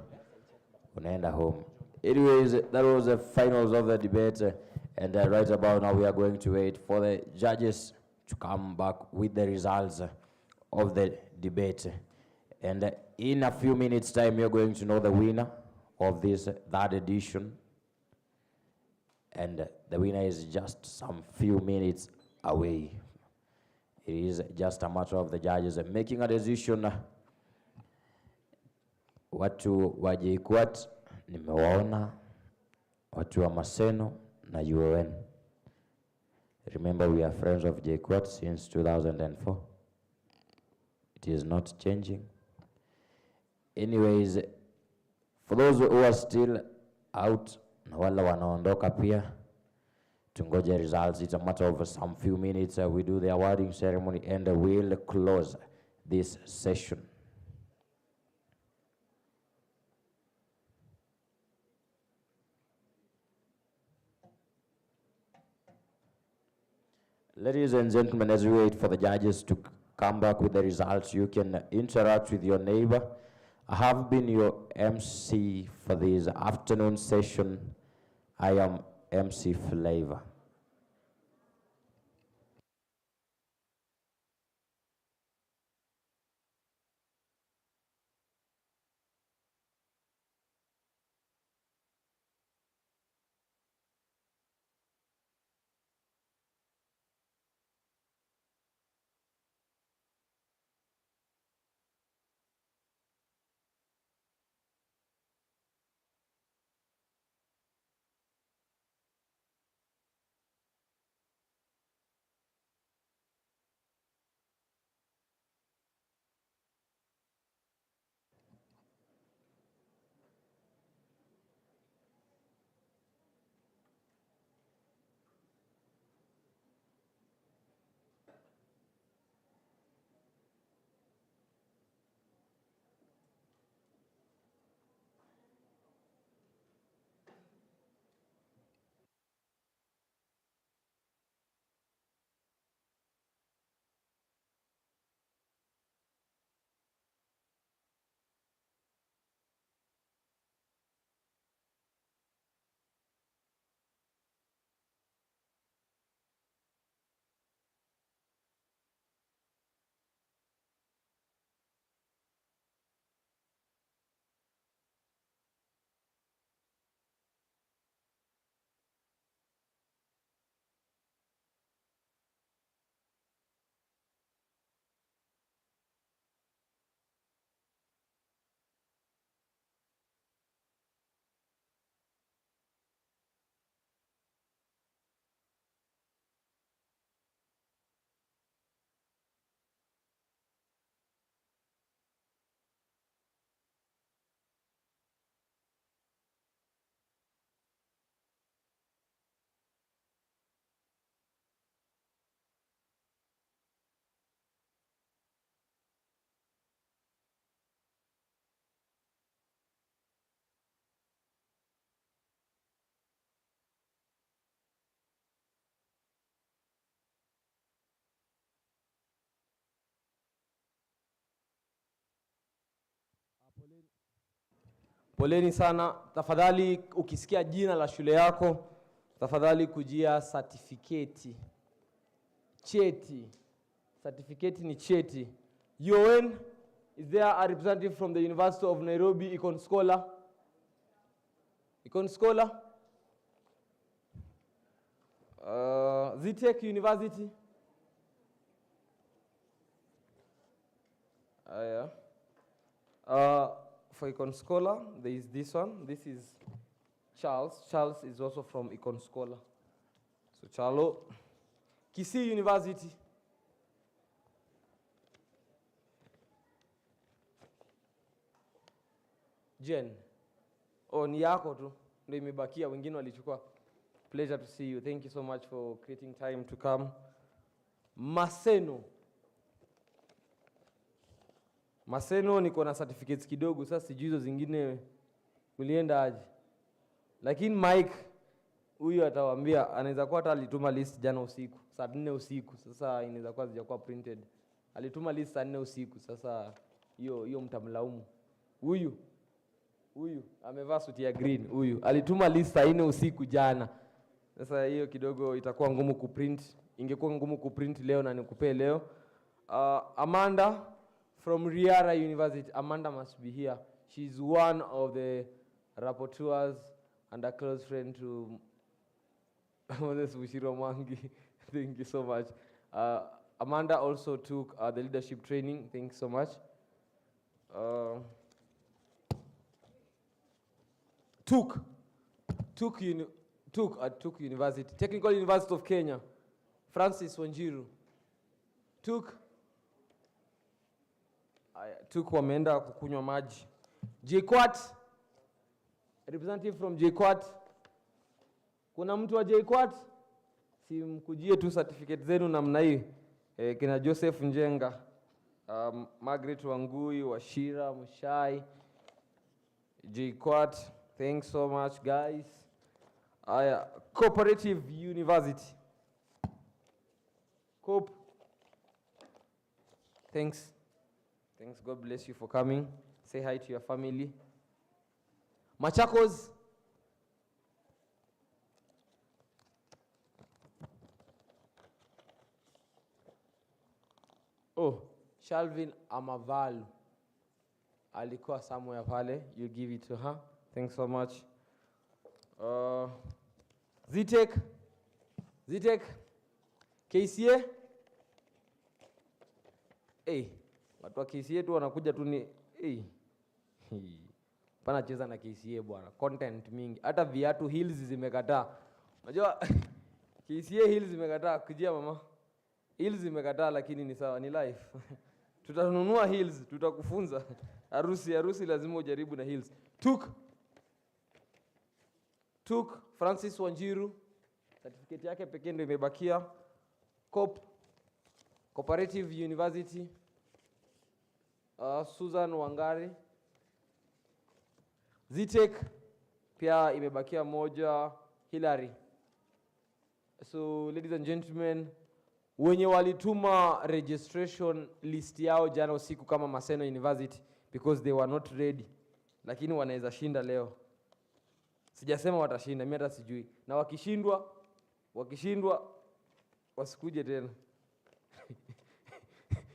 unaenda home. Anyways, that was the finals of the debate, and right about now we are going to wait for the judges to come back with the results of the debate. And in a few minutes time, you're going to know the winner of this third edition. And the winner is just some few minutes away. It is just a matter of the judges making a decision. Watu wa JKUAT nimewaona, watu wa Maseno na UON. Remember, we are friends of JKUAT since 2004. It is not changing. Anyways, for those who are still out, na wala wanaondoka pia, tungoje results. It's a matter of some few minutes. We do the awarding ceremony and we'll close this session. Ladies and gentlemen, as we wait for the judges to come back with the results, you can interact with your neighbor. I have been your MC for this afternoon session. I am MC Flavor. Poleni sana. Tafadhali ukisikia jina la shule yako, tafadhali kujia certificate. Cheti. Certificate ni cheti. UN, is there a representative from the University of Nairobi, Econ Scholar? Econ Scholar? Zitech University? Yeah. For Econ Scholar, there is this one. This is Charles. Charles is also from Econ Scholar. So Charlo. Kisii University. Jen. Oh, ni yako tu. Ndio imebakia, wengine walichukua. Pleasure to see you. Thank you so much for creating time to come. Maseno. Maseno niko na certificates kidogo, sasa sijui hizo zingine ulienda aje. Lakini Mike huyu atawaambia, anaweza kuwa hata alituma list jana usiku, saa 4 usiku. Sasa inaweza kuwa hazijakuwa printed. Alituma list saa 4 usiku. Sasa hiyo mtamlaumu. Huyu amevaa suti ya green. Huyu alituma list saa 4 usiku jana. Sasa hiyo kidogo itakuwa ngumu kuprint. Ingekuwa ngumu kuprint leo na nikupe leo. Amanda from Riara University. Amanda must be here. She's one of the rapporteurs and a close friend to Moses Bushiro Mwangi. Thank you so much. Amanda also took the leadership training. Thanks so much. Took at Took University. Technical University of Kenya. Francis Wanjiru. Took wameenda kukunywa maji. JKUAT. Representative from JKUAT. Kuna mtu wa JKUAT? Si mkujie tu certificate zenu namna hii. Kina Joseph Njenga. Margaret Wangui, Washira, Mushai. JKUAT. Thanks so much, guys. Cooperative University. Coop. Thanks. God bless you for coming. Say hi to your family. Machakos. Oh, Shalvin Amavalu. Alikuwa somewhere pale. You give it to her. Thanks so much. Zitech. KCA. Watu wa KCA tu wanakuja tu ni pana cheza na KCA bwana. Content mingi. Hata viatu Hills zimekataa. Unajua KCA Hills zimekataa kujia mama. Hills zimekataa lakini ni sawa, ni life. Tutanunua Hills, tutakufunza. Harusi lazima ujaribu na Hills. Took Francis Wanjiru. Certificate yake pekee ndio imebakia. Cooperative University. Susan Wangari. Zitech pia imebakia moja. Hillary. So ladies and gentlemen, wenye walituma registration list yao jana usiku kama Maseno University because they were not ready, lakini wanaweza shinda leo. Sijasema watashinda, mimi hata sijui. Na wakishindwa wasikuje tena.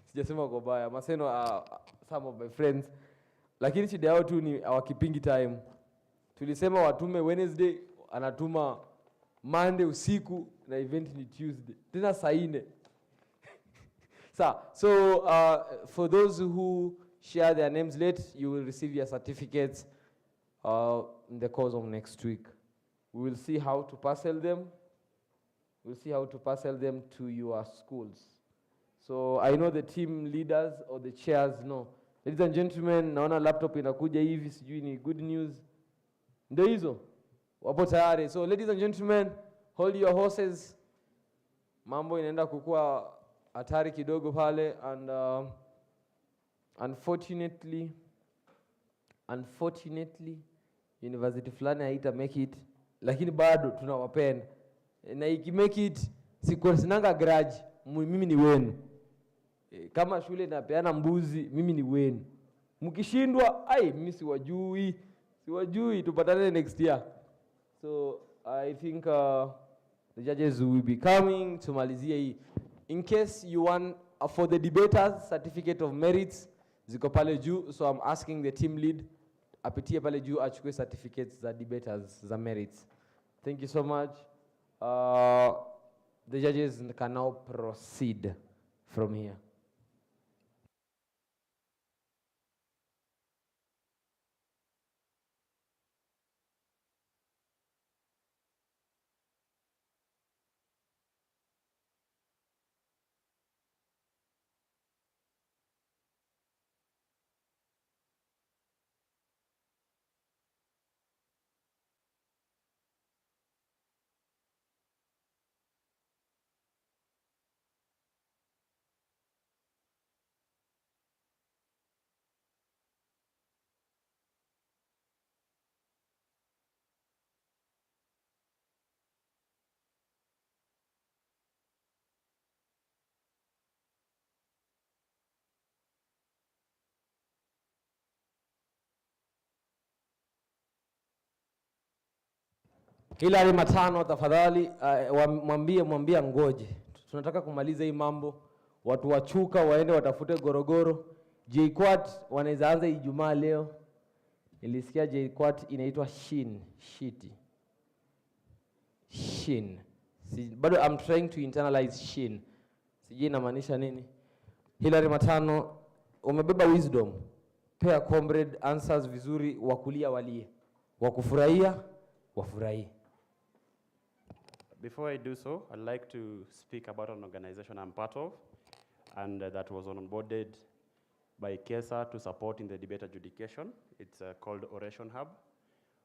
Sijasema kwa baya. Maseno some of my friends. Lakini shida yao tu ni hawakipingi time. Tulisema watume Wednesday, anatuma Monday usiku na event ni Tuesday. Tena saa 4. So for those who share their names late, you will receive your certificates in the course of next week. We will see how to parcel them. To your schools. So I know the team leaders or the chairs know. Ladies and gentlemen, naona laptop inakuja hivi, sijui ni good news. Ndio hizo. Wapo tayari. So ladies and gentlemen, hold your horses. Mambo inaenda kukua hatari kidogo pale, and unfortunately university fulani haita make it, lakini bado tunawapenda. Na iki make it, sinanga grudge, mimi ni wenu. Kama shule inapeana mbuzi, mimi ni wenu. Mkishindwa, mimi siwajui. Siwajui, tupatane next year. So I think the judges will be coming to malizia hii. In case you want for the debaters certificate of merits ziko pale juu, so I'm asking the team lead apitie pale juu achukue certificates za debaters za merits. Thank you so much. The judges can now proceed from here. Hilary Matano tafadhali, mwambie ngoje. Tunataka kumaliza hii mambo. Watu wachuka waende watafute gorogoro. JKUAT wanaweza anza Ijumaa leo. Nilisikia JKUAT inaitwa shiti. Bado I'm trying to internalize shin. Sijui inamaanisha nini. Hilary Matano, umebeba wisdom. Pea comrade answers vizuri, wakulia walie. Wakufurahia, wafurahi. Before I do so, I'd like to speak about an organization I'm part of, and that was onboarded by KESA to support in the debate adjudication. It's called Oration Hub.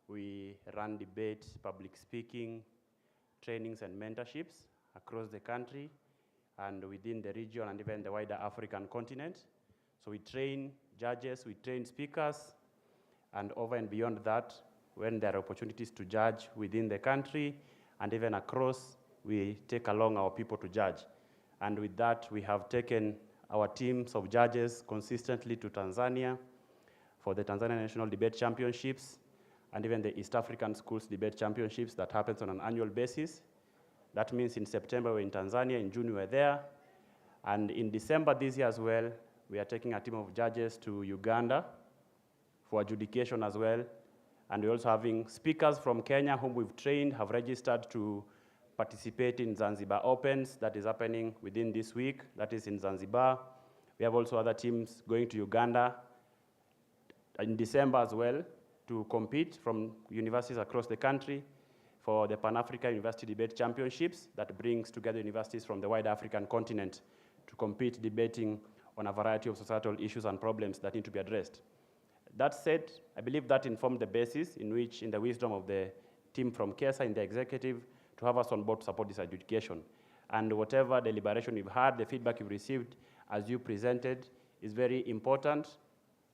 We run debate, public speaking, trainings and mentorships across the country and within the region and even the wider African continent. So we train judges, we train speakers, and over and beyond that, when there are opportunities to judge within the country, and even across, we take along our people to judge. And with that, we have taken our teams of judges consistently to Tanzania for the Tanzania National Debate Championships, and even the East African Schools Debate Championships that happens on an annual basis. That means in September we're in Tanzania, in June we're there, and in December this year as well, we are taking a team of judges to Uganda for adjudication as well. And we're also having speakers from Kenya whom we've trained, have registered to participate in Zanzibar Opens that is happening within this week, that is in Zanzibar. We have also other teams going to Uganda in December as well to compete from universities across the country for the Pan-African University Debate Championships that brings together universities from the wider African continent to compete debating on a variety of societal issues and problems that need to be addressed. That said, I believe that informed the basis in which, in the wisdom of the team from KESA in the executive, to have us on board to support this adjudication. And whatever deliberation we've had, the feedback you've received as you presented is very important.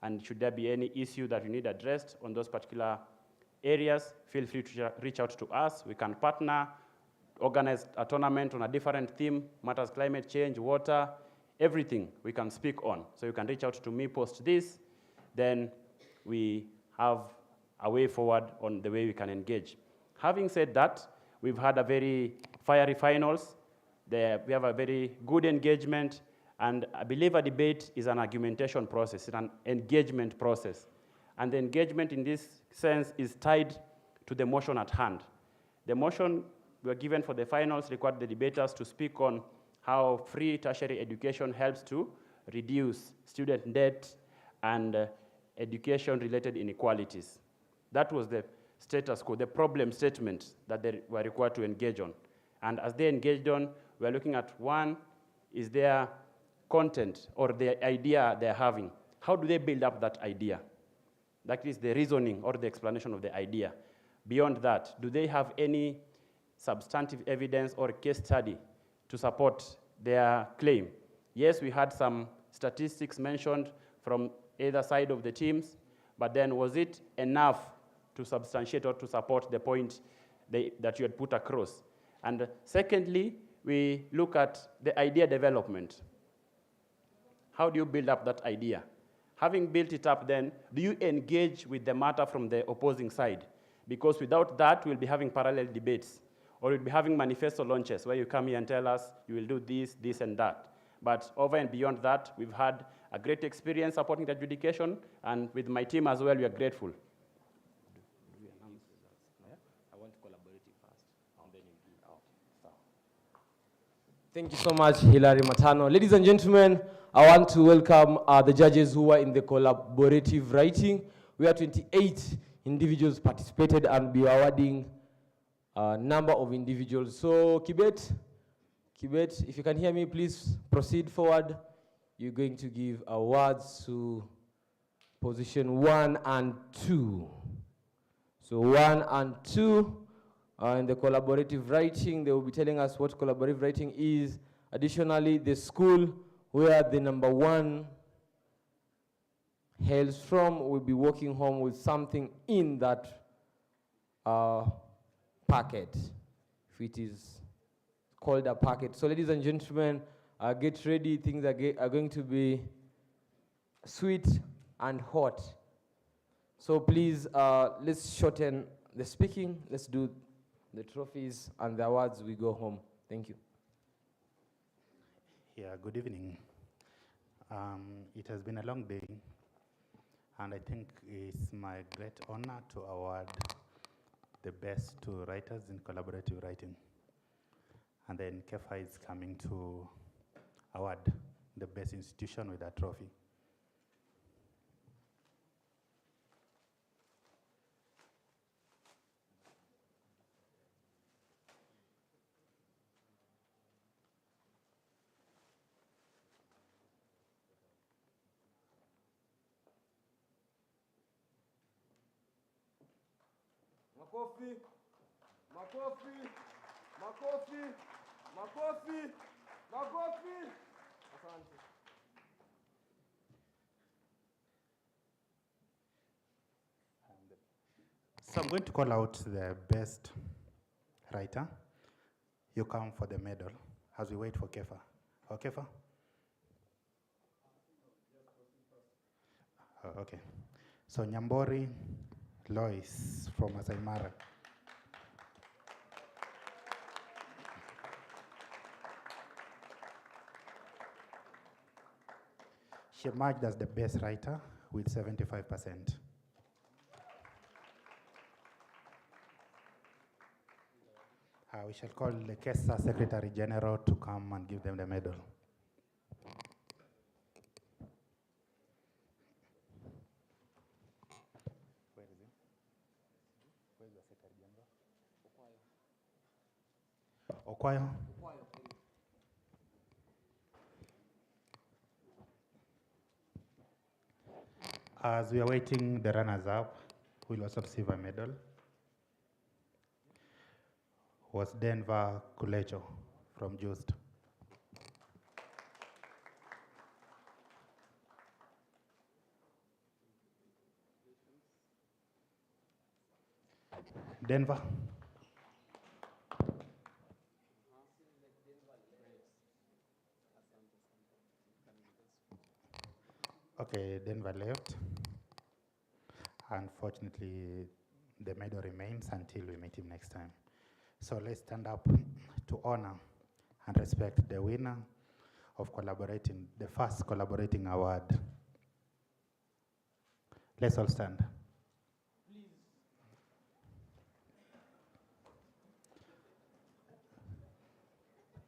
And should there be any issue that you need addressed on those particular areas, feel free to reach out to us. We can partner, organize a tournament on a different theme, matters climate change, water, everything we can speak on. So you can reach out to me post this, then we have a way forward on the way we can engage. Having said that, we've had a very fiery finals. We have a very good engagement, and I believe a debate is an argumentation process, it's an engagement process. And the engagement in this sense is tied to the motion at hand. The motion we were given for the finals required the debaters to speak on how free tertiary education helps to reduce student debt and education-related inequalities. That was the status quo, the problem statement that they were required to engage on. And as they engaged on, we're looking at one, is their content or the idea they're having. How do they build up that idea? That is the reasoning or the explanation of the idea. Beyond that, do they have any substantive evidence or case study to support their claim? Yes, we had some statistics mentioned from either side of the teams, but then was it enough to substantiate or to support the point that you had put across? And secondly, we look at the idea development. How do you build up that idea? Having built it up then, do you engage with the matter from the opposing side? Because without that, we'll be having parallel debates, or we'll be having manifesto launches where you come here and tell us you will do this, this, and that. But over and beyond that, we've had a great experience supporting the adjudication, and with my team as well, we are grateful. I want collaborative first, and then you give out. Thank you so much, Hilary Matano. Ladies and gentlemen, I want to welcome the judges who were in the collaborative writing. We are 28 individuals participated, and we are awarding a number of individuals. So, Kibet, if you can hear me, please proceed forward. You're going to give awards to position 1 and 2. So 1 and 2 in the collaborative writing. They will be telling us what collaborative writing is. Additionally, the school where the number 1 hails from will be walking home with something in that packet, if it is called a packet. So ladies and gentlemen, get ready. Things are going to be sweet and hot. So please, let's shorten the speaking. Let's do the trophies and the awards. We go home. Thank you. Yeah, good evening. It has been a long day, and I think it's my great honor to award the best 2 writers in collaborative writing. And then KEFA is coming to award the best institution with a trophy. Makofi, makofi, makofi, makofi, makofi. Asante. So I'm going to call out the best writer. You come for the medal as we wait for KEFA. Oh, KEFA? Oh, okay. So Nyambori Lois from Masai Mara. She emerged as the best writer with 75%. We shall call the KESA Secretary General to come and give them the medal. Where is he? Where's the Secretary General? Okwayo. As we are waiting, the runners-up will also receive a medal. Was Denver Kulecho from Just. Denver. Okay, Denver left. Unfortunately, the medal remains until we meet him next time. So let's stand up to honor and respect the winner of collaborating, the first collaborating award. Let's all stand.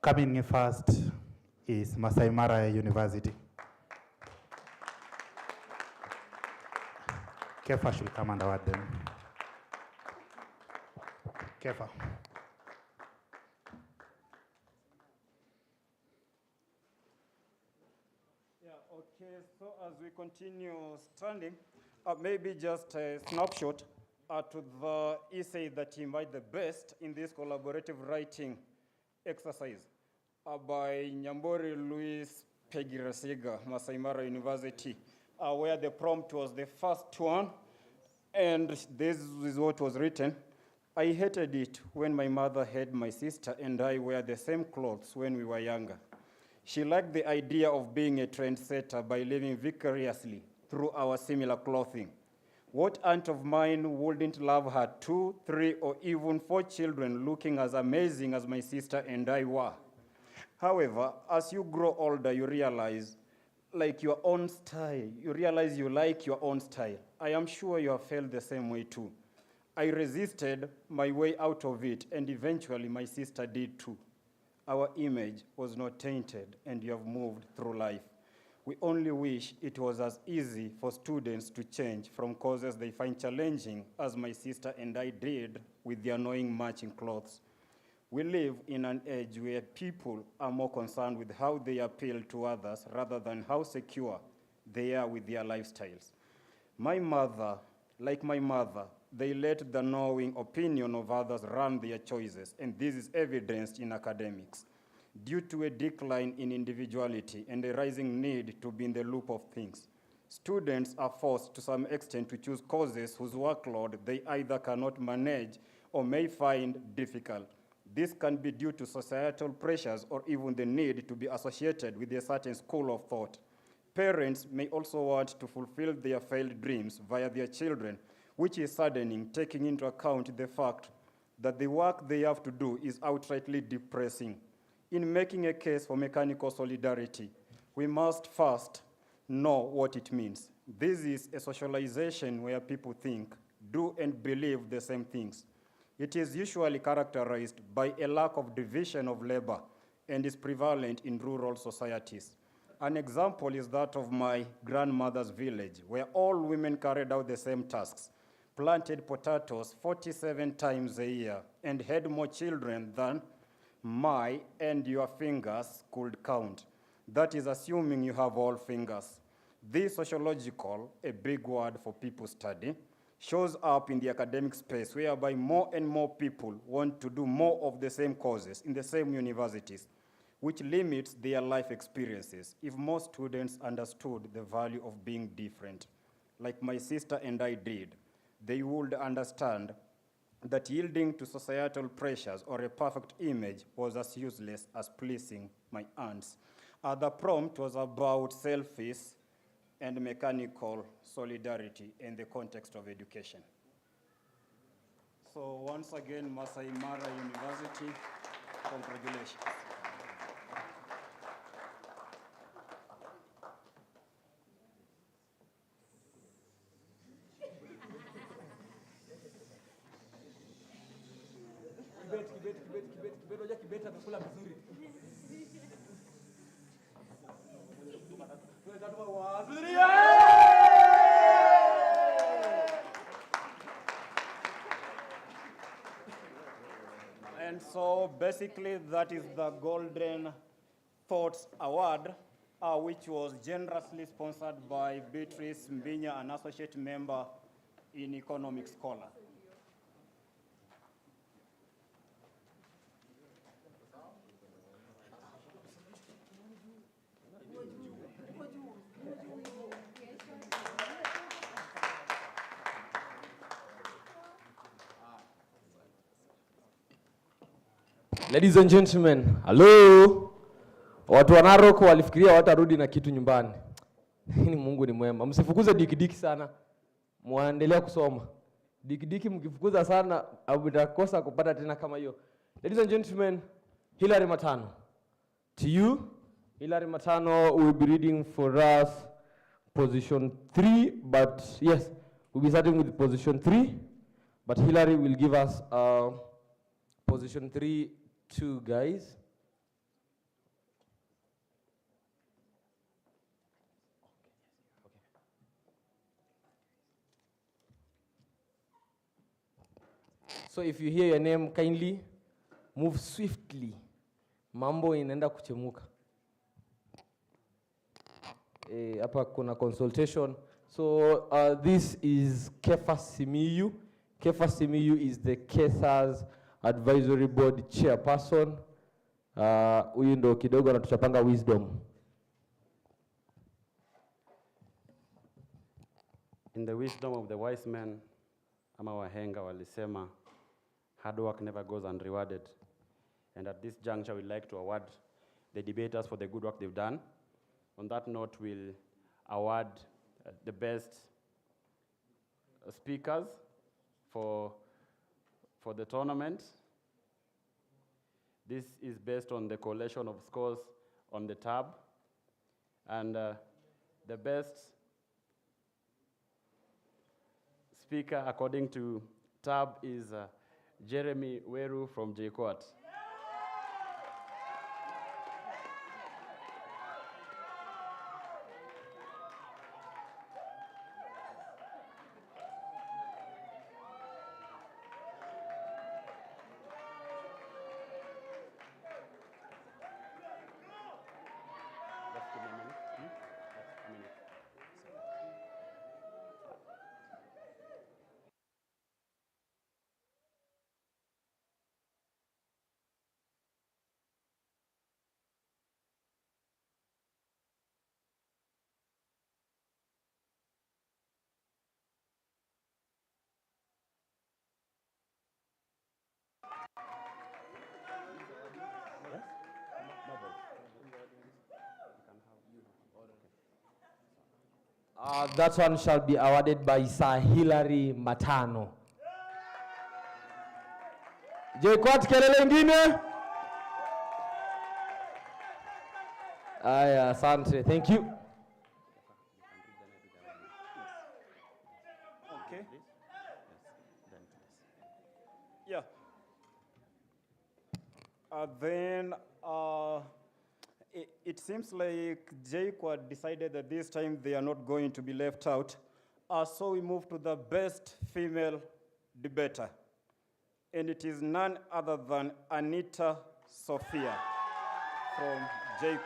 Coming in first is Masai Mara University. KEFA should come and award them. KEFA. Yeah, okay, so as we continue standing, maybe just a snapshot to the essay that invite the best in this collaborative writing exercise by Nyambori Luis Pegirasiga, Masai Mara University, where the prompt was the first one, and this is what was written. I hated it when my mother had my sister and I wear the same clothes when we were younger. She liked the idea of being a trendsetter by living vicariously through our similar clothing. What aunt of mine wouldn't love her 2, 3, or even 4 children looking as amazing as my sister and I were? However, as you grow older, you realize like your own style. You realize you like your own style. I am sure you have felt the same way too. I resisted my way out of it, and eventually my sister did too. Our image was not tainted, and you have moved through life. We only wish it was as easy for students to change from causes they find challenging as my sister and I did with the annoying matching clothes. We live in an age where people are more concerned with how they appeal to others rather than how secure they are with their lifestyles. My mother, they let the knowing opinion of others run their choices, and this is evidenced in academics. Due to a decline in individuality and a rising need to be in the loop of things, students are forced to some extent to choose courses whose workload they either cannot manage or may find difficult. This can be due to societal pressures or even the need to be associated with a certain school of thought. Parents may also want to fulfill their failed dreams via their children, which is saddening, taking into account the fact that the work they have to do is outrightly depressing. In making a case for mechanical solidarity, we must first know what it means. This is a socialization where people think, do, and believe the same things. It is usually characterized by a lack of division of labor and is prevalent in rural societies. An example is that of my grandmother's village, where all women carried out the same tasks, planted potatoes 47 times a year, and had more children than my and your fingers could count. That is assuming you have all fingers. This sociological, a big word for people study, shows up in the academic space whereby more and more people want to do more of the same courses in the same universities, which limits their life experiences. If more students understood the value of being different, like my sister and I did, they would understand that yielding to societal pressures or a perfect image was as useless as pleasing my aunts. The prompt was about selfish and mechanical solidarity in the context of education. So once again, Masai Mara University, congratulations. And so basically that is the Golden Thoughts Award, which was generously sponsored by Beatrice Mbinya, an associate member in Economic Scholar. Ladies and gentlemen, hello. Watu wa Narok walifikiria watarudi na kitu nyumbani. Ni Mungu ni mwema. Msifukuze dikidiki sana. Muendelea kusoma. Dikidiki mkifukuza sana mtakosa kupata tena kama hiyo. Ladies and gentlemen, Hilary Matano. To you, Hilary Matano will be reading for us position 3, but yes, we'll be starting with position 3, but Hilary will give us position 3 2, guys. So if you hear your name, kindly move swiftly. Mambo inaenda kuchemuka. Hapa kuna consultation. So this is Kefa Simiyu. Kefa Simiyu is the KESA's Advisory Board Chairperson. Huyu ndo kidogo anatuchapanga wisdom. In the wisdom of the wise men, ama wahenga walisema, hard work never goes unrewarded. And at this juncture, we'd like to award the debaters for the good work they've done. On that note, we'll award the best speakers for the tournament. This is based on the collation of scores on the tab. And the best speaker according to tab is Jeremy Weru from JKUAT. That one shall be awarded by Sir Hilary Matano. JKUAT kelele ingine? Aya, asante. Thank you. Okay. Yeah. Then it seems like JKUAT decided that this time they are not going to be left out. So we move to the best female debater. And it is none other than Anita Sophia from JKUAT.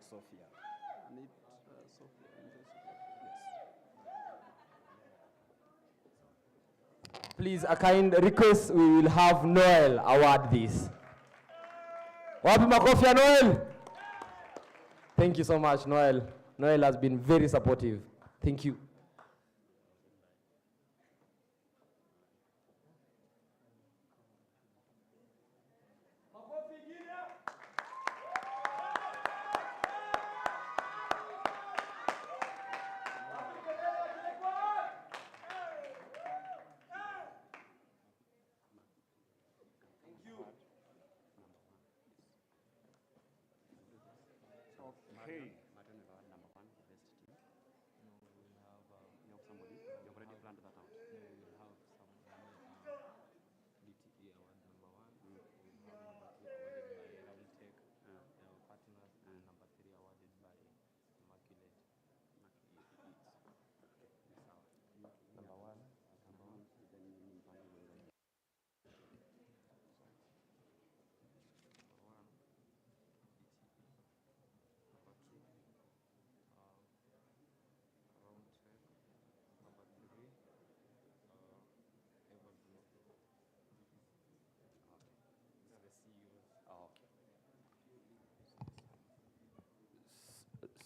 Sophia. Please, a kind request, we will have Noel award this. Wapi makofi ya Noel? Thank you so much, Noel. Noel has been very supportive. Thank you. Okay.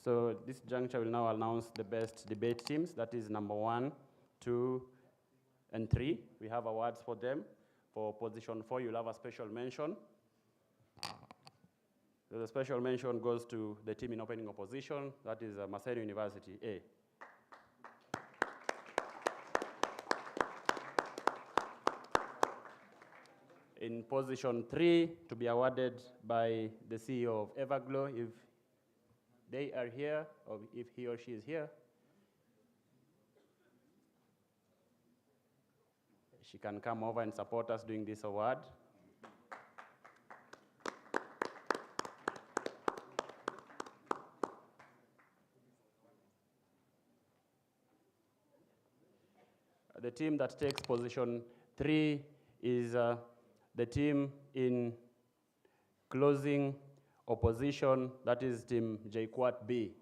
So this juncture will now announce the best debate teams. That is number 1, 2, and 3. We have awards for them. For position 4, you'll have a special mention. So the special mention goes to the team in opening opposition. That is Maseno University A. In position 3, to be awarded by the CEO of Everglow, if they are here, or if he or she is here, she can come over and support us during this award. The team that takes position 3 is the team in closing opposition, that is team JKUAT B.